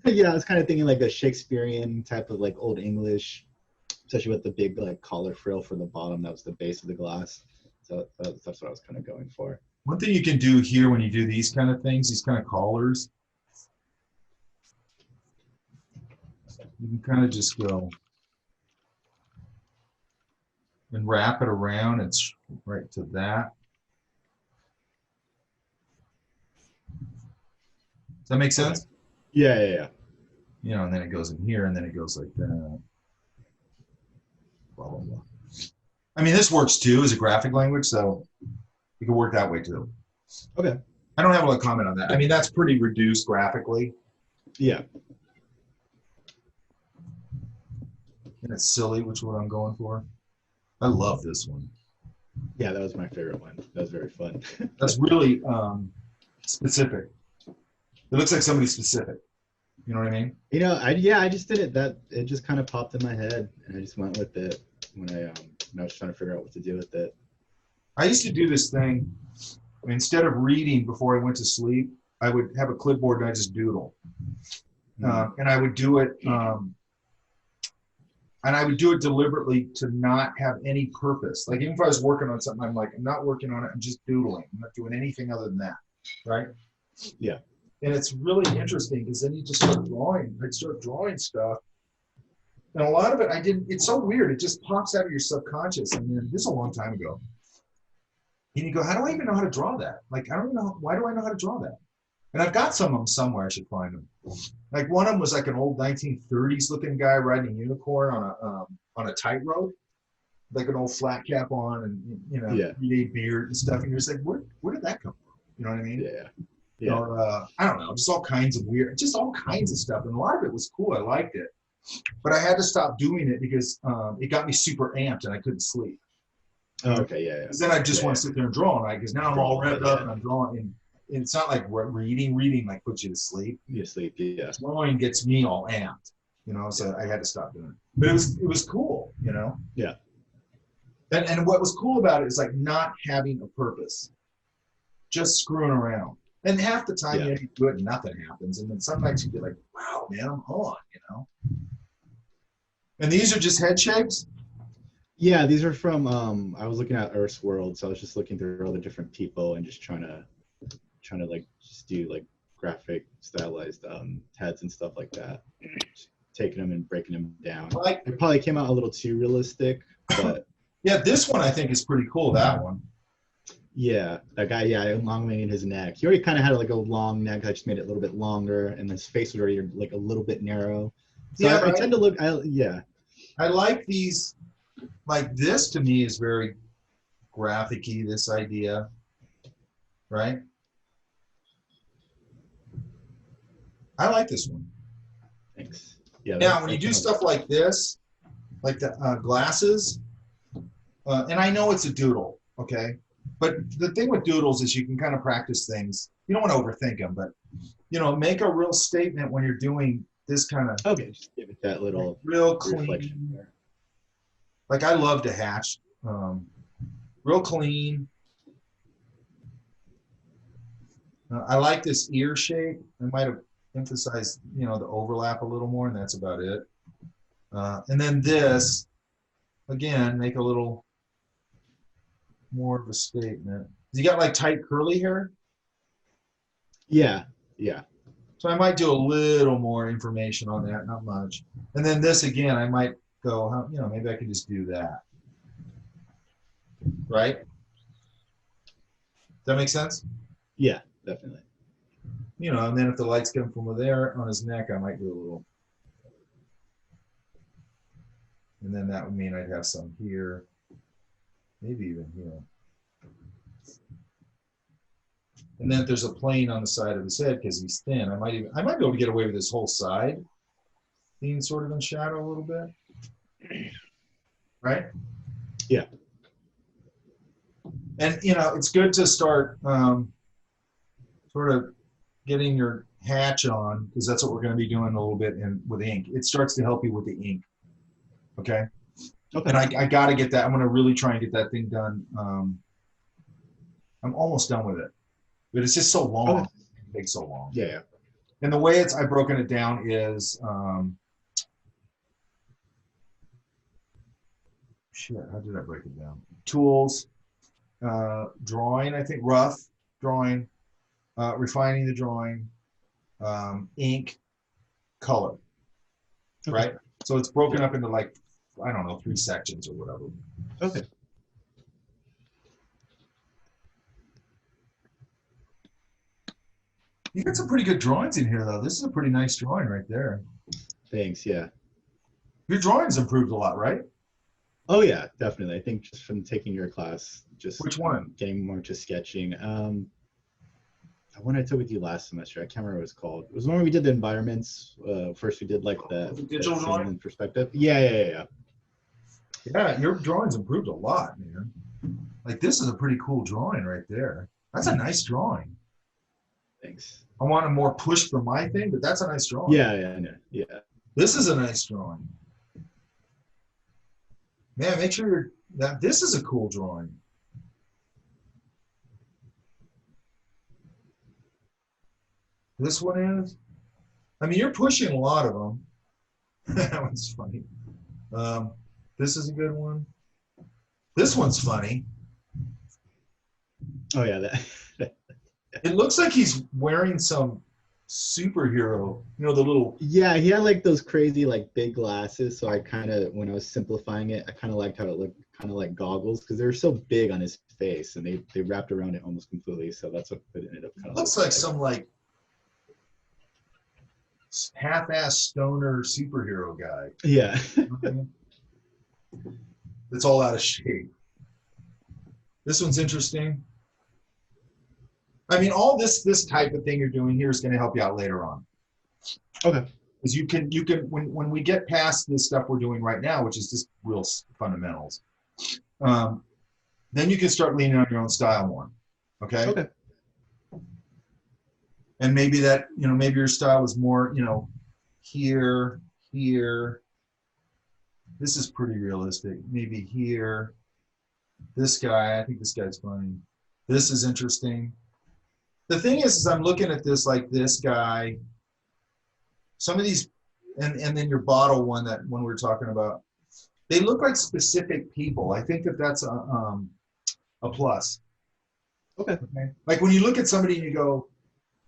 Yeah, I was kind of thinking like a Shakespearean type of like Old English, especially with the big like collar frill for the bottom. That was the base of the glass. So that's what I was kind of going for. One thing you can do here when you do these kind of things, these kind of collars, you can kind of just go and wrap it around. It's right to that. Does that make sense? Yeah. You know, and then it goes in here, and then it goes like that. Blah, blah, blah. I mean, this works too as a graphic language, so it can work that way too. Okay. I don't have a lot of comment on that. I mean, that's pretty reduced graphically. Yeah. And it's silly, which is what I'm going for. I love this one. Yeah, that was my favorite one. That was very fun. That's really specific. It looks like somebody specific. You know what I mean? You know, I just did it. It just kind of popped in my head, and I just went with it when I was trying to figure out what to do with it. I used to do this thing. I mean, instead of reading before I went to sleep, I would have a clipboard and I just doodle. And I would do it, deliberately to not have any purpose. Like even if I was working on something, I'm like, I'm not working on it. I'm just doodling. I'm not doing anything other than that, right? Yeah. And it's really interesting because then you just start drawing. I'd start drawing stuff. And a lot of it, it's so weird. It just pops out of your subconscious. And then this is a long time ago. And you go, how do I even know how to draw that? Like, I don't know. Why do I know how to draw that? And I've got some of them somewhere. I should find them. Like one of them was like an old 1930s looking guy riding a unicorn on a tightrope, like an old flat cap on, and you know, beard and stuff. And you're just like, where did that come from? You know what I mean? Yeah. Yeah. Or, I don't know, just all kinds of weird, just all kinds of stuff. And a lot of it was cool. I liked it. But I had to stop doing it because it got me super amped and I couldn't sleep. Oh, okay, yeah. Because then I just want to sit there and draw all night because now I'm all revved up and I'm drawing. it's not like reading like puts you to sleep. You sleep, yeah. Drawing gets me all amped, you know, so I had to stop doing it. But it was cool, you know? Yeah. And what was cool about it is like not having a purpose, just screwing around. And half the time you do it and nothing happens. And then sometimes you get like, wow, man, I'm on, you know? And these are just head shapes? Yeah, these are from, I was looking at Earth's World, so I was just looking through all the different people and just trying to like just do like graphic stylized heads and stuff like that. Just taking them and breaking them down. It probably came out a little too realistic, but yeah, this one I think is pretty cool, that one. Yeah, that guy, elongating his neck. He already kind of had like a long neck. I just made it a little bit longer, and his face was already like a little bit narrow. So Yeah, I tend to look, I like these, like this to me is very graphic-y, this idea, right? I like this one. Thanks. Yeah. Now, when you do stuff like this, like the glasses, and I know it's a doodle, okay? But the thing with doodles is you can kind of practice things. You don't want to overthink them, but, you know, make a real statement when you're doing this kind of. Okay, just give it that little real reflection clean. Like I love to hatch. Real clean. I like this ear shape. I might have emphasized, you know, the overlap a little more, and that's about it. And then this, again, make a little more of a statement. You got like tight curly hair? Yeah. So I might do a little more information on that, not much. And then this again, I might go, you know, maybe I can just do that. Right? Does that make sense? Yeah, definitely. You know, and then if the lights come from over there on his neck, I might do a little. And then that would mean I'd have some here, maybe even here. And then if there's a plane on the side of his head because he's thin, I might be able to get away with this whole side being sort of in shadow a little bit. Right? Yeah. And you know, it's good to start sort of getting your hatch on, because that's what we're going to be doing a little bit with ink. It starts to help you with the ink. Okay. And I got to get that. I'm going to really try and get that thing done. I'm almost done with it, but it's just so long. It takes so long. Yeah. And the way I've broken it down is, shit, how did I break it down? Tools, drawing, I think rough drawing, refining the drawing, ink, color, right? So it's broken up into like, I don't know, 3 sections or whatever. Okay. You got some pretty good drawings in here, though. This is a pretty nice drawing right there. Thanks, yeah. Your drawing's improved a lot, right? Oh yeah, definitely. I think just from taking your class, just which one? Getting more into sketching. The one I took with you last semester, I can't remember what it's called. It was when we did the environments. First we did like the digital drawing in perspective. Yeah. Yeah, your drawing's improved a lot, man. Like this is a pretty cool drawing right there. That's a nice drawing. Thanks. I want a more push for my thing, but that's a nice drawing. Yeah, I know. Yeah. This is a nice drawing. Man, make sure that this is a cool drawing. This one is. I mean, you're pushing a lot of them. That one's funny. This is a good one. This one's funny. Oh yeah, that. It looks like he's wearing some superhero, you know, the little. Yeah, he had like those crazy like big glasses. So I kind of, when I was simplifying it, I kind of liked how it looked kind of like goggles because they were so big on his face and they wrapped around it almost completely. So that's what it ended up kind of. Looks like some like half-ass stoner superhero guy. Yeah. It's all out of shape. This one's interesting. I mean, all this type of thing you're doing here is going to help you out later on. Okay. Because you can when we get past this stuff we're doing right now, which is just real fundamentals, then you can start leaning on your own style more. Okay. Okay. And maybe that, maybe your style is more, here, here. This is pretty realistic. Maybe here. This guy, I think this guy's funny. This is interesting. The thing is I'm looking at this like this guy. Some of these, and then your bottle one that when we were talking about, they look like specific people. I think that that's a plus. Okay. Like when you look at somebody and you go,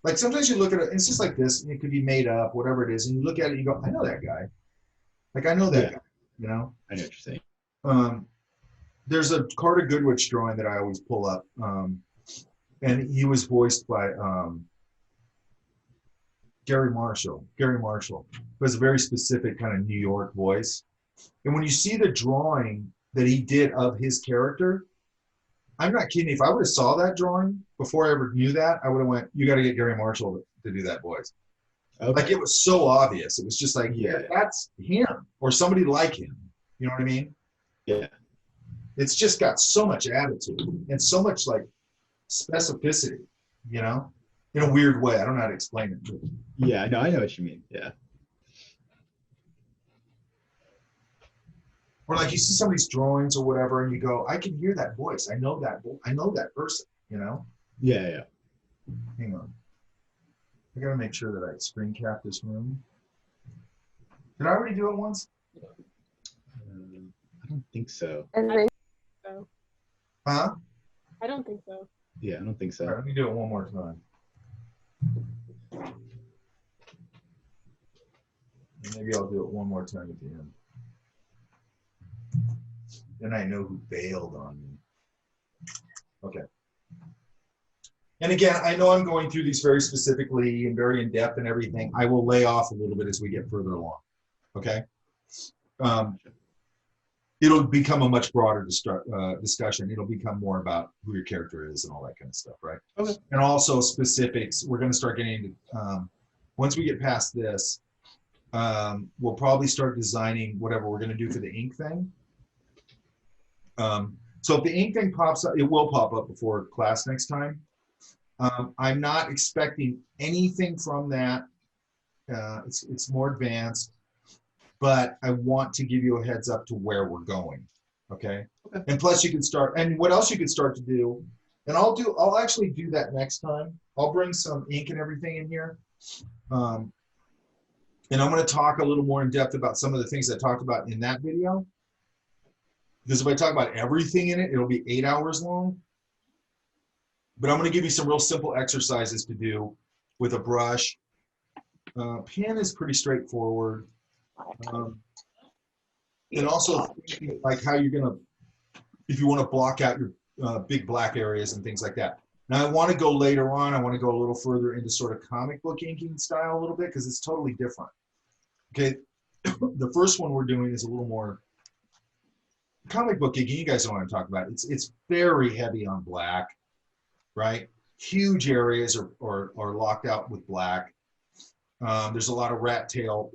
like sometimes you look at it, it's just like this, and it could be made up, whatever it is, and you look at it and you go, I know that guy. Like I know that guy, I know what you're saying. There's a Carter Goodwitch drawing that I always pull up, and he was voiced by Gary Marshall. Gary Marshall was a very specific kind of New York voice. And when you see the drawing that he did of his character, I'm not kidding. If I would have saw that drawing before I ever knew that, I would have went, you got to get Gary Marshall to do that voice. Okay. Like it was so obvious. It was just like, yeah, that's him or somebody like him. You know what I mean? Yeah. It's just got so much attitude and so much like specificity, in a weird way. I don't know how to explain it. But. Yeah, I know what you mean. Yeah. Or like you see somebody's drawings or whatever, and you go, I can hear that voice. I know that. I know that person. Yeah. Hang on. I gotta make sure that I screen cap this room. Did I already do it once? I don't think so. I think so. Huh? I don't think so. Yeah, I don't think so. All right, let me do it one more time. And maybe I'll do it one more time at the end. Then I know who bailed on me. Okay. And again, I know I'm going through these very specifically and very in depth and everything. I will lay off a little bit as we get further along. Okay. It'll become a much broader discussion. It'll become more about who your character is and all that kind of stuff, right? Okay. And also specifics. We're going to start getting into, once we get past this, we'll probably start designing whatever we're going to do for the ink thing. So if the ink thing pops up, it will pop up before class next time. I'm not expecting anything from that. It's more advanced, but I want to give you a heads up to where we're going. Okay. And plus you can start, and what else you could start to do, and I'll actually do that next time. I'll bring some ink and everything in here. And I'm going to talk a little more in depth about some of the things I talked about in that video. Because if I talk about everything in it, it'll be 8 hours long. But I'm going to give you some real simple exercises to do with a brush. Pen is pretty straightforward. And also like how you're going to, if you want to block out your big black areas and things like that. Now I want to go later on, I want to go a little further into sort of comic book inking style a little bit because it's totally different. Okay, the first one we're doing is a little more comic book inking. You guys know what I'm talking about. It's very heavy on black, right? Huge areas are locked out with black. There's a lot of rat tail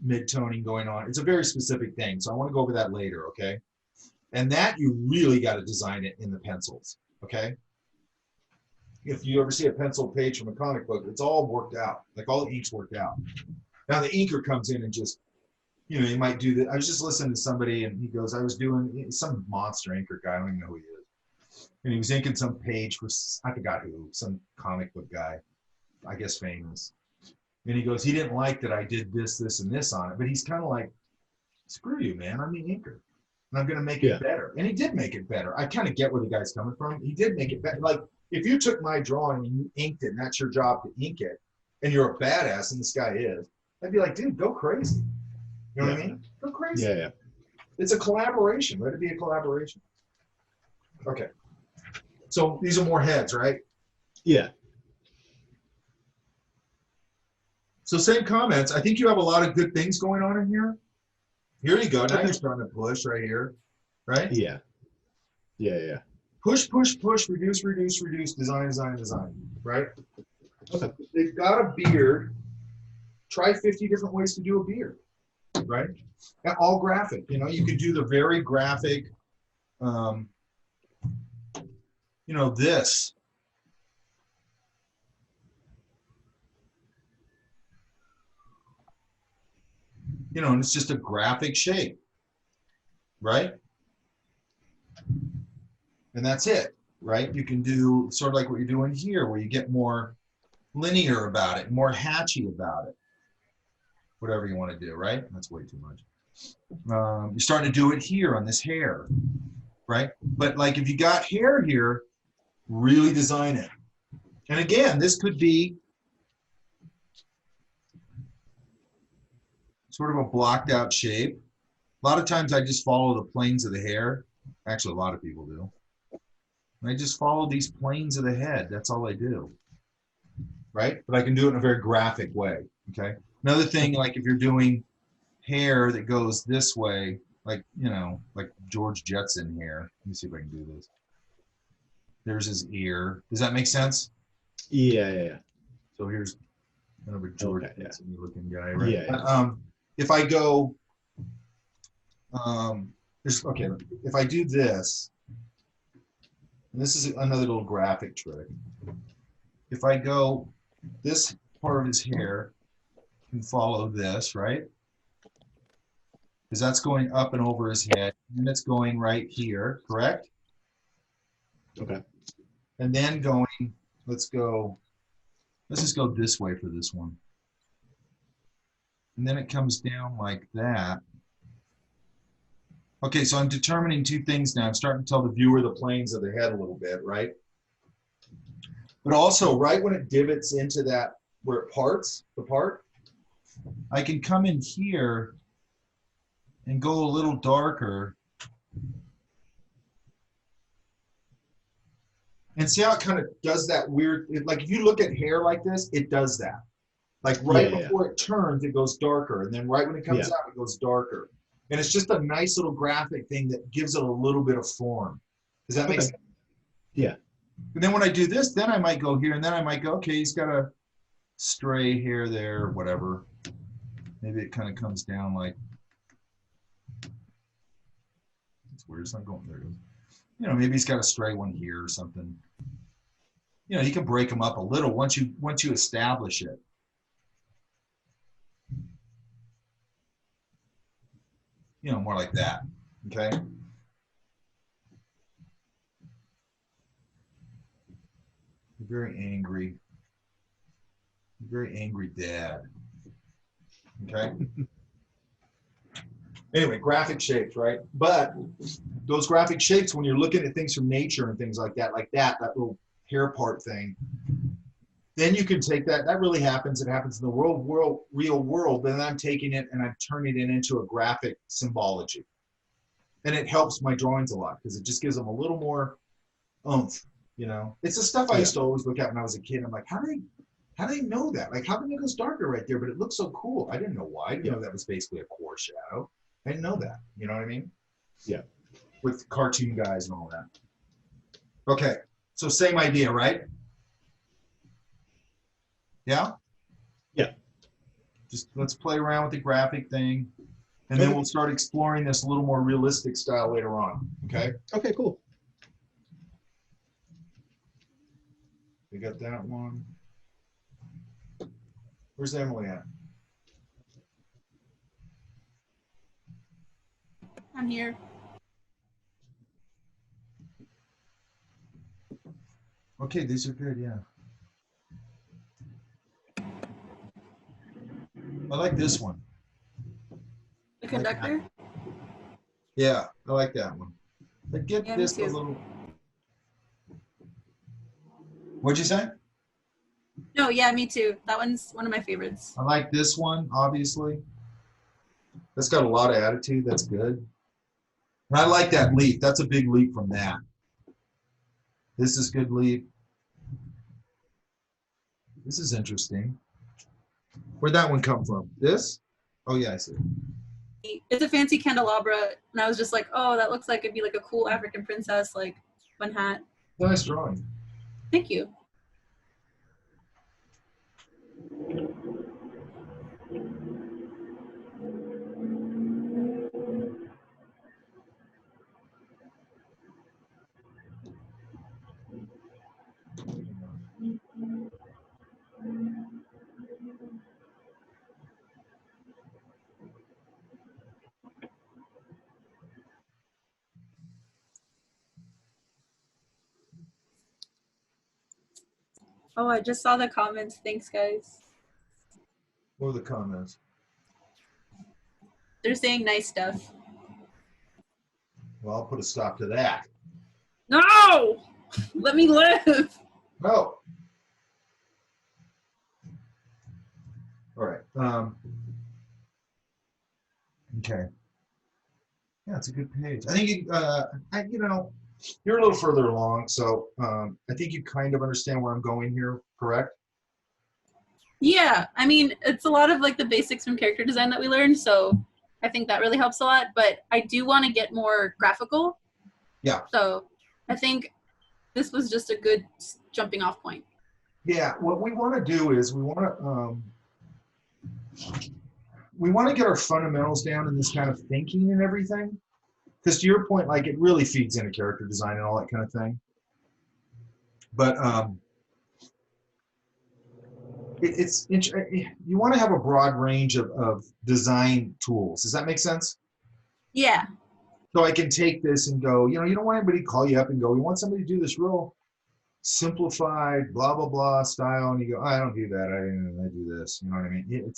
mid-toning going on. It's a very specific thing, so I want to go over that later, okay? And that you really got to design it in the pencils, okay? If you ever see a pencil page from a comic book, it's all worked out. Like all the ink's worked out. Now the inker comes in and just, you might do that. I was just listening to somebody and he goes, I was doing some monster inker guy. I don't even know who he is. And he was inking some page for, I forgot who, some comic book guy, I guess famous. And he goes, he didn't like that I did this, this, and this on it. But he's kind of like, screw you, man. I'm the inker. And I'm going to make it better. And he did make it better. I kind of get where the guy's coming from. He did make it better. Like, if you took my drawing and you inked it, and that's your job to ink it, and you're a badass, and this guy is, I'd be like, dude, go crazy. You know what I mean? Go crazy. Yeah. It's a collaboration. Let it be a collaboration. Okay. So these are more heads, right? Yeah. So same comments. I think you have a lot of good things going on in here. Here you go. Now you're starting to push right here, right? Yeah. Push, push, push, reduce, reduce, reduce, design, design, design, right? Okay. They've got a beard. Try 50 different ways to do a beard, right? And all graphic. You could do the very graphic, this. and it's just a graphic shape, right? And that's it, right? You can do sort of like what you're doing here, where you get more linear about it, more hatchy about it, whatever you want to do, right? That's way too much. You're starting to do it here on this hair, right? But like if you got hair here, really design it. And again, this could be sort of a blocked out shape. A lot of times I just follow the planes of the hair. Actually, a lot of people do. And I just follow these planes of the head. That's all I do, right? But I can do it in a very graphic way, okay? Another thing, like if you're doing hair that goes this way, like, like George Jetson hair. Let me see if I can do this. There's his ear. Does that make sense? Yeah. So here's kind of a George Okay, yeah. Jetson looking guy, right? Yeah. If I go, if I do this, and this is another little graphic trick. If I go, this part of his hair can follow this, right? Because that's going up and over his head, and it's going right here, correct? Okay. And then going, let's just go this way for this one. And then it comes down like that. Okay, so I'm determining two things now. I'm starting to tell the viewer the planes of the head a little bit, right? But also, right when it divots into that, where it parts, the part, I can come in here and go a little darker. And see how it kind of does that weird, like if you look at hair like this, it does that. Like right before it turns, it goes darker. And then right when it comes out, it goes darker. And it's just a nice little graphic thing that gives it a little bit of form. Does that make sense? Yeah. And then when I do this, then I might go here and then I might go, okay, he's got a stray hair there, whatever. Maybe it kind of comes down like, it's weird, it's not going there. Maybe he's got a stray one here or something. You can break them up a little once you establish it. More like that, okay? Very angry dad, okay? Anyway, graphic shapes, right? But those graphic shapes, when you're looking at things from nature and things like that that little hair part thing, then you can take that really happens. It happens in the real world, but then I'm taking it and I'm turning it into a graphic symbology. And it helps my drawings a lot because it just gives them a little more oomph, It's the stuff I used to always look at when I was a kid. I'm like, how do they know that? Like, how come it goes darker right there, but it looks so cool? I didn't know why. I didn't know that was basically a core shadow. I didn't know that. You know what I mean? Yeah. With cartoon guys and all that. Okay, so same idea, right? Yeah? Yeah. Just let's play around with the graphic thing, and then we'll start exploring this a little more realistic style later on, okay? Okay, cool. We got that one. Where's Emily at? I'm here. Okay, these are good, yeah. I like this one. The conductor? Yeah, I like that one. But get Yeah, this me a too. little. What'd you say? No, yeah, me too. That one's one of my favorites. I like this one, obviously. That's got a lot of attitude. That's good. And I like that leaf. That's a big leap from that. This is good leap. This is interesting. Where'd that one come from? This? Oh, yeah, I see. It's a fancy candelabra, and I was just like, oh, that looks like it'd be like a cool African princess, like one hat. Nice drawing. Thank you. Oh, I just saw the comments. Thanks, guys. What are the comments? They're saying nice stuff. Well, I'll put a stop to that. No! Let me live. No. All right. Okay. Yeah, it's a good page. I think you're a little further along, so I think you kind of understand where I'm going here, correct? Yeah, I mean, it's a lot of like the basics from character design that we learned, so I think that really helps a lot, but I do want to get more graphical. Yeah. So I think this was just a good jumping off point. Yeah, what we want to do is we want to get our fundamentals down in this kind of thinking and everything. Because to your point, like it really feeds into character design and all that kind of thing. But you want to have a broad range of design tools. Does that make sense? Yeah. So I can take this and go, you don't want anybody to call you up and go, we want somebody to do this real simplified, blah, blah, blah style. And you go, I don't do that. I do this. You know what I mean? You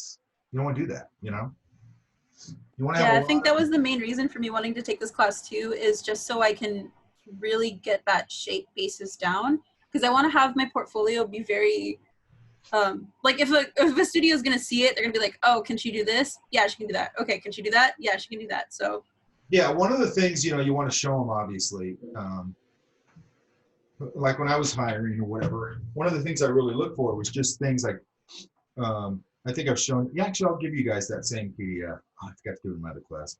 don't want to do that, You want to have I think that was the main reason for me wanting to take this class too, is just so I can really get that shape basis down. Because I want to have my portfolio be very, like if a studio is going to see it, they're going to be like, oh, can she do this? Yeah, she can do that. Okay, can she do that? Yeah, she can do that. So. Yeah, one of the things, you want to show them, obviously, like when I was hiring or whatever, one of the things I really look for was just things like, I think I've shown, actually, I'll give you guys that same PDF. Oh, I forgot to do it in my other class.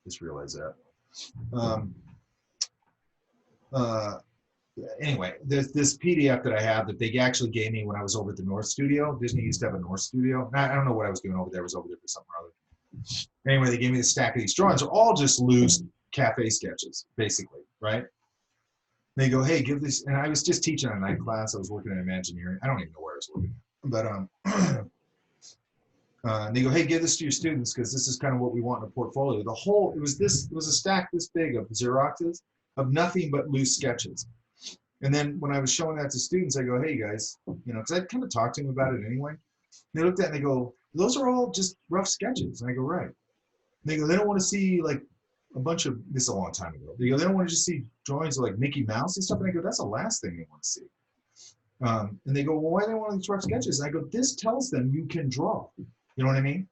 Just realized that. Anyway, there's this PDF that I have that they actually gave me when I was over at the North Studio. Disney used to have a North Studio. I don't know what I was doing over there. I was over there for something or other. Anyway, they gave me the stack of these drawings. They're all just loose cafe sketches, basically, right? They go, hey, give this, and I was just teaching a night class. I was working in Imagineering. I don't even know where I was working, but and they go, hey, give this to your students because this is kind of what we want in a portfolio. It was a stack this big of Xeroxes of nothing but loose sketches. And then when I was showing that to students, I go, hey guys, because I kind of talked to them about it anyway. They looked at it and they go, those are all just rough sketches. And I go, right. And they go, they don't want to see like a bunch of, this is a long time ago. They go, they don't want to just see drawings of like Mickey Mouse and stuff. And I go, that's the last thing they want to see. And they go, well, why do they want these rough sketches? And I go, this tells them you can draw. You know what I mean?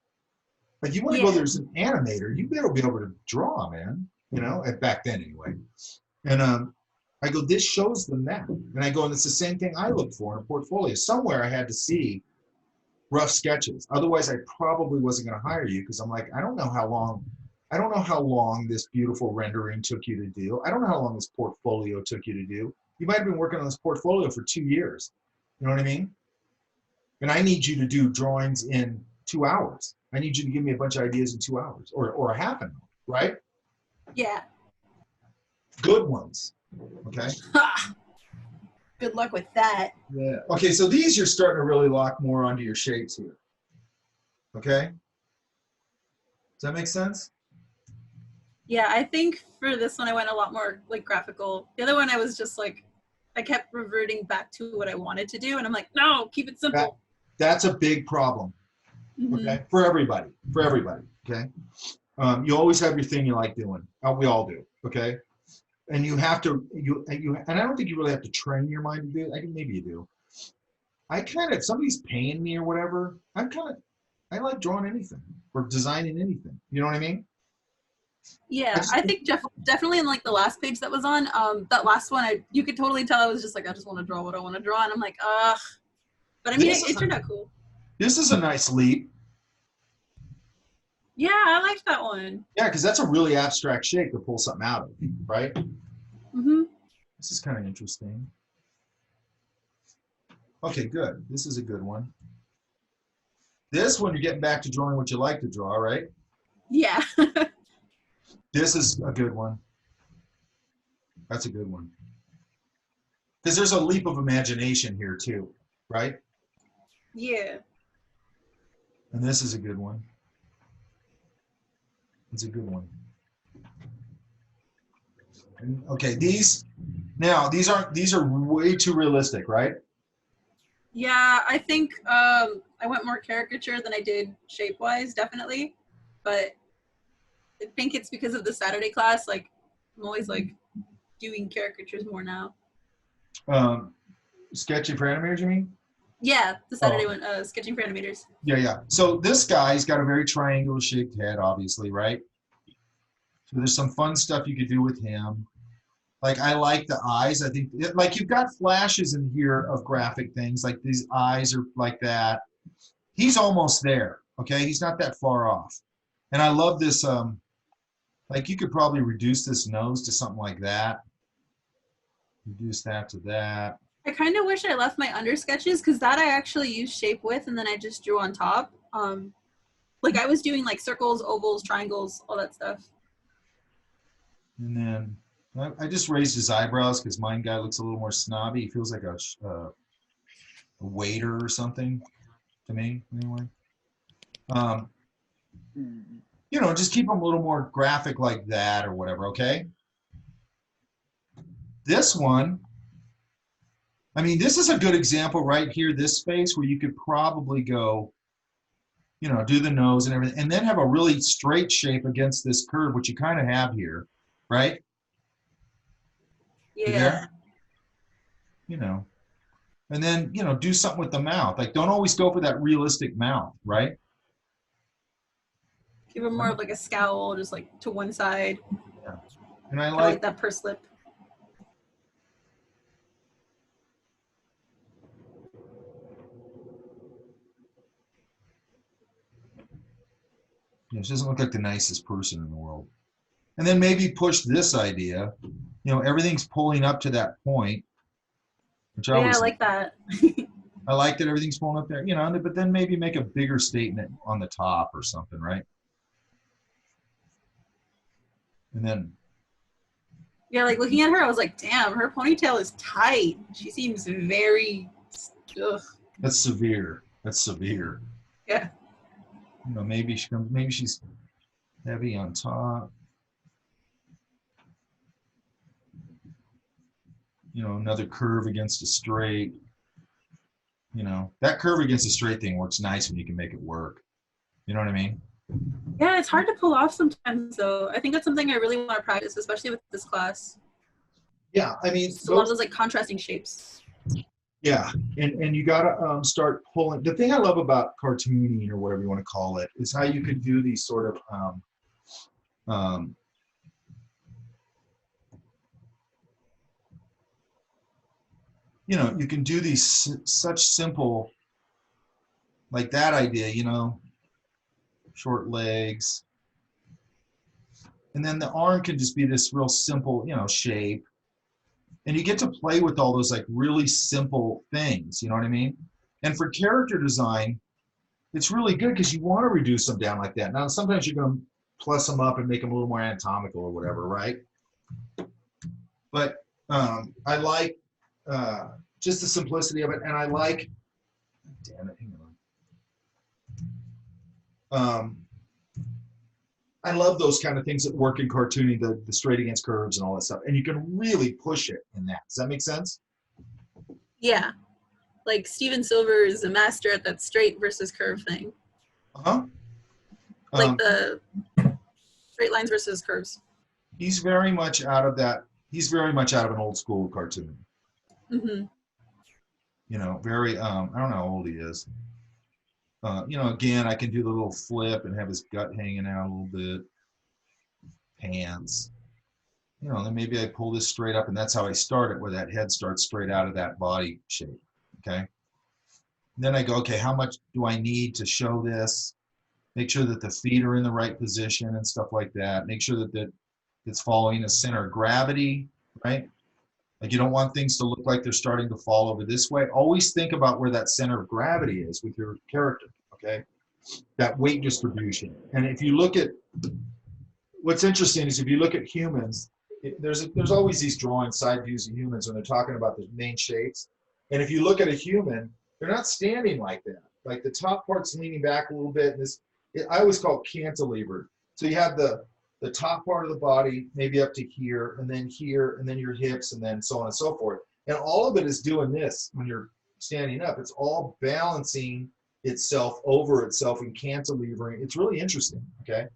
Like you want to go, there's an animator, you better be able to draw, man. Back then anyway. And I go, this shows them that. And I go, and it's the same thing I look for in a portfolio. Somewhere I had to see rough sketches. Otherwise, I probably wasn't going to hire you because I'm like, I don't know how long this beautiful rendering took you to do. I don't know how long this portfolio took you to do. You might have been working on this portfolio for 2 years. You know what I mean? And I need you to do drawings in 2 hours. I need you to give me a bunch of ideas in 2 hours or a half an hour, right? Yeah. Good ones. Okay. Good luck with that. Yeah. Okay, so these you're starting to really lock more onto your shapes here. Okay? Does that make sense? Yeah, I think for this one I went a lot more like graphical. The other one I was just like, I kept reverting back to what I wanted to do, and I'm like, no, keep it simple. That's a big problem. Okay, for everybody. Okay, you always have your thing you like doing. We all do. Okay, and you have to and I don't think you really have to train your mind to do it. I think maybe you do. If somebody's paying me or whatever, I like drawing anything or designing anything. You know what I mean? Yeah, I think definitely in like the last page that was on, that last one, you could totally tell I was just like, I just want to draw what I want to draw, and I'm like, ugh. But I mean, it turned out cool. This is a nice leap. Yeah, I liked that one. Yeah, because that's a really abstract shape to pull something out of, right? Mm-hmm. This is kind of interesting. Okay, good. This is a good one. This one, you're getting back to drawing what you like to draw, right? Yeah. This is a good one. That's a good one. Because there's a leap of imagination here too, right? Yeah. And this is a good one. It's a good one. Okay, these are way too realistic, right? Yeah, I think I went more caricature than I did shape-wise, definitely. But I think it's because of the Saturday class. Like, I'm always like doing caricatures more now. Sketching for animators, you mean? Yeah, the Saturday one, sketching for animators. Yeah. So this guy's got a very triangular shaped head, obviously, right? So there's some fun stuff you could do with him. Like, I like the eyes. I think, like, you've got flashes in here of graphic things, like these eyes are like that. He's almost there, okay? He's not that far off. And I love this, like, you could probably reduce this nose to something like that. Reduce that to that. I kind of wish I left my under sketches because that I actually used shape with and then I just drew on top. Like I was doing like circles, ovals, triangles, all that stuff. And then I just raised his eyebrows because mine guy looks a little more snobby. He feels like a waiter or something to me, anyway. You know, just keep them a little more graphic like that or whatever, okay? This one, I mean, this is a good example right here, this space where you could probably go, you know, do the nose and everything, and then have a really straight shape against this curve, which you kind of have here, right? Yeah. You know, and then, you know, do something with the mouth. Like, don't always go for that realistic mouth, right? Give him more of like a scowl, just like to one side. Yeah. And I Kinda like that purse lip. You know, she doesn't look like the nicest person in the world. And then maybe push this idea, you know, everything's pulling up to that point, which I Yeah, always I like that. I like that everything's pulling up there, you know, but then maybe make a bigger statement on the top or something, right? And then, Yeah, like looking at her, I was like, damn, her ponytail is tight. She seems very, ugh. that's severe. That's severe. Yeah. You know, maybe she's heavy on top. You know, another curve against a straight. You know, that curve against a straight thing works nice when you can make it work. You know what I mean? Yeah, it's hard to pull off sometimes, though. I think that's something I really want to practice, especially with this class. Yeah, I mean, Just a lot of those like contrasting shapes. Yeah, and you gotta start pulling. The thing I love about cartooning, or whatever you want to call it, is how you could do these sort of you know, you can do these such simple, like that idea, you know, short legs, and then the arm can just be this real simple, you know, shape. And you get to play with all those like really simple things, you know what I mean? And for character design, it's really good because you want to reduce them down like that. Now, sometimes you're going to plus them up and make them a little more anatomical or whatever, right? But I like just the simplicity of it. And I like, damn it, hang on. I love those kind of things that work in cartooning, the straight against curves and all that stuff. And you can really push it in that. Does that make sense? Yeah. Like Steven Silver is a master at that straight versus curve thing. Uh-huh. Like the straight lines versus curves. He's very much out of that. He's very much out of an old school cartoon. Mm-hmm. You know, very, I don't know how old he is. You know, again, I can do the little flip and have his gut hanging out a little bit. Pants. You know, then maybe I pull this straight up, and that's how I start it, where that head starts straight out of that body shape, okay? Then I go, okay, how much do I need to show this? Make sure that the feet are in the right position and stuff like that. Make sure that it's following a center of gravity, right? Like, you don't want things to look like they're starting to fall over this way. Always think about where that center of gravity is with your character, okay? That weight distribution. And if you look at, what's interesting is if you look at humans, there's always these drawing side views of humans when they're talking about the main shapes. And if you look at a human, they're not standing like that. Like the top part's leaning back a little bit. And I always call it cantilevered. So you have the the top part of the body, maybe up to here, and then your hips, and then so on and so forth. And all of it is doing this when you're standing up. It's all balancing itself over itself and cantilevering. It's really interesting, okay?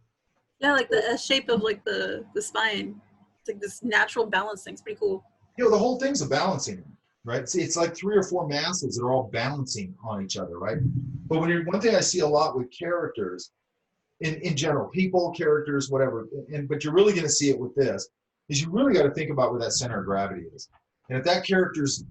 Yeah, like the shape of like the spine. It's like this natural balance thing. It's pretty cool. You know, the whole thing's a balancing, right? See, it's like 3 or 4 masses that are all balancing on each other, right? But one thing I see a lot with characters, in general, people, characters, whatever, but you're really going to see it with this, is you really got to think about where that center of gravity is. And if that character's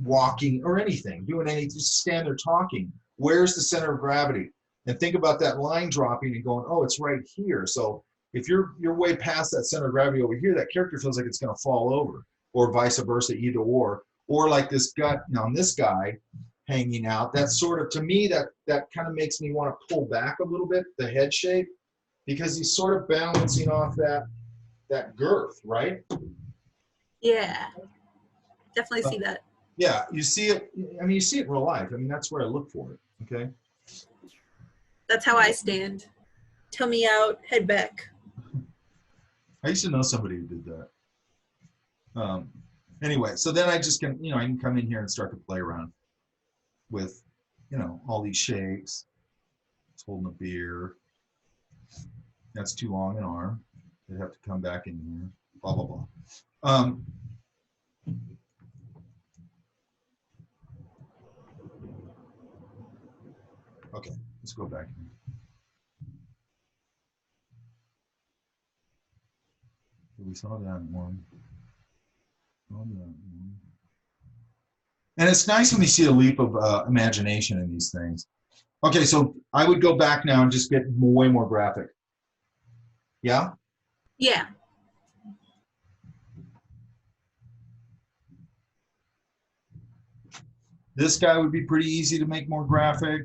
walking or anything, doing anything, just stand there talking, where's the center of gravity? And think about that line dropping and going, oh, it's right here. So if you're way past that center of gravity over here, that character feels like it's going to fall over, or vice versa, either or like this gut on this guy hanging out. That's sort of, to me, that kind of makes me want to pull back a little bit, the head shape, because he's sort of balancing off that girth, right? Yeah, definitely see that. Yeah, you see it. I mean, you see it in real life. I mean, that's where I look for it. Okay. That's how I stand. Tummy out, head back. I used to know somebody who did that. Anyway, so then I just can, I can come in here and start to play around with, all these shapes. It's holding a beer. That's too long an arm. They'd have to come back in here. Blah blah blah. Okay, let's go back here. We saw that one. And it's nice when you see a leap of imagination in these things. Okay, so I would go back now and just get way more graphic. Yeah? Yeah. This guy would be pretty easy to make more graphic.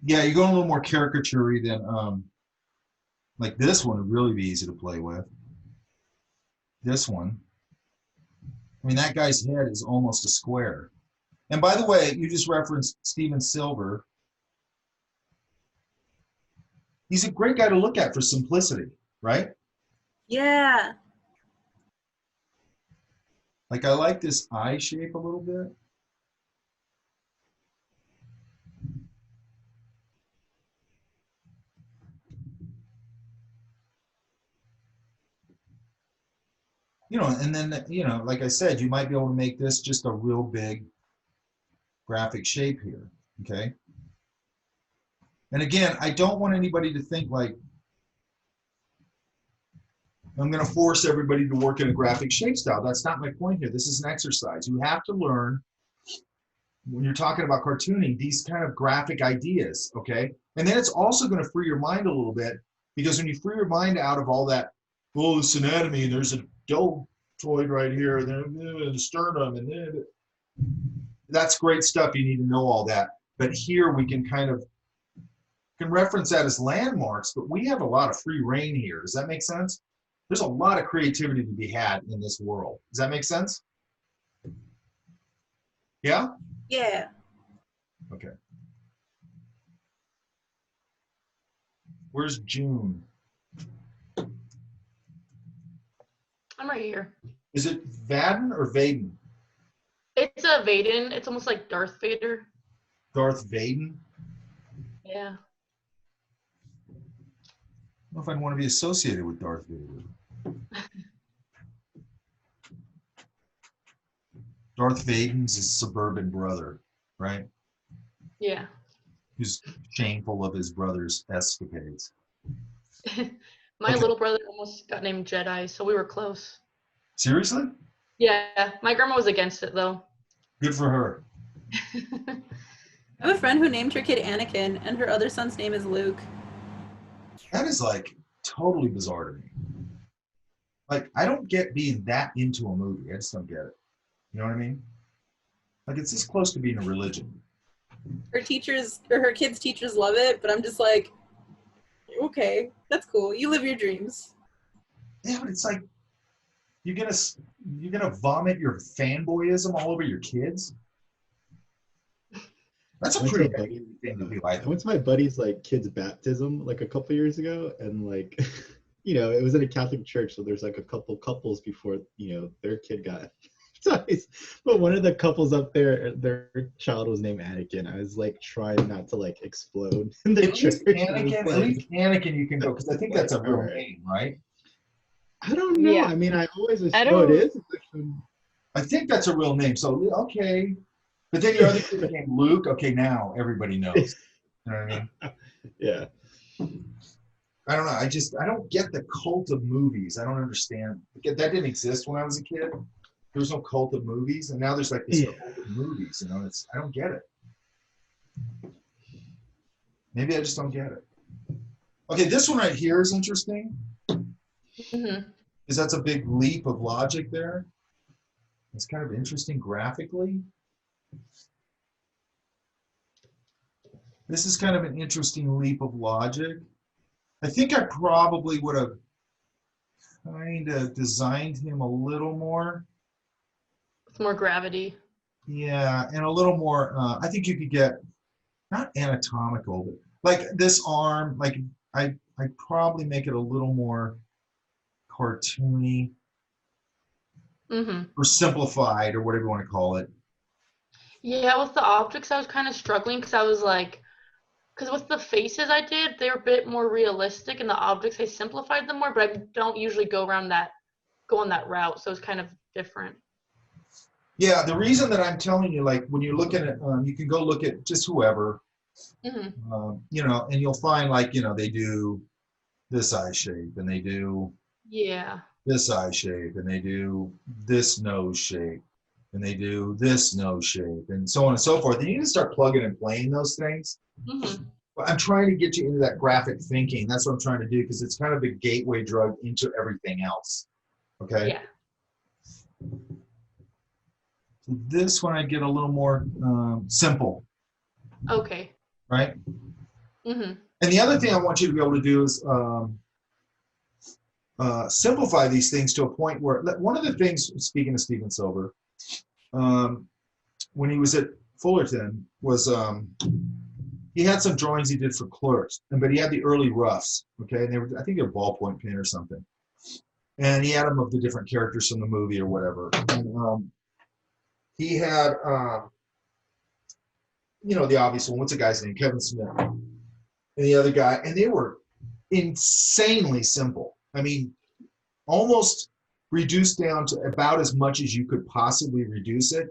Yeah, you're going a little more caricature-y than, like this one would really be easy to play with. This one. I mean, that guy's head is almost a square. And by the way, you just referenced Steven Silver. He's a great guy to look at for simplicity, right? Yeah. Like, I like this eye shape a little bit. And then, like I said, you might be able to make this just a real big graphic shape here, okay? And again, I don't want anybody to think like, I'm going to force everybody to work in a graphic shape style. That's not my point here. This is an exercise. You have to learn, when you're talking about cartooning, these kind of graphic ideas, okay? And then it's also going to free your mind a little bit, because when you free your mind out of all that, oh, this anatomy, and there's a deltoid right here, and then the sternum, and then that's great stuff. You need to know all that. But here we can can reference that as landmarks, but we have a lot of free reign here. Does that make sense? There's a lot of creativity to be had in this world. Does that make sense? Yeah? Yeah. Okay. Where's June? I'm right here. Is it Vaden or Vaden? It's a Vaden. It's almost like Darth Vader. Darth Vaden? Yeah. I don't know if I'd want to be associated with Darth Vader. Darth Vaden's his suburban brother, right? Yeah. Who's shameful of his brother's escapades. My little brother almost got named Jedi, so we were close. Seriously? Yeah, my grandma was against it though. Good for her. I have a friend who named her kid Anakin, and her other son's name is Luke. That is like totally bizarre to me. Like, I don't get being that into a movie. I just don't get it. You know what I mean? Like, it's this close to being a religion. Her teachers, or her kids' teachers love it, but I'm just like, okay, that's cool. You live your dreams. Yeah, but it's like, you're gonna vomit your fanboyism all over your kids? That's a I went to pretty a buddy- thing to do. I I went to my buddy's like kid's baptism like a couple years ago, and like, you know, it was in a Catholic church, so there's like a couple couples before, you know, their kid got baptized. But one of the couples up there, their child was named Anakin. I was like trying not to like explode in the At church. least Anakin, you can go because I think that's a real Alright. name, right? I don't know. Yeah. I mean, I always I assume it don't- is. I think that's a real name. So okay, but then your other kid named Luke. Okay, now everybody knows. You know what I mean? Yeah. I don't know. I don't get the cult of movies. I don't understand. That didn't exist when I was a kid. There was no cult of movies, and now there's like this Yeah. cult of movies. You know, I don't get it. Maybe I just don't get it. Okay, this one right here is interesting Mm-hmm. because that's a big leap of logic there. It's kind of interesting graphically. This is kind of an interesting leap of logic. I think I probably would have kind of designed him a little more. With more gravity. Yeah, and a little more, I think you could get, not anatomical, but like this arm, like I'd probably make it a little more cartoony Mm-hmm. or simplified or whatever you want to call it. Yeah, with the objects, I was kind of struggling because I was like, because with the faces I did, they were a bit more realistic, and the objects I simplified them more. But I don't usually go on that route, so it's kind of different. Yeah, the reason that I'm telling you, like when you're looking at, you can go look at just whoever, Mm-hmm. you know, and you'll find like, you know, they do this eye shape and they do Yeah. this eye shape and they do this nose shape and they do this nose shape and so on and so forth. And you need to start plugging and playing those things. Mm-hmm. But I'm trying to get you into that graphic thinking. That's what I'm trying to do because it's kind of the gateway drug into everything else. Okay. Yeah. So this one I get a little more simple, Okay. right? Mm-hmm. And the other thing I want you to be able to do is simplify these things to a point where one of the things, speaking of Steven Silver, when he was at Fullerton was he had some drawings he did for Clerks, but he had the early roughs, okay? And they were, I think they were ballpoint pen or something. And he had them of the different characters from the movie or whatever. And he had, you know, the obvious one, what's the guy's name? Kevin Smith. And the other guy, and they were insanely simple. I mean, almost reduced down to about as much as you could possibly reduce it.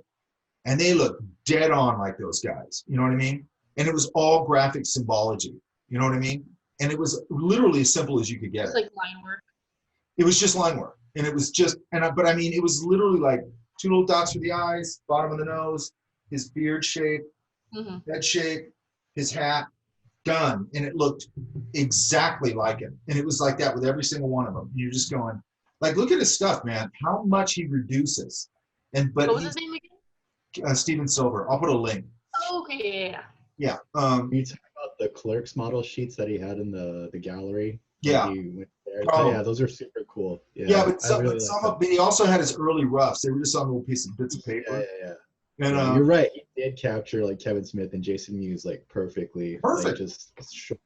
And they look dead on like those guys. You know what I mean? And it was all graphic symbology. You know what I mean? And it was literally as simple as you could get It's it. like line work. It was just line work. And it was just, but I mean, it was literally like 2 little dots for the eyes, bottom of the nose, his beard shape, Mm-hmm. head shape, his hat, done. And it looked exactly like him. And it was like that with every single one of them. You're just going, like, look at his stuff, man. How much he reduces. But What was his name again? Steven Silver. I'll put a link. Okay. Yeah. Yeah. You talk about the Clerks model sheets that he had in the gallery. Yeah. when he went there. Probably. Yeah, those are super cool. Yeah, but I some, really but, like some them. of, but he also had his early roughs. They were just on little bits of paper. Yeah. And Yeah, you're right. He did capture like Kevin Smith and Jason Mewes like perfectly. Perfect. Like, just short,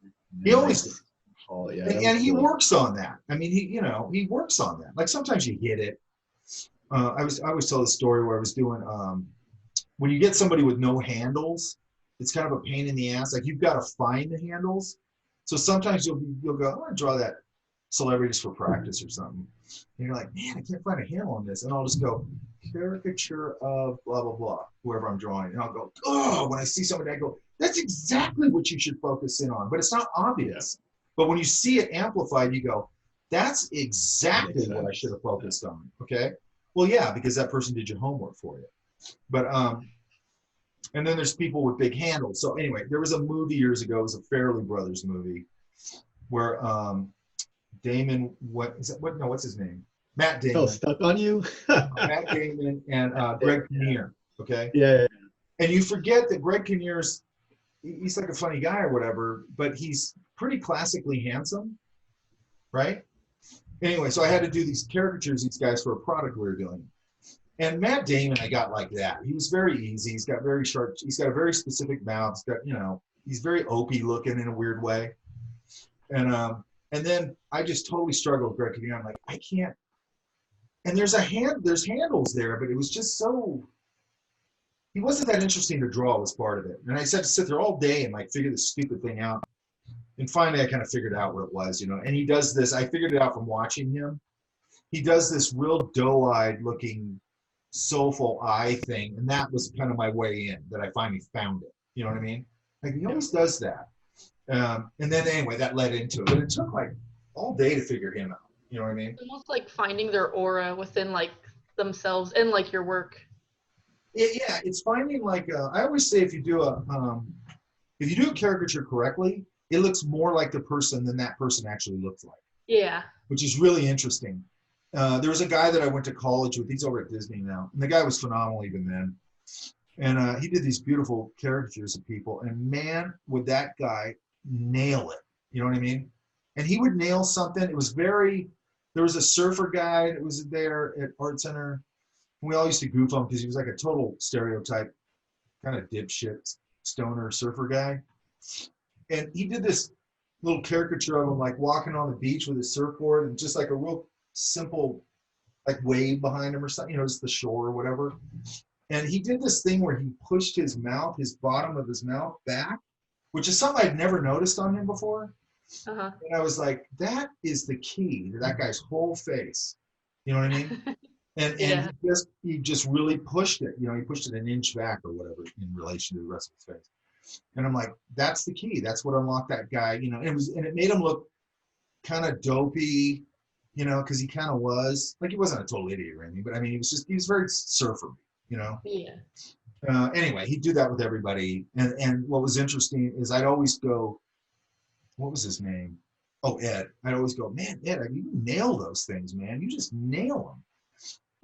He and, always- like, just tall. Yeah, and, that and was he cool. works on that. I mean, he works on that. Like sometimes you hit it. I always tell the story where I was doing when you get somebody with no handles, it's kind of a pain in the ass. Like you've got to find the handles. So sometimes you'll go, I want to draw that celebrities for practice or something. And you're like, man, I can't find a handle on this. And I'll just go caricature of blah blah blah, whoever I'm drawing. And I'll go, oh, when I see somebody, I go, that's exactly what you should focus in on. But it's not obvious. But when you see it amplified, you go, that's exactly Makes what I sense. should have focused on. Okay. Well, yeah, because that person did your homework for you. But and then there's people with big handles. So anyway, there was a movie years ago. It was a Farrelly Brothers movie where Damon, what's his name? Matt Damon. Oh, stuck on you? Matt Damon and Greg Kinnear. Okay. Yeah. And you forget that Greg Kinnear's, he's like a funny guy or whatever, but he's pretty classically handsome, right? Anyway, so I had to do these caricatures, these guys, for a product we were doing. And Matt Damon, I got like that. He was very easy. He's got very sharp. He's got a very specific mouth. He's got, you know, he's very opie looking in a weird way. And then I just totally struggled with Greg Kinnear. I'm like, I can't. And there's handles there, but it was just so. He wasn't that interesting to draw as part of it. And I just had to sit there all day and like figure this stupid thing out. And finally, I kind of figured out what it was, you know. And he does this. I figured it out from watching him. He does this real doe-eyed looking, soulful eye thing, and that was kind of my way in. That I finally found it. You know what I mean? Like he always does that. And then anyway, that led into it. But it took like all day to figure him out. You know what I mean? It's almost like finding their aura within like themselves and like your work. Yeah, it's finding like I always say if you do a caricature correctly, it looks more like the person than that person actually looks like. Yeah. Which is really interesting. There was a guy that I went to college with. He's over at Disney now, and the guy was phenomenal even then. And he did these beautiful caricatures of people, and man, would that guy nail it. You know what I mean? And he would nail something. It was very. There was a surfer guy that was there at Art Center. We all used to goof on him because he was like a total stereotype, kind of dipshit, stoner surfer guy. And he did this little caricature of him like walking on the beach with his surfboard and just like a real simple like wave behind him or something, you know, just the shore or whatever. And he did this thing where he pushed his mouth, his bottom of his mouth back, which is something I'd never noticed on him before. Uh-huh. And I was like, that is the key to that guy's whole face. You know what I mean? And Yeah. he just really pushed it. You know, he pushed it an inch back or whatever in relation to the rest of his face. And I'm like, that's the key. That's what unlocked that guy. You know, and it made him look kind of dopey, you know, because he kind of was. Like he wasn't a total idiot or anything, but I mean, he was very surfer, you know. Yeah. Anyway, he'd do that with everybody. And what was interesting is I'd always go, what was his name? Oh, Ed. I'd always go, man, Ed, you nail those things, man. You just nail them.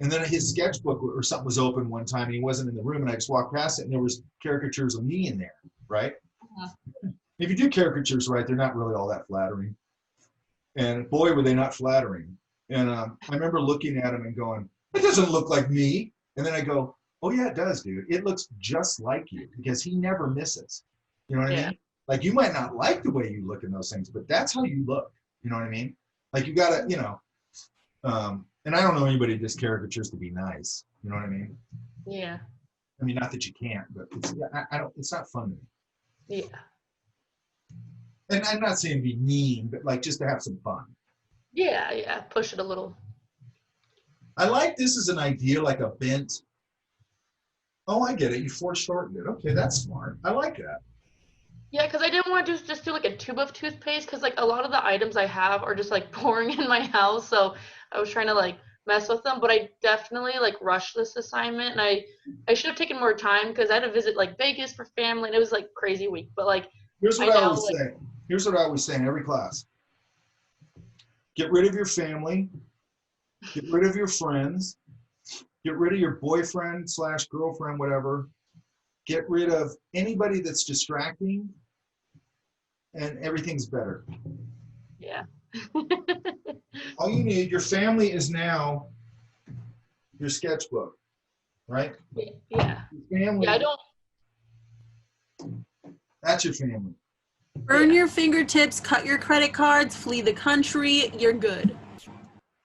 And then his sketchbook or something was open one time and he wasn't in the room and I just walked past it and there was caricatures of me in there, right? Uh-huh. If you do caricatures right, they're not really all that flattering. And boy, were they not flattering. And I remember looking at him and going, it doesn't look like me. And then I go, oh yeah, it does, dude. It looks just like you because he never misses. You know what I mean? Like you might not like the way you look in those things, but that's how you look. You know what I mean? Like you gotta, you know, and I don't know anybody who does caricatures to be nice. You know what I mean? Yeah. I mean, not that you can't, but it's not fun to me. Yeah. And I'm not saying be mean, but like just to have some fun. Yeah, yeah. Push it a little. I like this as an idea, like a bent. Oh, I get it. You foreshortened it. Okay, that's smart. I like that. Yeah, because I didn't want to just do like a tube of toothpaste because like a lot of the items I have are just like pouring in my house. So I was trying to like mess with them, but I definitely like rushed this assignment and I should have taken more time because I had to visit like Vegas for family and it was like crazy week. But like Here's what I always say. Here's what I always say in every class. Get rid of your family. Get rid of your friends. Get rid of your boyfriend / girlfriend, whatever. Get rid of anybody that's distracting and everything's better. Yeah. All you need, your family is now your sketchbook, right? Yeah. Your family, Yeah, I don't. that's your family. Burn your fingertips, cut your credit cards, flee the country. You're good.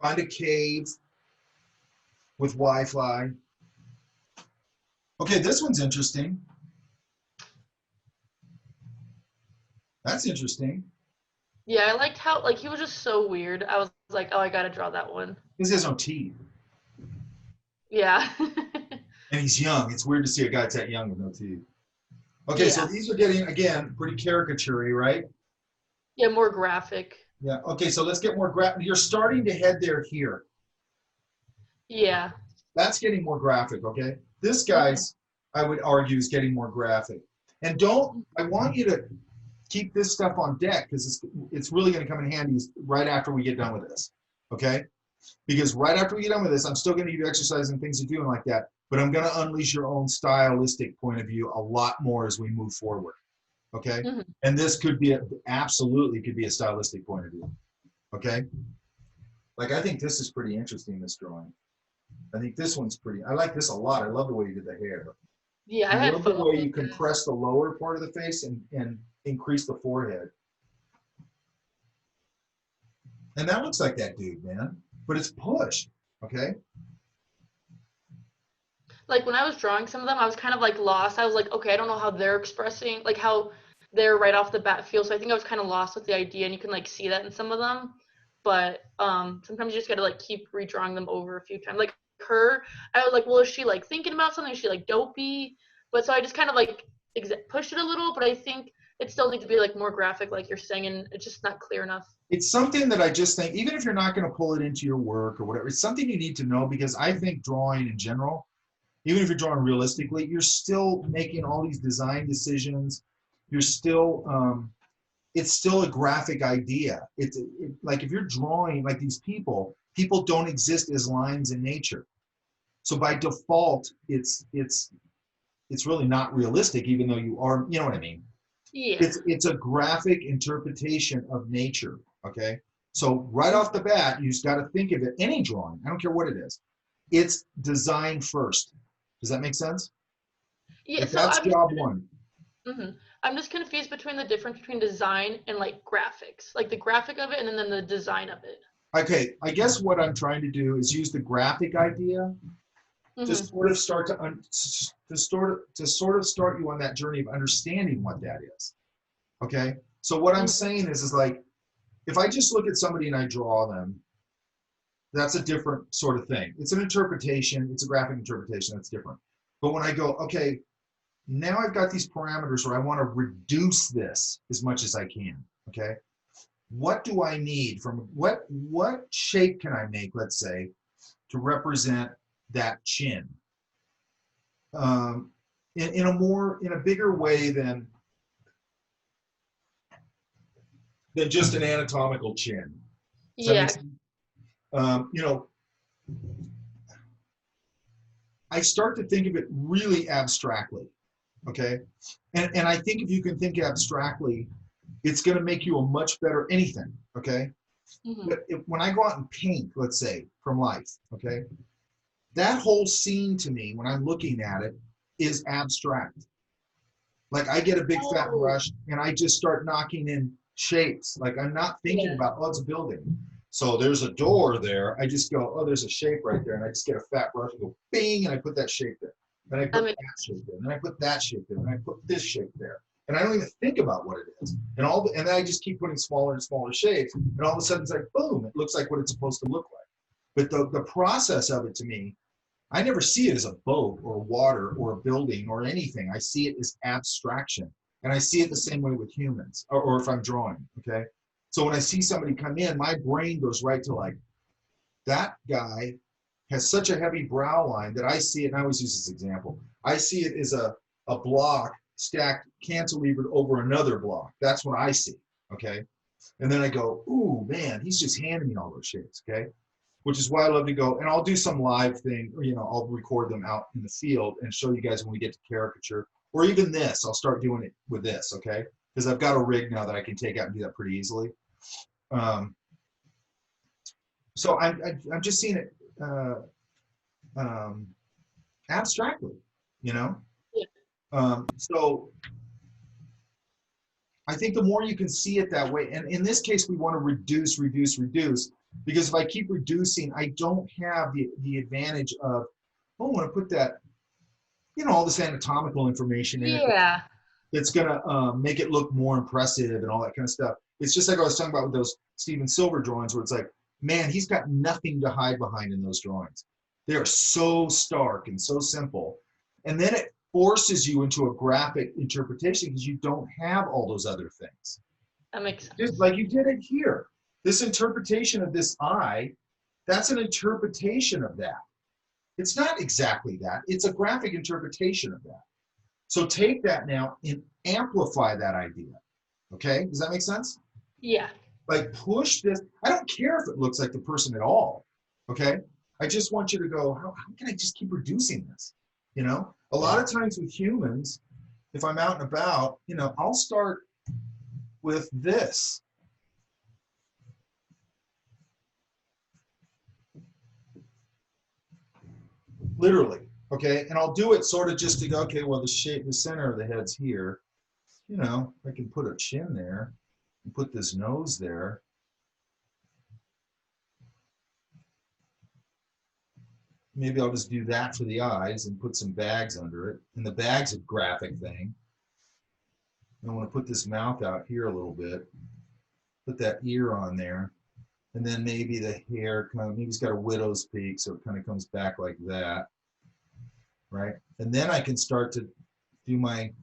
Find a cave with Wi-Fi. Okay, this one's interesting. That's interesting. Yeah, I liked how like he was just so weird. I was like, oh, I gotta draw that one. This has no teeth. Yeah. And he's young. It's weird to see a guy that young with no teeth. Okay, so these are getting, again, pretty caricature-y, right? Yeah, more graphic. Yeah, okay, so let's get more graphic. You're starting to head there here. Yeah. That's getting more graphic, okay? This guy's, I would argue, is getting more graphic. And I want you to keep this stuff on deck because it's really going to come in handy right after we get done with this, okay? Because right after we get done with this, I'm still going to give you exercise and things to do and like that, but I'm going to unleash your own stylistic point of view a lot more as we move forward, okay? Mm-hmm. And this could be absolutely could be a stylistic point of view, okay? Like I think this is pretty interesting, this drawing. I think this one's pretty. I like this a lot. I love the way you did the hair. Yeah, I I had love the fun way with you it. compress the lower part of the face and increase the forehead. And that looks like that dude, man. But it's pushed, okay? Like when I was drawing some of them, I was kind of like lost. I was like, okay, I don't know how they're expressing, like how they're right off the bat feel. So I think I was kind of lost with the idea, and you can like see that in some of them. But sometimes you just gotta like keep redrawing them over a few times. Like her, I was like, well, is she like thinking about something? Is she like dopey? But so I just kind of like pushed it a little, but I think it still needs to be like more graphic, like you're saying, and it's just not clear enough. It's something that I just think, even if you're not going to pull it into your work or whatever, it's something you need to know, because I think drawing in general, even if you're drawing realistically, you're still making all these design decisions. You're still, it's still a graphic idea. Like if you're drawing like these people don't exist as lines in nature. So by default, it's really not realistic, even though you are, you know what I mean? Yeah. It's a graphic interpretation of nature, okay? So right off the bat, you just got to think of it, any drawing, I don't care what it is, it's design first. Does that make sense? Yeah, Like so that's job one. I'm just confused between the difference between design and like graphics, like the graphic of it and then the design of it. Okay, I guess what I'm trying to do is use the graphic idea to sort of start to sort of start you on that journey of understanding what that is. Okay, so what I'm saying is like, if I just look at somebody and I draw them, that's a different sort of thing. It's an interpretation. It's a graphic interpretation. That's different. But when I go, okay, now I've got these parameters where I want to reduce this as much as I can. Okay, what do I need from what shape can I make, let's say, to represent that chin in a bigger way than just an anatomical chin. Does that make sense? You know, I start to think of it really abstractly, okay? And I think if you can think abstractly, it's going to make you a much better anything, okay? But when I go out and paint, let's say, from life, okay, that whole scene to me, when I'm looking at it, is abstract. Like I get a big fat brush and I just start knocking in shapes. Like I'm not thinking about, oh, it's a building. So there's a door there. I just go, oh, there's a shape right there. And I just get a fat brush and go bing, and I put that shape there. Then I put that shape there. Then I put that shape there. Then I put this shape there. And I don't even think about what it is. And then I just keep putting smaller and smaller shapes. And all of a sudden it's like, boom, it looks like what it's supposed to look like. But the process of it to me, I never see it as a boat or water or a building or anything. I see it as abstraction. And I see it the same way with humans, or if I'm drawing, okay? So when I see somebody come in, my brain goes right to like, that guy has such a heavy brow line that I see it, and I always use this example. I see it as a block stacked, cantilevered over another block. That's what I see, okay? And then I go, ooh, man, he's just handing me all those shapes, okay? Which is why I love to go, and I'll do some live thing, or, you know, I'll record them out in the field and show you guys when we get to caricature, or even this, I'll start doing it with this, okay? Because I've got a rig now that I can take out and do that pretty easily. So I'm just seeing it abstractly, you know? So I think the more you can see it that way, and in this case, we want to reduce, because if I keep reducing, I don't have the advantage of, oh, I want to put that, you know, all this anatomical information in it. It's going to make it look more impressive and all that kind of stuff. It's just like I was talking about with those Steven Silver drawings, where it's like, man, he's got nothing to hide behind in those drawings. They are so stark and so simple. And then it forces you into a graphic interpretation because you don't have all those other things. That makes sense. Just like you did it here. This interpretation of this eye, that's an interpretation of that. It's not exactly that. It's a graphic interpretation of that. So take that now and amplify that idea. Okay? Does that make sense? Yeah. Like push this. I don't care if it looks like the person at all. Okay? I just want you to go, how can I just keep reducing this? You know? A lot of times with humans, if I'm out and about, you know, I'll start with this. literally, okay? And I'll do it sort of just to go, okay, well, the center of the head's here. You know, I can put a chin there and put this nose there. Maybe I'll just do that for the eyes and put some bags under it. And the bag's a graphic thing. I want to put this mouth out here a little bit. Put that ear on there. And then maybe the hair, maybe he's got a widow's peak, so it kind of comes back like that. Right? And then I can start to do my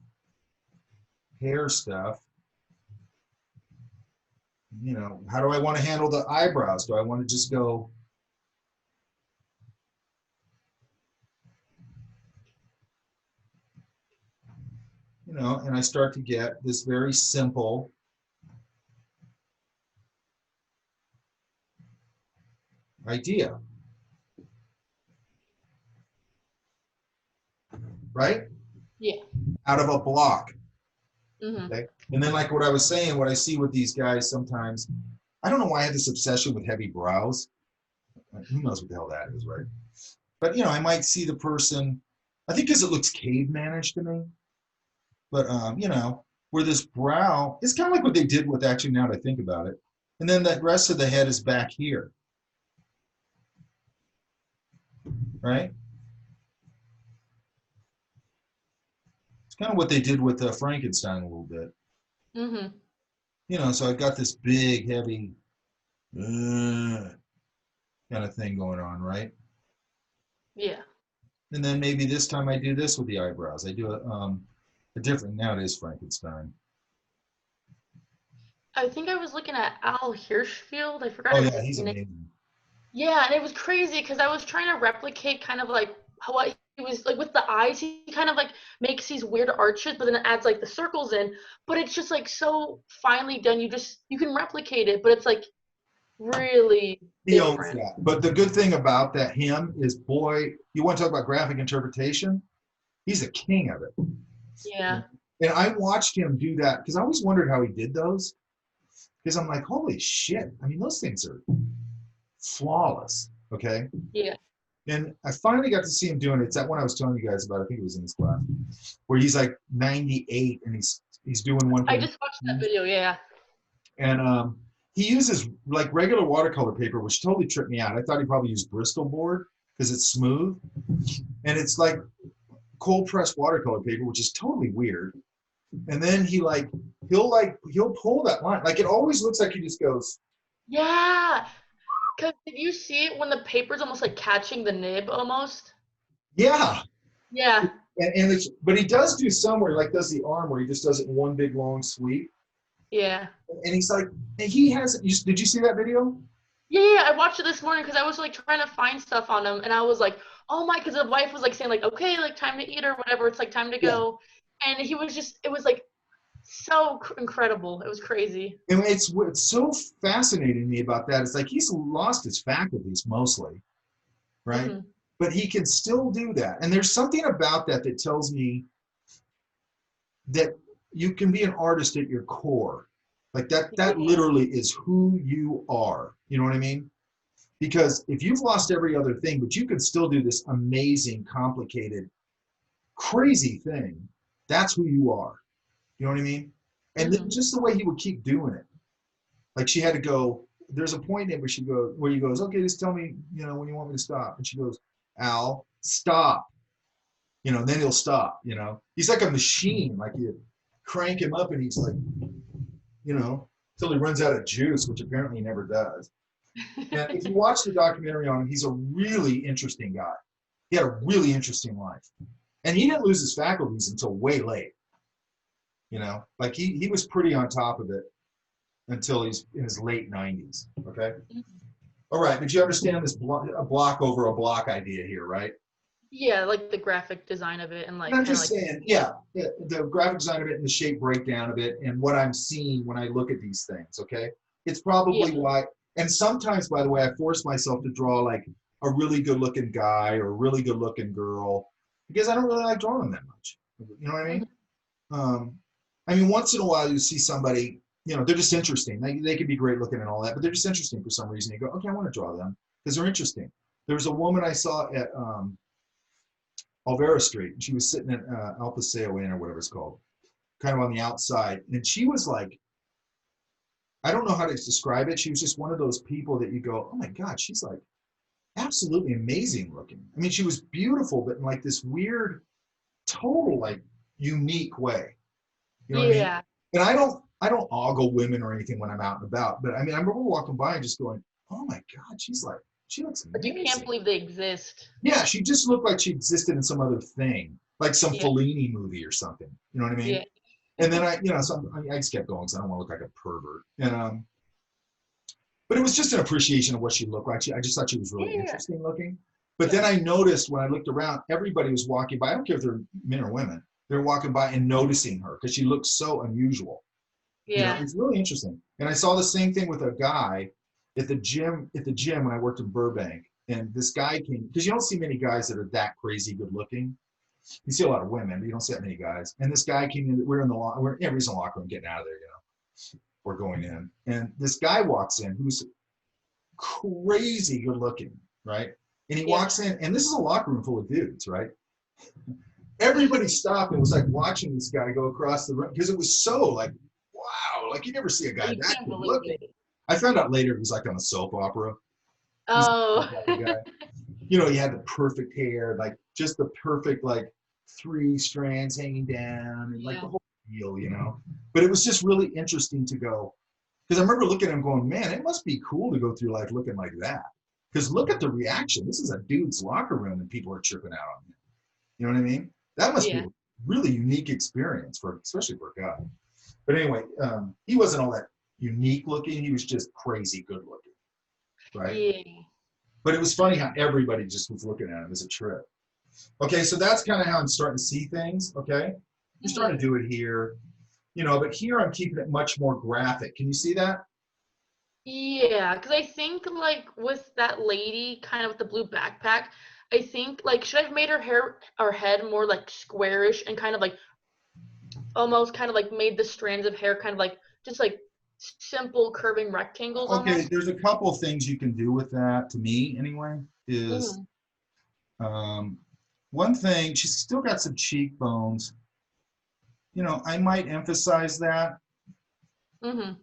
hair stuff. You know, how do I want to handle the eyebrows? Do I want to just go you know, and I start to get this very simple idea. Right? Yeah. Out of a block. Mm-hmm. Okay. And then like what I was saying, what I see with these guys sometimes, I don't know why I have this obsession with heavy brows. Who knows what the hell that is, right? But you know, I might see the person, I think because it looks caveman-ish to me. But you know, where this brow is kind of like what they did with, actually now that I think about it. And then the rest of the head is back here. Right? It's kind of what they did with Frankenstein a little bit. Mm-hmm. You know, so I got this big, heavy kind of thing going on, right? Yeah. And then maybe this time I do this with the eyebrows. I do a different, now it is Frankenstein. I think I was looking at Al Hirschfield. I forgot. Oh his yeah, he's name. amazing. Yeah, and it was crazy because I was trying to replicate kind of like how he was like with the eyes. He kind of like makes these weird arches, but then it adds like the circles in. But it's just like so finely done. You can replicate it, but it's like really He owns different. that. But the good thing about that him is, boy, you want to talk about graphic interpretation? He's a king of it. Yeah. And I watched him do that because I always wondered how he did those. Because I'm like, holy shit. I mean, those things are flawless. Okay. Yeah. And I finally got to see him doing it. It's that one I was telling you guys about. I think it was in this class, where he's like 98 and he's doing one I thing. just watched that video. Yeah. And he uses like regular watercolor paper, which totally tripped me out. I thought he probably used Bristol board because it's smooth. And it's like cold pressed watercolor paper, which is totally weird. And then he'll pull that line. Like it always looks like he just goes. Yeah. Because did you see it when the paper's almost like catching the nib almost? Yeah. Yeah. But he does do some where he like does the arm where he just does it in one big long sweep. Yeah. And he's like, and he has, did you see that video? Yeah, I watched it this morning because I was like trying to find stuff on him, and I was like, oh my, because the wife was like saying like, okay, like time to eat or whatever, it's like time to go, and he was just, it was like so incredible, it was crazy. And it's so fascinating to me about that. It's like he's lost his faculties mostly, right? Mm-hmm. But he can still do that. And there's something about that that tells me that you can be an artist at your core. Like that literally is who you are. You know what I mean? Because if you've lost every other thing, but you can still do this amazing, complicated, crazy thing, that's who you are. You know what I mean? And then just the way he would keep doing it. Like she had to go, there's a point in where he goes, okay, just tell me, you know, when you want me to stop. And she goes, Al, stop. You know, and then he'll stop, you know. He's like a machine, like you crank him up and he's like, you know, till he runs out of juice, which apparently he never does. And if you watch the documentary on him, he's a really interesting guy. He had a really interesting life. And he didn't lose his faculties until way late. You know, like he was pretty on top of it until he's in his late 90s. Okay. All right. But you understand this block over a block idea here, right? Yeah, like the graphic design of it and like. And I'm just saying, the graphic design of it and the shape breakdown of it and what I'm seeing when I look at these things. Okay. It's probably why. And sometimes, by the way, I force myself to draw like a really good looking guy or a really good looking girl because I don't really like drawing them that much. You know what I mean? I mean, once in a while you see somebody, you know, they're just interesting. They can be great looking and all that, but they're just interesting for some reason. You go, okay, I want to draw them because they're interesting. There was a woman I saw at Alvera Street, and she was sitting at El Paseo Inn or whatever it's called, kind of on the outside. And she was like, I don't know how to describe it. She was just one of those people that you go, oh my God, she's like absolutely amazing looking. I mean, she was beautiful, but in like this weird, total, like unique way. You know what I mean? And I don't ogle women or anything when I'm out and about, but I mean, I remember walking by and just going, oh my God, she looks amazing. You can't believe they exist. Yeah, she just looked like she existed in some other thing, like some Fellini movie or something. You know what I mean? Yeah. And then I just kept going because I don't want to look like a pervert. And but it was just an appreciation of what she looked like. I just thought she was really interesting looking. But then I noticed when I looked around, everybody was walking by. I don't care if they're men or women. They're walking by and noticing her because she looked so unusual. Yeah. You know, it's really interesting. And I saw the same thing with a guy at the gym when I worked in Burbank. And this guy came, because you don't see many guys that are that crazy good looking. You see a lot of women, but you don't see that many guys. And this guy came in, we're in the locker room getting out of there, you know, we're going in. And this guy walks in who's crazy good looking, right? And he walks in, and this is a locker room full of dudes, right? Everybody stopped and was like watching this guy go across the room because it was so like, wow, like you never see a guy that good looking. I found out later it was like on a soap opera. Oh. You know, he had the perfect hair, like just the perfect like 3 strands hanging down and like the whole deal, you know. But it was just really interesting to go, because I remember looking at him going, man, it must be cool to go through life looking like that. Because look at the reaction. This is a dude's locker room and people are tripping out on him. You know what I mean? That must be a really unique experience especially for a guy. But anyway, he wasn't all that unique looking. He was just crazy good looking, right? Yeah. But it was funny how everybody just was looking at him as a trip. Okay, so that's kind of how I'm starting to see things, okay? I'm starting to do it here, you know, but here I'm keeping it much more graphic. Can you see that? Yeah, because I think like with that lady kind of with the blue backpack, I think like should I have made her head more like squarish and kind of like almost kind of like made the strands of hair kind of like just like simple curving rectangles Okay, almost? there's a couple things you can do with that, to me anyway, is one thing, she's still got some cheekbones. You know, I might emphasize that. Mm-hmm.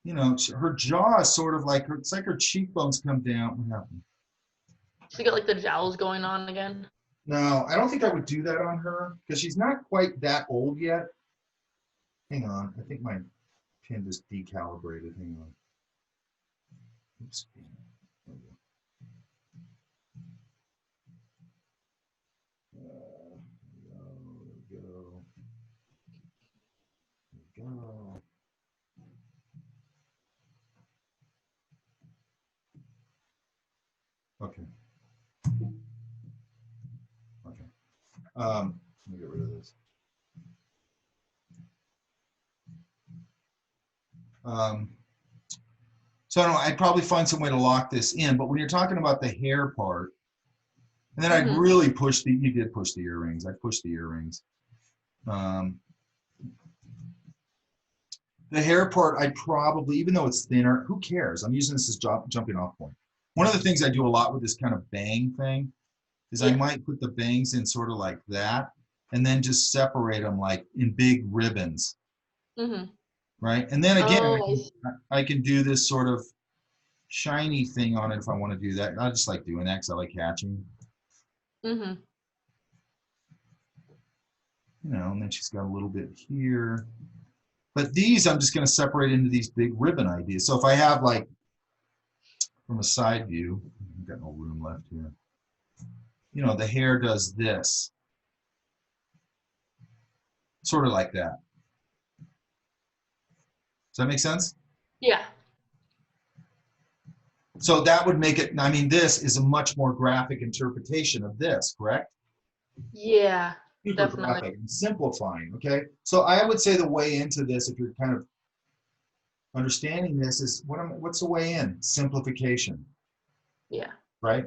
You know, her jaw is sort of like, it's like her cheekbones come down. What happened? She got like the jowls going on again. No, I don't think I would do that on her because she's not quite that old yet. Hang on, I think my pin just decalibrated. Hang on. Oops. There we go. Okay. Okay. Let me get rid of this. So I don't know, I'd probably find some way to lock this in, but when you're talking about the hair part, and then I'd really push you did push the earrings. I pushed the earrings. The hair part, I'd probably, even though it's thinner, who cares? I'm using this as jumping off point. One of the things I do a lot with this kind of bang thing is I might put the bangs in sort of like that and then just separate them like in big ribbons. Mm-hmm. Right? And then again, I can do this sort of shiny thing on it if I want to do that. I just like doing that because I like catching. Mm-hmm. You know, and then she's got a little bit here. But these, I'm just going to separate into these big ribbon ideas. So if I have like, from a side view, I've got no room left here. You know, the hair does this. Sort of like that. Does that make sense? Yeah. So that would make it, I mean, this is a much more graphic interpretation of this, correct? Yeah, Super definitely. graphic and simplifying, okay? So I would say the way into this, if you're kind of understanding this, is what's the way in? Simplification. Yeah. Right?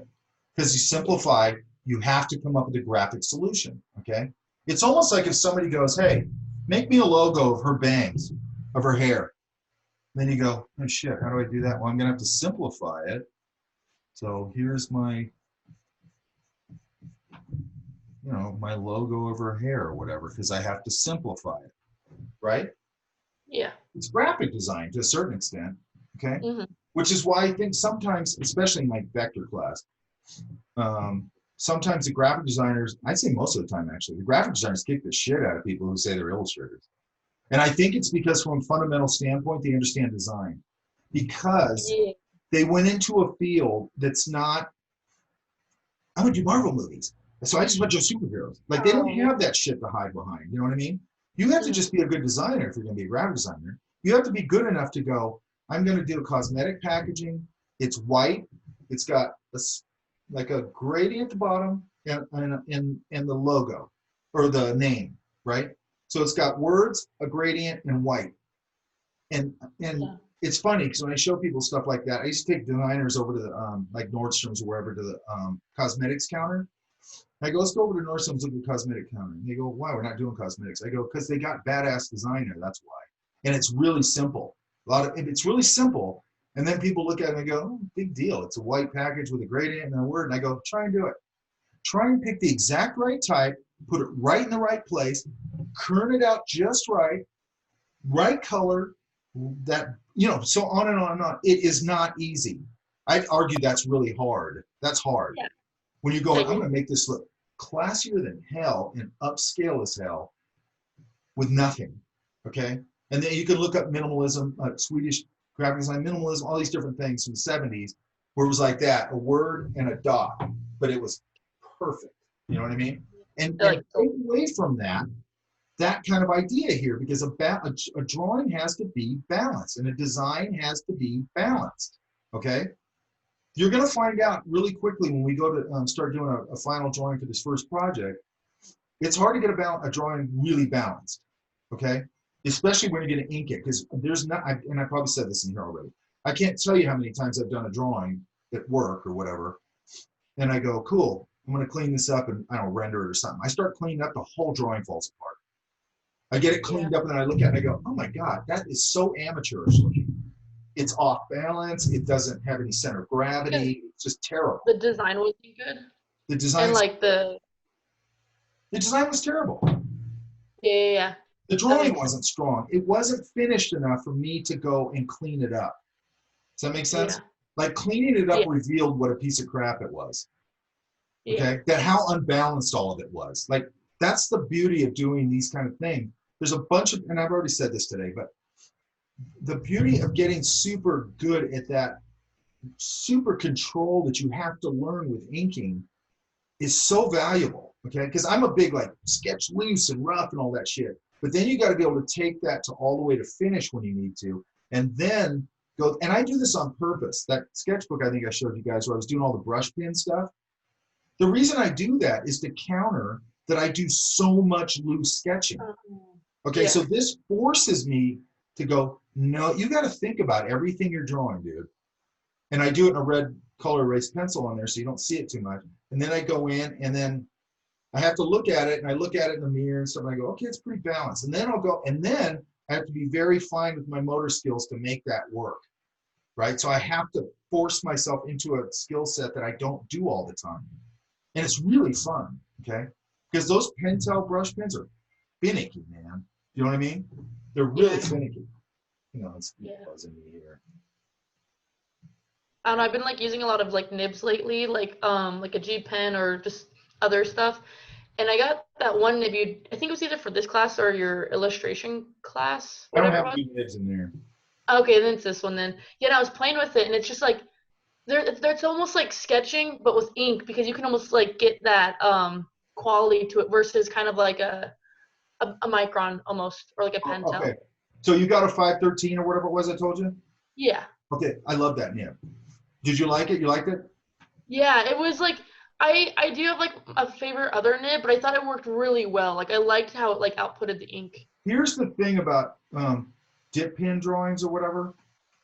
Because you simplify, you have to come up with a graphic solution, okay? It's almost like if somebody goes, hey, make me a logo of her bangs, of her hair. Then you go, oh shit, how do I do that? Well, I'm gonna have to simplify it. So here's my you know, my logo of her hair or whatever, because I have to simplify it, right? Yeah. It's graphic design to a certain extent, okay? Hmm. Which is why I think sometimes, especially in my vector class, sometimes the graphic designers, I'd say most of the time actually, the graphic designers kick the shit out of people who say they're illustrators. And I think it's because from a fundamental standpoint, they understand design. Because Yeah. they went into a field that's not, I would do Marvel movies. So I just went to superheroes. Like they don't have that shit to hide behind. You know what I mean? You have to just be a good designer if you're going to be a graphic designer. You have to be good enough to go, I'm going to do cosmetic packaging. It's white. It's got like a gradient at the bottom and the logo or the name, right? So it's got words, a gradient, and white. And it's funny because when I show people stuff like that, I used to take designers over to the like Nordstrom's or wherever to the cosmetics counter. I go, let's go over to Nordstrom's, look at the cosmetic counter. And they go, why? We're not doing cosmetics. I go, because they got badass designer. That's why. And it's really simple. It's really simple. And then people look at it and they go, oh, big deal. It's a white package with a gradient and a word. And I go, try and do it. Try and pick the exact right type, put it right in the right place, kern it out just right color, that, you know, so on and on and on. It is not easy. I'd argue that's really hard. That's hard. Yeah. When you go, I'm going to make this look classier than hell and upscale as hell with nothing, okay? And then you can look up minimalism, Swedish graphic design, minimalism, all these different things from the 70s, where it was like that, a word and a dot, but it was perfect. You know what I mean? And take away from that kind of idea here, because a drawing has to be balanced and a design has to be balanced, okay? You're going to find out really quickly when we go to start doing a final drawing for this first project, it's hard to get a drawing really balanced, okay? Especially when you're going to ink it, because there's not, and I probably said this in here already, I can't tell you how many times I've done a drawing at work or whatever, and I go, cool, I'm going to clean this up and, I don't know, render it or something. I start cleaning up, the whole drawing falls apart. I get it cleaned up and then I look at it and I go, oh my God, that is so amateurish looking. It's off balance. It doesn't have any center of gravity. It's just terrible. The design wasn't good. The design, and like the design was terrible. Yeah. The drawing wasn't strong. It wasn't finished enough for me to go and clean it up. Does that make sense? Yeah. Like cleaning it up revealed what a piece of crap it was. Okay, that how unbalanced all of it was. Like that's the beauty of doing these kind of things. There's a bunch of, and I've already said this today, but the beauty of getting super good at that super control that you have to learn with inking is so valuable, okay? Because I'm a big like sketch loose and rough and all that shit. But then you got to be able to take that to all the way to finish when you need to. And then go, and I do this on purpose. That sketchbook I think I showed you guys where I was doing all the brush pen stuff. The reason I do that is to counter that I do so much loose sketching. Okay, so this forces me to go, no, you got to think about everything you're drawing, dude. And I do it in a red color erase pencil on there so you don't see it too much. And then I go in and then I have to look at it and I look at it in the mirror and stuff and I go, okay, it's pretty balanced. And then I'll go, and then I have to be very fine with my motor skills to make that work, right? So I have to force myself into a skill set that I don't do all the time. And it's really fun, okay? Because those Pentel brush pens are finicky, man. You know what I mean? They're really finicky. You know, it's buzzing me here. I don't know, I've been like using a lot of like nibs lately, like a G pen or just other stuff. And I got that one nib I think it was either for this class or your illustration class. I don't have any nibs in there. Okay, then it's this one then. Yeah, and I was playing with it and it's just like it's almost like sketching but with ink, because you can almost like get that quality to it versus kind of like a micron almost, or like a Pentel. Okay. So you got a 513 or whatever it was I told you? Yeah. Okay, I love that nib. Did you like it? You liked it? Yeah, it was like I do have like a favorite other nib, but I thought it worked really well. Like I liked how it like outputted the ink. Here's the thing about dip pen drawings or whatever,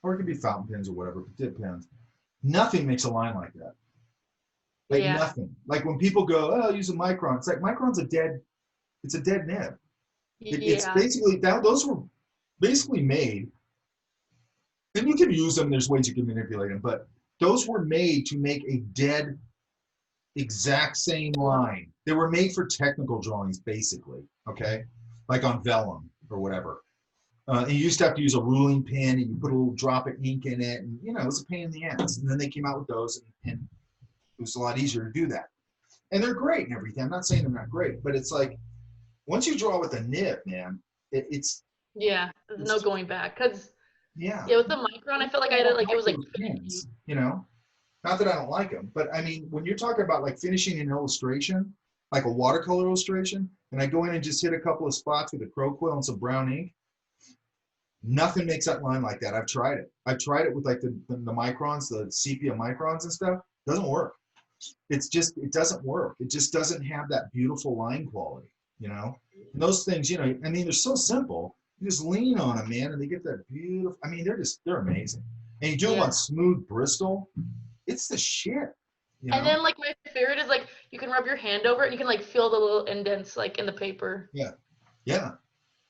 or it could be fountain pens or whatever, but dip pens. Nothing makes a line like that. Like nothing. Like when people go, oh, I'll use a micron. It's like micron's a dead nib. It's basically those were basically made, and you can use them. There's ways you can manipulate them, but those were made to make a dead exact same line. They were made for technical drawings, basically, okay? Like on vellum or whatever. And you used to have to use a ruling pen, and you put a little drop of ink in it, and it was a pain in the ass. And then they came out with those, and it was a lot easier to do that. And they're great and everything. I'm not saying they're not great, but it's like once you draw with a nib, man, it's Yeah, there's no going back. Cause yeah. with the Micron, I felt like I did like it was like Pens, not that I don't like them, but I mean, when you're talking about like finishing an illustration, like a watercolor illustration, and I go in and just hit a couple of spots with a crow quill and some brown ink, nothing makes that line like that. I've tried it. I've tried it with like the microns, the sepia microns and stuff. It doesn't work. It doesn't work. It just doesn't have that beautiful line quality, And those things, I mean, they're so simple. You just lean on them, man, and they get that beautiful. I mean, they're amazing. And you do them on smooth Bristol, it's the shit. And then like my favorite is like you can rub your hand over it and you can like feel the little indents like in the paper. Yeah.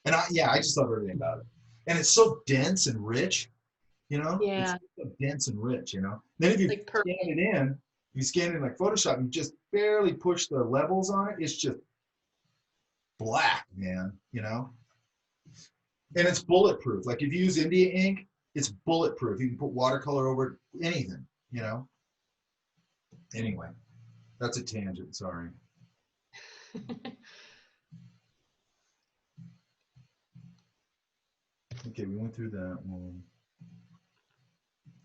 And I just love everything about it. And it's so dense and rich, Yeah. It's so dense and rich, Then if you like scan it in, you scan it in like Photoshop, you just barely push the levels on it. It's just black, man, And it's bulletproof. Like if you use India ink, it's bulletproof. You can put watercolor over anything, Anyway, that's a tangent, sorry. Okay, we went through that one.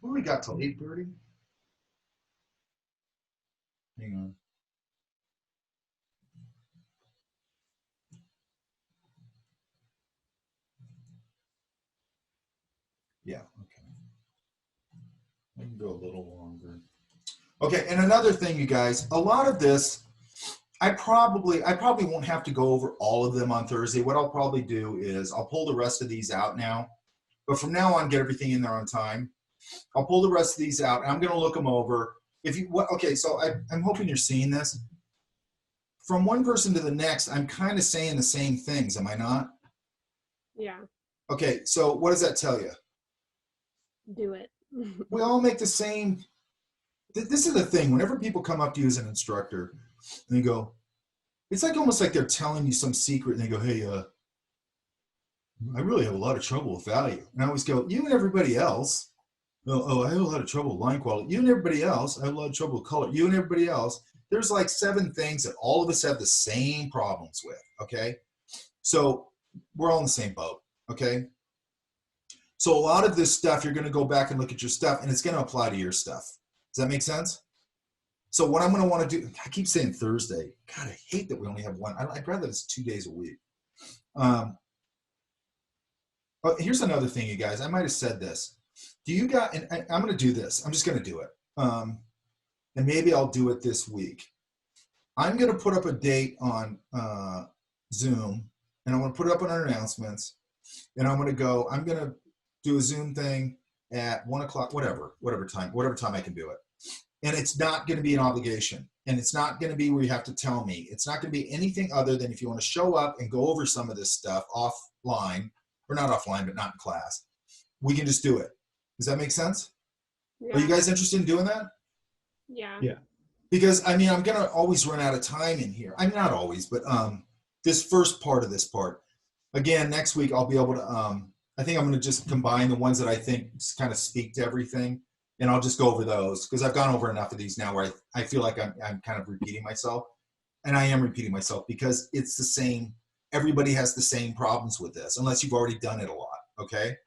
What do we got till 8:30? Hang on. Yeah, okay. I can go a little longer. Okay, and another thing, you guys, a lot of this, I probably won't have to go over all of them on Thursday. What I'll probably do is I'll pull the rest of these out now, but from now on, get everything in there on time. I'll pull the rest of these out, and I'm going to look them over. Okay, so I'm hoping you're seeing this. From one person to the next, I'm kind of saying the same things, am I not? Yeah. Okay, so what does that tell you? Do it. We all make the same. This is the thing. Whenever people come up to you as an instructor, and they go, it's like almost like they're telling you some secret, and they go, hey, I really have a lot of trouble with value. And I always go, you and everybody else. Oh, I have a lot of trouble with line quality. You and everybody else. I have a lot of trouble with color. You and everybody else. There's like 7 things that all of us have the same problems with, okay? So we're all in the same boat, okay? So a lot of this stuff, you're going to go back and look at your stuff, and it's going to apply to your stuff. Does that make sense? So what I'm going to want to do, I keep saying Thursday. God, I hate that we only have one. I'd rather it's 2 days a week. Here's another thing, you guys. I might have said this. Do you got, and I'm going to do this. I'm just going to do it. And maybe I'll do it this week. I'm going to put up a date on Zoom, and I'm going to put it up on our announcements, and I'm going to do a Zoom thing at 1 o'clock, whatever time I can do it. And it's not going to be an obligation. And it's not going to be where you have to tell me. It's not going to be anything other than if you want to show up and go over some of this stuff offline, or not offline, but not in class, we can just do it. Does that make sense? Yeah. Are you guys interested in doing that? Yeah. Yeah. Because, I mean, I'm going to always run out of time in here. I'm not always, but this first part of this part. Again, next week I'll be able to, I think I'm going to just combine the ones that I think kind of speak to everything, and I'll just go over those because I've gone over enough of these now where I feel like I'm kind of repeating myself. And I am repeating myself because it's the same. Everybody has the same problems with this unless you've already done it a lot, okay?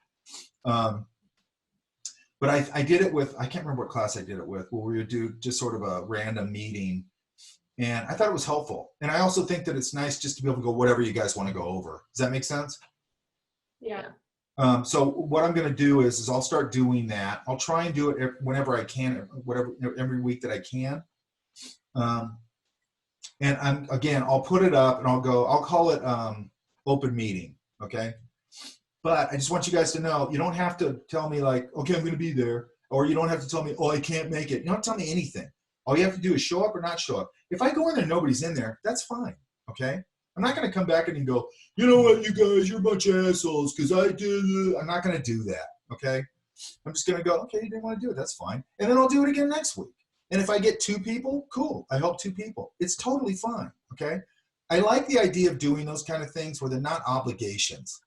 But I did it with, I can't remember what class I did it with, where we would do just sort of a random meeting. And I thought it was helpful. And I also think that it's nice just to be able to go whatever you guys want to go over. Does that make sense? Yeah. So what I'm going to do is I'll start doing that. I'll try and do it whenever I can, every week that I can. And I'll put it up and I'll call it open meeting. Okay. But I just want you guys to know, you don't have to tell me like, okay, I'm going to be there. Or you don't have to tell me, oh, I can't make it. You don't tell me anything. All you have to do is show up or not show up. If I go in there and nobody's in there, that's fine. Okay. I'm not going to come back and go, you know what, you guys, you're a bunch of assholes because I did it. I'm not going to do that. Okay. I'm just going to go, okay, you didn't want to do it. That's fine. And then I'll do it again next week. And if I get 2 people, cool. I help 2 people. It's totally fine. Okay. I like the idea of doing those kind of things where they're not obligations.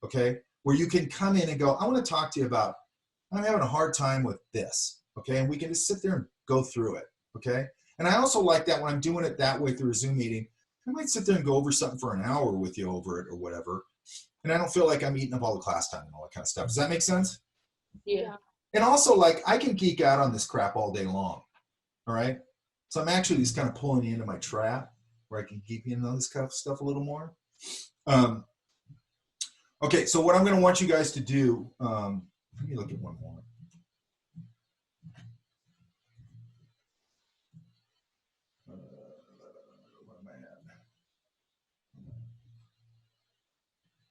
Okay. Where you can come in and go, I want to talk to you about, I'm having a hard time with this. Okay. And we can just sit there and go through it. Okay. And I also like that when I'm doing it that way through a Zoom meeting, I might sit there and go over something for an hour with you over it or whatever. And I don't feel like I'm eating up all the class time and all that kind of stuff. Does that make sense? Yeah. And also, like, I can geek out on this crap all day long. All right. So I'm actually just kind of pulling you into my trap where I can geek in on this kind of stuff a little more. Okay. So what I'm going to want you guys to do, let me look at one more. What am I at?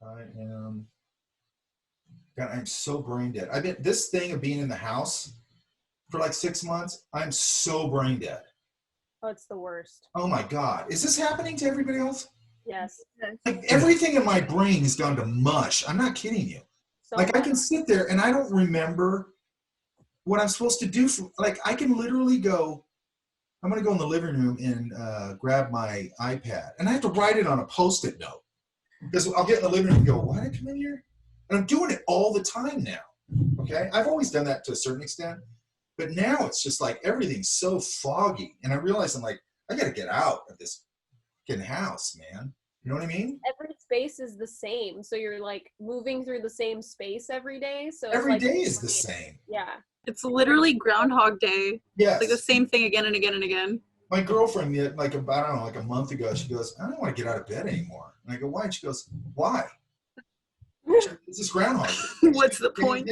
I am. God, I'm so brain dead. I've been this thing of being in the house for like 6 months. I'm so brain dead. Oh, it's the worst. Oh my God. Is this happening to everybody else? Yes. Like everything in my brain has gone to mush. I'm not kidding you. So Like I can sit there and I don't remember what I'm supposed to do. Like I can literally go, I'm going to go in the living room and grab my iPad. And I have to write it on a Post-it note. Because I'll get in the living room and go, why did I come in here? And I'm doing it all the time now. Okay. I've always done that to a certain extent. But now it's just like everything's so foggy. And I realize I'm like, I got to get out of this fucking house, man. You know what I mean? Every space is the same. So you're like moving through the same space every day. So it's Every like, day is the same. Yeah. It's literally Groundhog Day. Yes. Like the same thing again and again and again. My girlfriend, like about, I don't know, like a month ago, she goes, I don't want to get out of bed anymore. And I go, why? And she goes, why? It's just Groundhog Day. What's the point?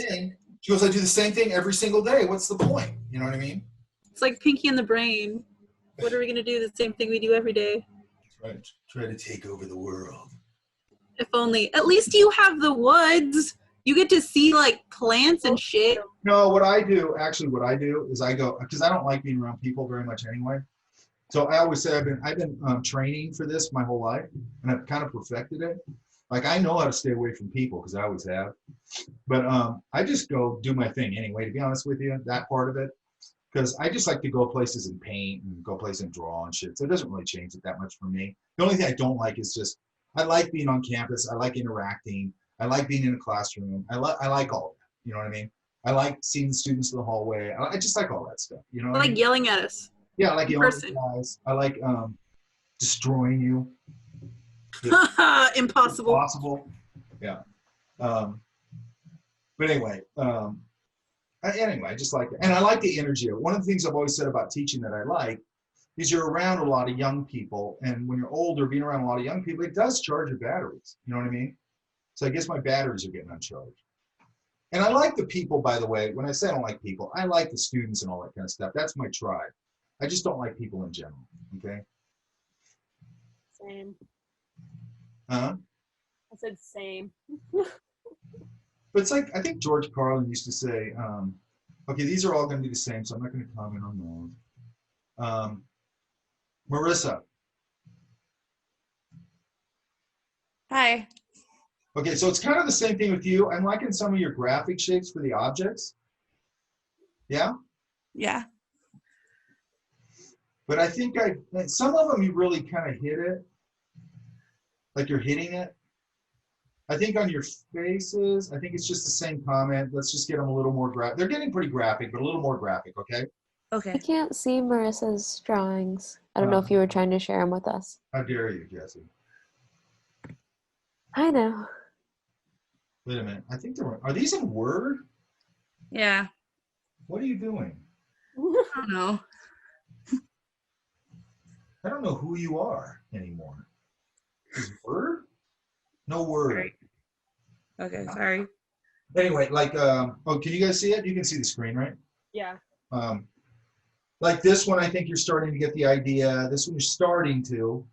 She goes, I do the same thing every single day. What's the point? You know what I mean? It's like Pinky and the Brain. What are we going to do? The same thing we do every day. Right. Try to take over the world. If only. At least you have the woods. You get to see like plants and shit. No, what I do is I go, because I don't like being around people very much anyway. So I always say I've been training for this my whole life, and I've kind of perfected it. Like I know how to stay away from people because I always have. But I just go do my thing anyway, to be honest with you, that part of it. Because I just like to go places and paint and go places and draw and shit. So it doesn't really change it that much for me. The only thing I don't like is just, I like being on campus. I like interacting. I like being in a classroom. I like all of that. You know what I mean? I like seeing the students in the hallway. I just like all that stuff. You know I what I like mean? yelling at us. Yeah, I like in yelling at person. you guys. I like destroying you. Impossible. Impossible. Yeah. But anyway, I just like it. And I like the energy of it. One of the things I've always said about teaching that I like is you're around a lot of young people. And when you're older, being around a lot of young people, it does charge your batteries. You know what I mean? So I guess my batteries are getting uncharged. And I like the people, by the way. When I say I don't like people, I like the students and all that kind of stuff. That's my tribe. I just don't like people in general. Okay? Same. Huh? I said same. But it's like, I think George Carlin used to say, okay, these are all going to be the same, so I'm not going to comment on those. Marissa. Hi. Okay, so it's kind of the same thing with you. I'm liking some of your graphic shapes for the objects. Yeah? Yeah. But I think some of them you really kind of hit it. Like you're hitting it. I think on your faces, I think it's just the same comment. Let's just get them a little more graphic. They're getting pretty graphic, but a little more graphic, okay? Okay. I can't see Marissa's drawings. I don't know if you were trying to share them with us. How dare you, Jesse? I know. Wait a minute. I think are these in Word? Yeah. What are you doing? I don't know. I don't know who you are anymore. Is Word? No Word. Right. Okay, sorry. Anyway, like, oh, can you guys see it? You can see the screen, right? Yeah. Like this one, I think you're starting to get the idea. This one you're starting to.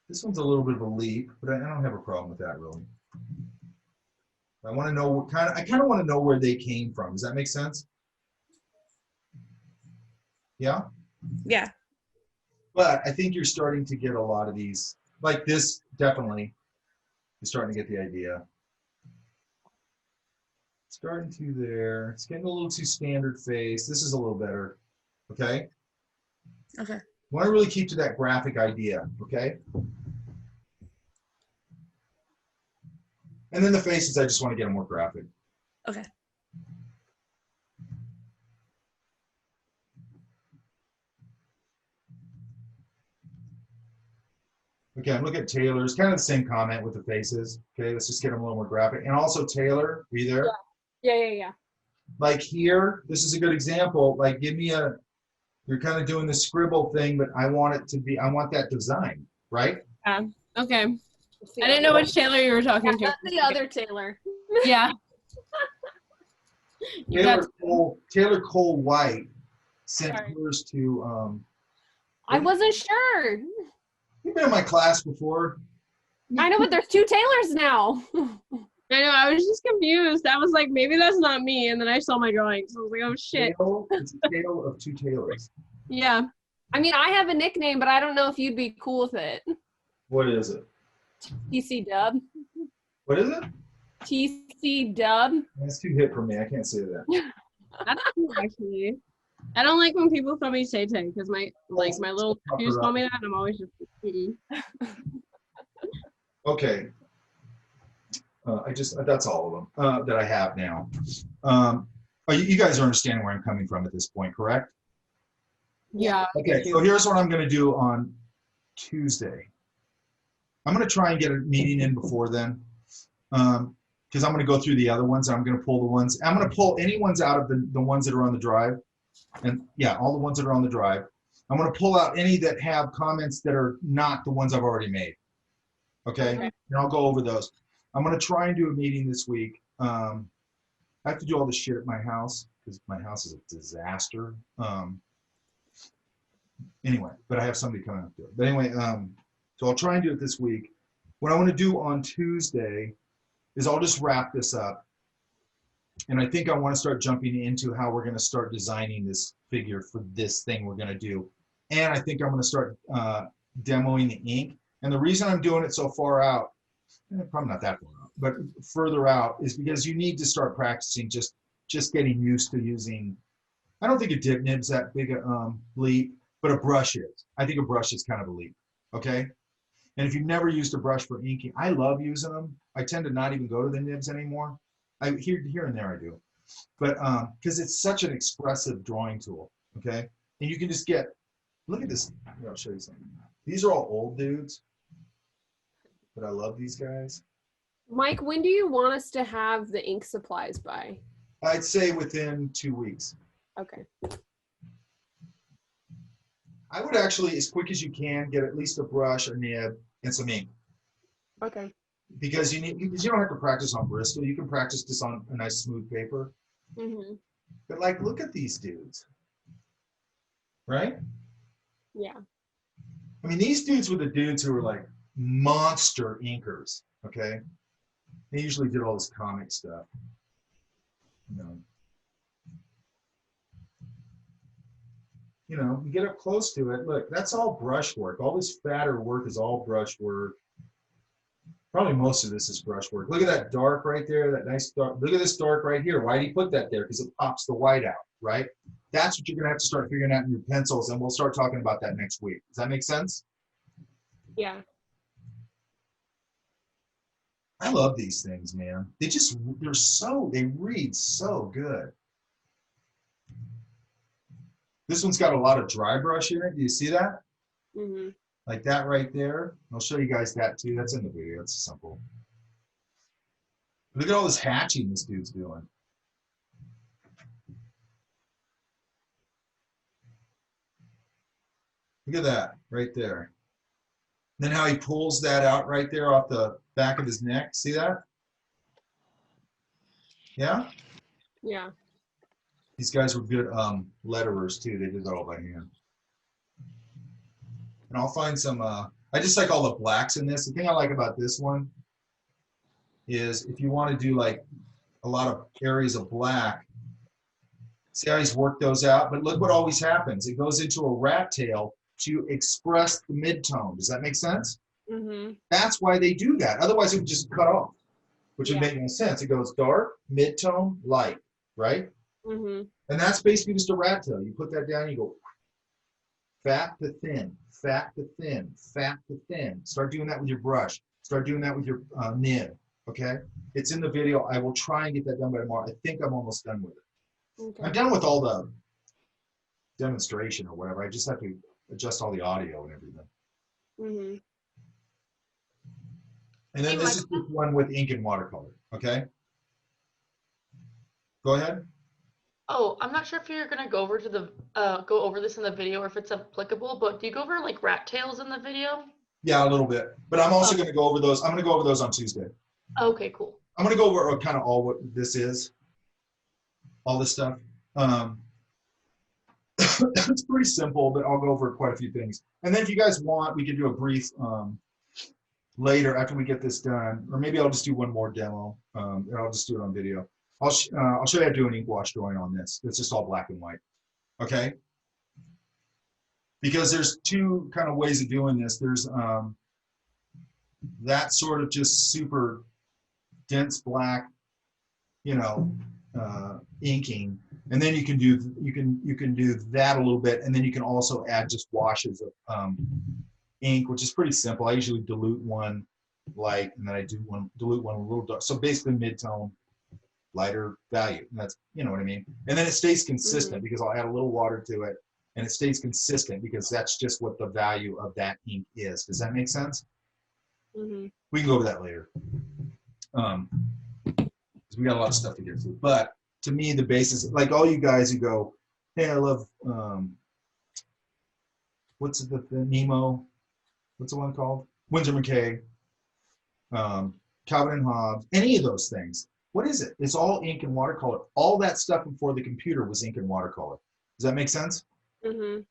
This one's a little bit of a leap, but I don't have a problem with that really. I want to know what I kind of want to know where they came from. Does that make sense? Yeah? Yeah. But I think you're starting to get a lot of these, like this, definitely. You're starting to get the idea. Starting to there. It's getting a little too standard face. This is a little better. Okay. Okay. Want to really keep to that graphic idea. Okay. And then the faces, I just want to get them more graphic. Okay. Okay, I'm looking at Taylor's. Kind of the same comment with the faces. Okay, let's just get them a little more graphic. And also Taylor, are you there? Yeah. Like here, this is a good example. Like give me a, you're kind of doing the scribble thing, but I want it to be, I want that design, right? Okay. I didn't know which Taylor you were talking to. That's the other Taylor. Yeah. Taylor Cole White sent hers to, I wasn't sure. you've been in my class before. I know, but there's two Taylors now. I know, I was just confused. I was like, maybe that's not me. And then I saw my drawings. I was like, oh shit. It's a tale of two Taylors. Yeah. I mean, I have a nickname, but I don't know if you'd be cool with it. What is it? TC Dub. What is it? TC Dub. That's too hip for me. I can't say that. That's cool, actually. I don't like when people call me Tay Tay because my little nephews call me that, and I'm always just. Okay. That's all of them that I have now. You guys are understanding where I'm coming from at this point, correct? Yeah. Okay, so here's what I'm going to do on Tuesday. I'm going to try and get a meeting in before then, because I'm going to go through the other ones. I'm going to pull the ones. I'm going to pull any ones out of the ones that are on the drive. And yeah, all the ones that are on the drive. I'm going to pull out any that have comments that are not the ones I've already made. Okay? And I'll go over those. I'm going to try and do a meeting this week. I have to do all this shit at my house because my house is a disaster. Anyway, but I have somebody coming up to it. But anyway, so I'll try and do it this week. What I want to do on Tuesday is I'll just wrap this up. And I think I want to start jumping into how we're going to start designing this figure for this thing we're going to do. And I think I'm going to start demoing the ink. And the reason I'm doing it so far out, probably not that far out, but further out, is because you need to start practicing just getting used to using, I don't think a dip nib's that big a leap, but a brush is. I think a brush is kind of a leap, okay? And if you've never used a brush for inking, I love using them. I tend to not even go to the nibs anymore. Here and there I do, but because it's such an expressive drawing tool, okay? And you can just get, look at this. Here, I'll show you something. These are all old dudes, but I love these guys. Mike, when do you want us to have the ink supplies by? I'd say within 2 weeks. Okay. I would actually, as quick as you can, get at least a brush, a nib, and some ink. Okay. Because you don't have to practice on Bristol. You can practice this on a nice smooth paper. Mm-hmm. But like, look at these dudes, right? Yeah. I mean, these dudes were the dudes who were like monster inkers. Okay, they usually did all this comic stuff. You know, you get up close to it. Look, that's all brush work. All this fatter work is all brush work. Probably most of this is brush work. Look at that dark right there, that nice dark. Look at this dark right here. Why did he put that there? Because it pops the white out, right? That's what you're going to have to start figuring out in your pencils, and we'll start talking about that next week. Does that make sense? Yeah. I love these things, man. They read so good. This one's got a lot of dry brush in it. Do you see that? Mm-hmm. Like that right there. I'll show you guys that too. That's in the video. It's simple. Look at all this hatching this dude's doing. Look at that right there. Then how he pulls that out right there off the back of his neck. See that? Yeah? Yeah. These guys were good letterers too. They did that all by hand. And I'll find some, I just like all the blacks in this. The thing I like about this one is if you want to do like a lot of areas of black, see how he's worked those out? But look what always happens. It goes into a rat tail to express the mid-tone. Does that make sense? Mm-hmm. That's why they do that. Otherwise it would just cut off. which would Yeah. make no sense. It goes dark, mid-tone, light, right? Mm-hmm. And that's basically just a rat tail. You put that down, you go fat to thin, fat to thin, fat to thin. Start doing that with your brush. Start doing that with your nib, okay? It's in the video. I will try and get that done by tomorrow. I think I'm almost done with it. Okay. I'm done with all the demonstration or whatever. I just have to adjust all the audio and everything. Mm-hmm. And then this is just one with ink and watercolor, okay? Go ahead. Oh, I'm not sure if you're gonna go over to the go over this in the video or if it's applicable, but do you go over like rat tails in the video? Yeah, a little bit. But I'm also going to go over those. I'm going to go over those on Tuesday. Okay, cool. I'm going to go over kind of all what this is, all this stuff. It's pretty simple, but I'll go over quite a few things. And then if you guys want, we can do a brief later after we get this done, or maybe I'll just do one more demo. And I'll just do it on video. I'll show you how to do an ink wash drawing on this. It's just all black and white. Okay. Because there's two kind of ways of doing this. There's that sort of just super dense black, you know, inking, and then you can do that a little bit, and then you can also add just washes of ink, which is pretty simple. I usually dilute one light, and then I dilute one a little dark. So basically mid-tone, lighter value. And that's, you know what I mean. And then it stays consistent because I'll add a little water to it. And it stays consistent because that's just what the value of that ink is. Does that make sense? Mm-hmm. We can go over that later. Because we got a lot of stuff to get through. But to me, the basis, like all you guys who go, hey, I love, what's the Nemo? What's the one called? Winsor McCay, Calvin and Hobbes, any of those things. What is it? It's all ink and watercolor. All that stuff before the computer was ink and watercolor. Does that make sense? Mm-hmm.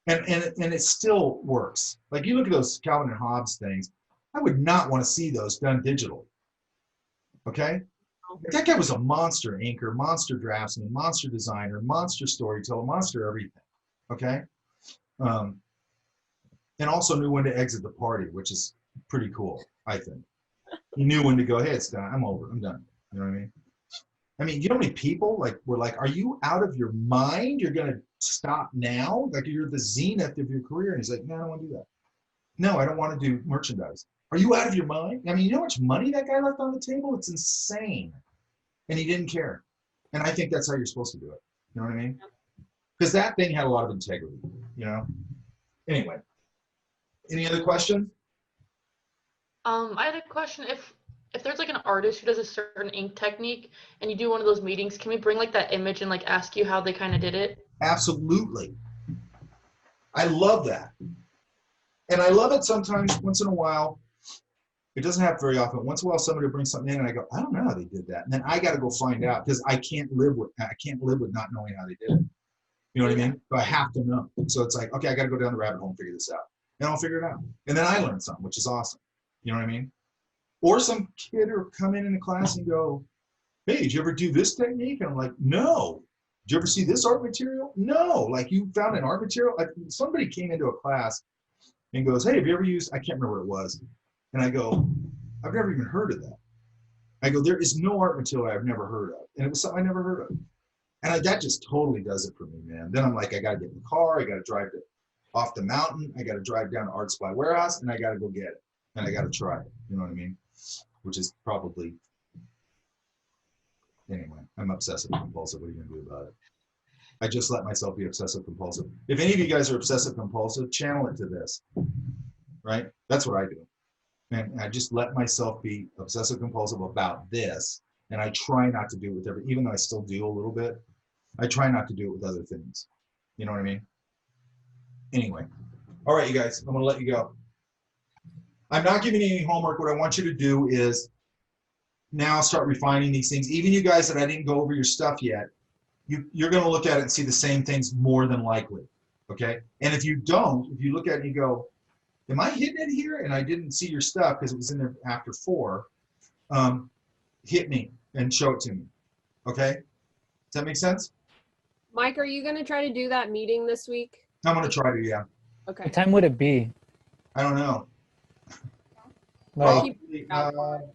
And it still works. Like you look at those Calvin and Hobbes things, I would not want to see those done digitally. Okay? That guy was a monster inker, monster draftsman, monster designer, monster storyteller, monster everything. Okay? And also knew when to exit the party, which is pretty cool, I think. He knew when to go, hey, it's done. I'm over. I'm done. You know what I mean? I mean, you know how many people were like, are you out of your mind? You're going to stop now? Like you're the zenith of your career. And he's like, no, I don't want to do that. No, I don't want to do merchandise. Are you out of your mind? I mean, you know how much money that guy left on the table? It's insane. And he didn't care. And I think that's how you're supposed to do it. You know what I mean? Because that thing had a lot of integrity, you know? Anyway, any other questions? I had a question. If there's like an artist who does a certain ink technique and you do one of those meetings, can we bring like that image and like ask you how they kind of did it? Absolutely. I love that. And I love it sometimes, once in a while. It doesn't happen very often. Once in a while, somebody will bring something in and I go, I don't know how they did that. And then I got to go find out because I can't live with not knowing how they did it. You know what I mean? So I have to know. So it's like, okay, I got to go down the rabbit hole and figure this out. And I'll figure it out. And then I learn something, which is awesome. You know what I mean? Or some kid will come in the class and go, hey, did you ever do this technique? And I'm like, no. Did you ever see this art material? No. Like you found an art material? Like somebody came into a class and goes, hey, have you ever used, I can't remember what it was. And I go, I've never even heard of that. I go, there is no art material I've never heard of. And it was something I never heard of. And that just totally does it for me, man. Then I'm like, I got to get in the car. I got to drive off the mountain. I got to drive down to Art Supply Warehouse and I got to go get it. And I got to try it. You know what I mean? Which is probably, anyway, I'm obsessive compulsive. What are you going to do about it? I just let myself be obsessive compulsive. If any of you guys are obsessive compulsive, channel it to this, right? That's what I do. And I just let myself be obsessive compulsive about this. And I try not to do it with even though I still do a little bit, I try not to do it with other things. You know what I mean? Anyway. All right, you guys, I'm going to let you go. I'm not giving you any homework. What I want you to do is now start refining these things. Even you guys that I didn't go over your stuff yet, you're going to look at it and see the same things more than likely, okay? And if you don't, if you look at it and you go, am I hitting it here? And I didn't see your stuff because it was in there after 4. Hit me and show it to me, okay? Does that make sense? Mike, are you going to try to do that meeting this week? I'm going to try to, yeah. Okay. What time would it be? I don't know. Like, Probably,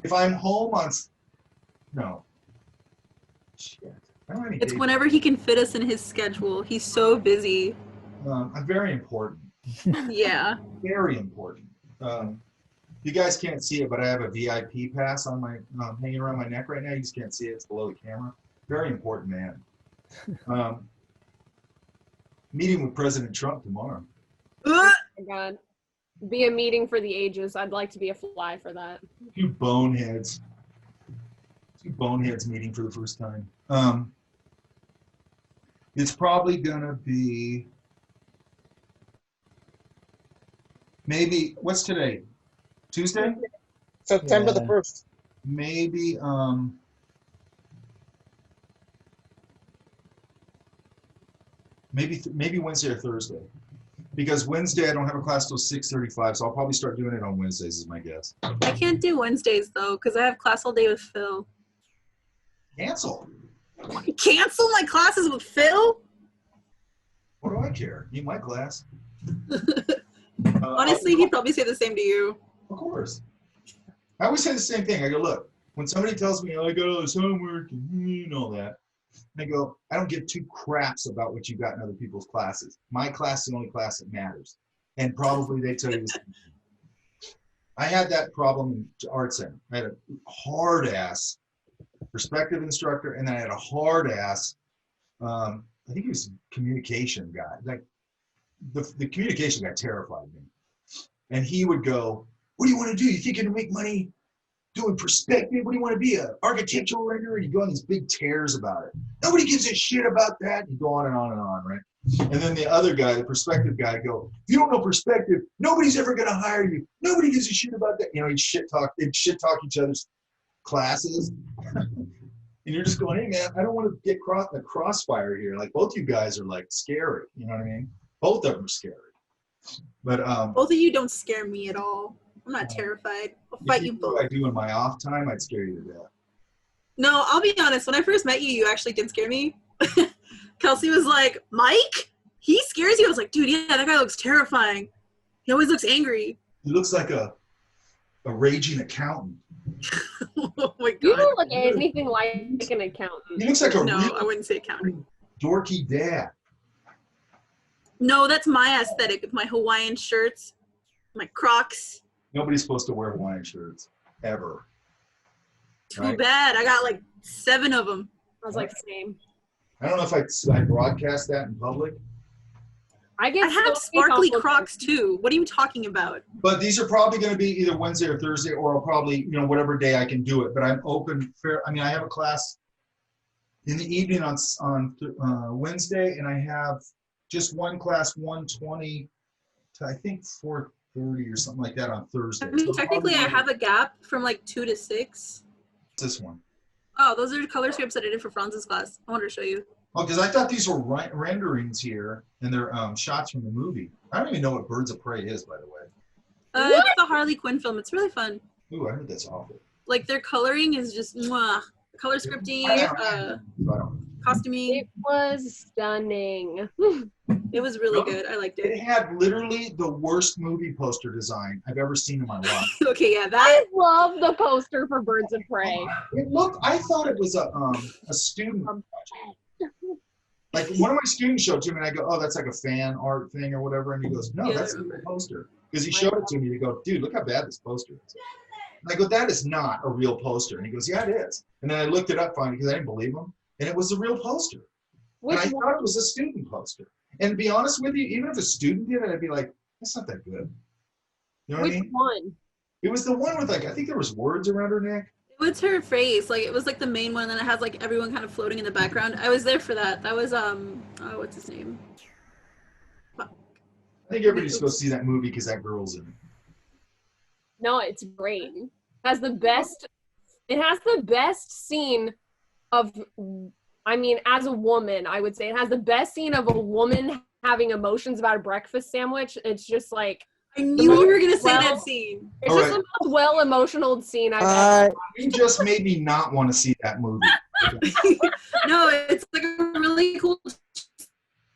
If I'm home on, no. Shit. I don't have any It's days. whenever he can fit us in his schedule. He's so busy. I'm very important. Yeah. Very important. You guys can't see it, but I have a VIP pass on my hanging around my neck right now. You just can't see it. It's below the camera. Very important man. Meeting with President Trump tomorrow. Oh my God. Be a meeting for the ages. I'd like to be a fly for that. Two boneheads. Two boneheads meeting for the first time. It's probably gonna be maybe, what's today? Tuesday? September the 1st. Maybe maybe Wednesday or Thursday, because Wednesday I don't have a class till 6:35, so I'll probably start doing it on Wednesdays is my guess. I can't do Wednesdays though, because I have class all day with Phil. Cancel. Cancel my classes with Phil? What do I care? Need my class. Honestly, he'd probably say the same to you. Of course. I always say the same thing. I go, look, when somebody tells me, oh, I got all this homework and all that, I go, I don't give two craps about what you got in other people's classes. My class is the only class that matters. And probably they tell you the same thing. I had that problem in Art Center. I had a hard-ass perspective instructor, and then I had a hard-ass, I think he was a communication guy. Like, the communication guy terrified me. And he would go, what do you want to do? You think you're going to make money doing perspective? What do you want to be, an architectural renderer? And he'd go on these big tears about it. Nobody gives a shit about that. And he'd go on and on and on, right? And then the other guy, the perspective guy, go, if you don't know perspective, nobody's ever going to hire you. Nobody gives a shit about that. You know, they'd shit talk each other's classes. And you're just going, hey, man, I don't want to get in the crossfire here. Like, both you guys are, like, scary. You know what I mean? Both of them are scary. But Both of you don't scare me at all. I'm not terrified. I'll fight you both. What I do in my off time, I'd scare you to death. No, I'll be honest. When I first met you, you actually did scare me. Kelsey was like, Mike? He scares you? I was like, dude, yeah, that guy looks terrifying. He always looks angry. He looks like a raging accountant. Oh my God. You don't look anything like an accountant. He looks like a No, real I wouldn't say accountant. dorky dad. No, that's my aesthetic with my Hawaiian shirts, my Crocs. Nobody's supposed to wear Hawaiian shirts, ever. Too Right? bad. I got like 7 of them. I was like, same. I don't know if I broadcast that in public. I I get have so many sparkly compliments. Crocs too. What are you talking about? But these are probably going to be either Wednesday or Thursday, or I'll probably, whatever day I can do it. But I'm open. I have a class in the evening on Wednesday, and I have just one class, 1:20 to I think 4:30 or something like that on Thursday. I mean, So technically, I probably- have a gap from like 2 to 6. this one. Oh, those are color scripts that I did for Franz's class. I wanted to show you. Oh, because I thought these were renderings here, and they're shots from the movie. I don't even know what Birds of Prey is, by the way. It's the Harley Quinn film. It's really fun. Ooh, I heard that's awful. Like their coloring is just mwah. Color scripting, costuming. It was stunning. It was really good. I liked It it. had literally the worst movie poster design I've ever seen in my life. Okay, yeah, I that. love the poster for Birds of Prey. I thought it was a student project. Like one of my students showed it to me, and I go, "Oh, that's like a fan art thing or whatever." And he goes, "No, Yeah, that's I a remember. poster." Because he showed it to me. He go, "Dude, look how bad this poster is." And I go, "That is not a real poster." And he goes, "Yeah, it is." And then I looked it up finally because I didn't believe him, and it was a real poster. Which and I one? thought it was a student poster. And to be honest with you, even if a student did it, I'd be like, "That's not that good." You know what Which I mean? one? It was the one with I think there was words around her neck. What's her face? Like it was like the main one, and then it has like everyone kind of floating in the background. I was there for that. That was what's his name? I think everybody's supposed to see that movie because that girl's in it. No, it's great. It has the best scene of, I mean, as a woman, I would say it has the best scene of a woman having emotions about a breakfast sandwich. It's just like, I knew you were gonna say that scene. It's All just right. the most well-emotional scene I've ever. You just made me not want to see that movie. No, it's like a really cool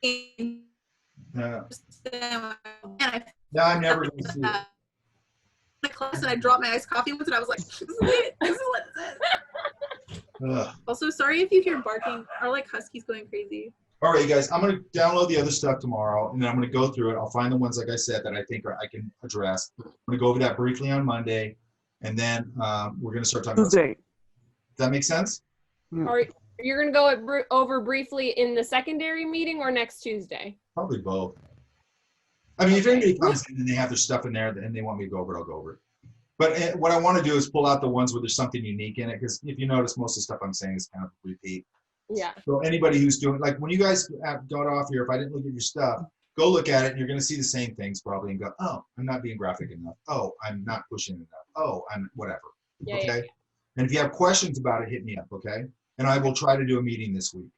scene. Yeah. And No, I'm never going to see it. my class and I dropped my iced coffee once and I was like, this is it. Ugh. Also, sorry if you hear barking. Our like huskies going crazy. All right, you guys, I'm going to download the other stuff tomorrow, and then I'm going to go through it. I'll find the ones, like I said, that I think I can address. I'm going to go over that briefly on Monday, and then we're going to start talking about. Tuesday. Does that make sense? Are you going to go over briefly in the secondary meeting or next Tuesday? Probably both. I mean, if anybody comes in and they have their stuff in there and they want me to go over it, I'll go over it. But what I want to do is pull out the ones where there's something unique in it, because if you notice, most of the stuff I'm saying is kind of a repeat. Yeah. So anybody who's doing, like when you guys got off here, if I didn't look at your stuff, go look at it and you're going to see the same things probably and go, oh, I'm not being graphic enough. Oh, I'm not pushing enough. Oh, I'm whatever. Yeah, Okay. yeah. And if you have questions about it, hit me up. Okay. And I will try to do a meeting this week.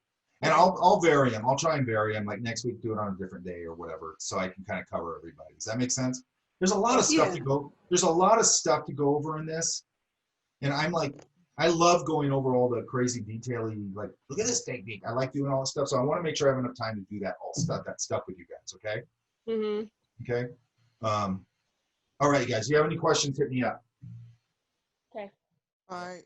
And I'll vary them. I'll try and vary them. Like next week, do it on a different day or whatever, so I can kind of cover everybody. Does that make sense? There's a lot of stuff to go. There's a lot of stuff to go over in this, and I'm like, I love going over all the crazy detailing. Like, look at this technique. I like doing all this stuff, so I want to make sure I have enough time to do that stuff with you guys. Okay. Mm-hmm. Okay. All right, you guys. You have any questions? Hit me up. Okay. All right.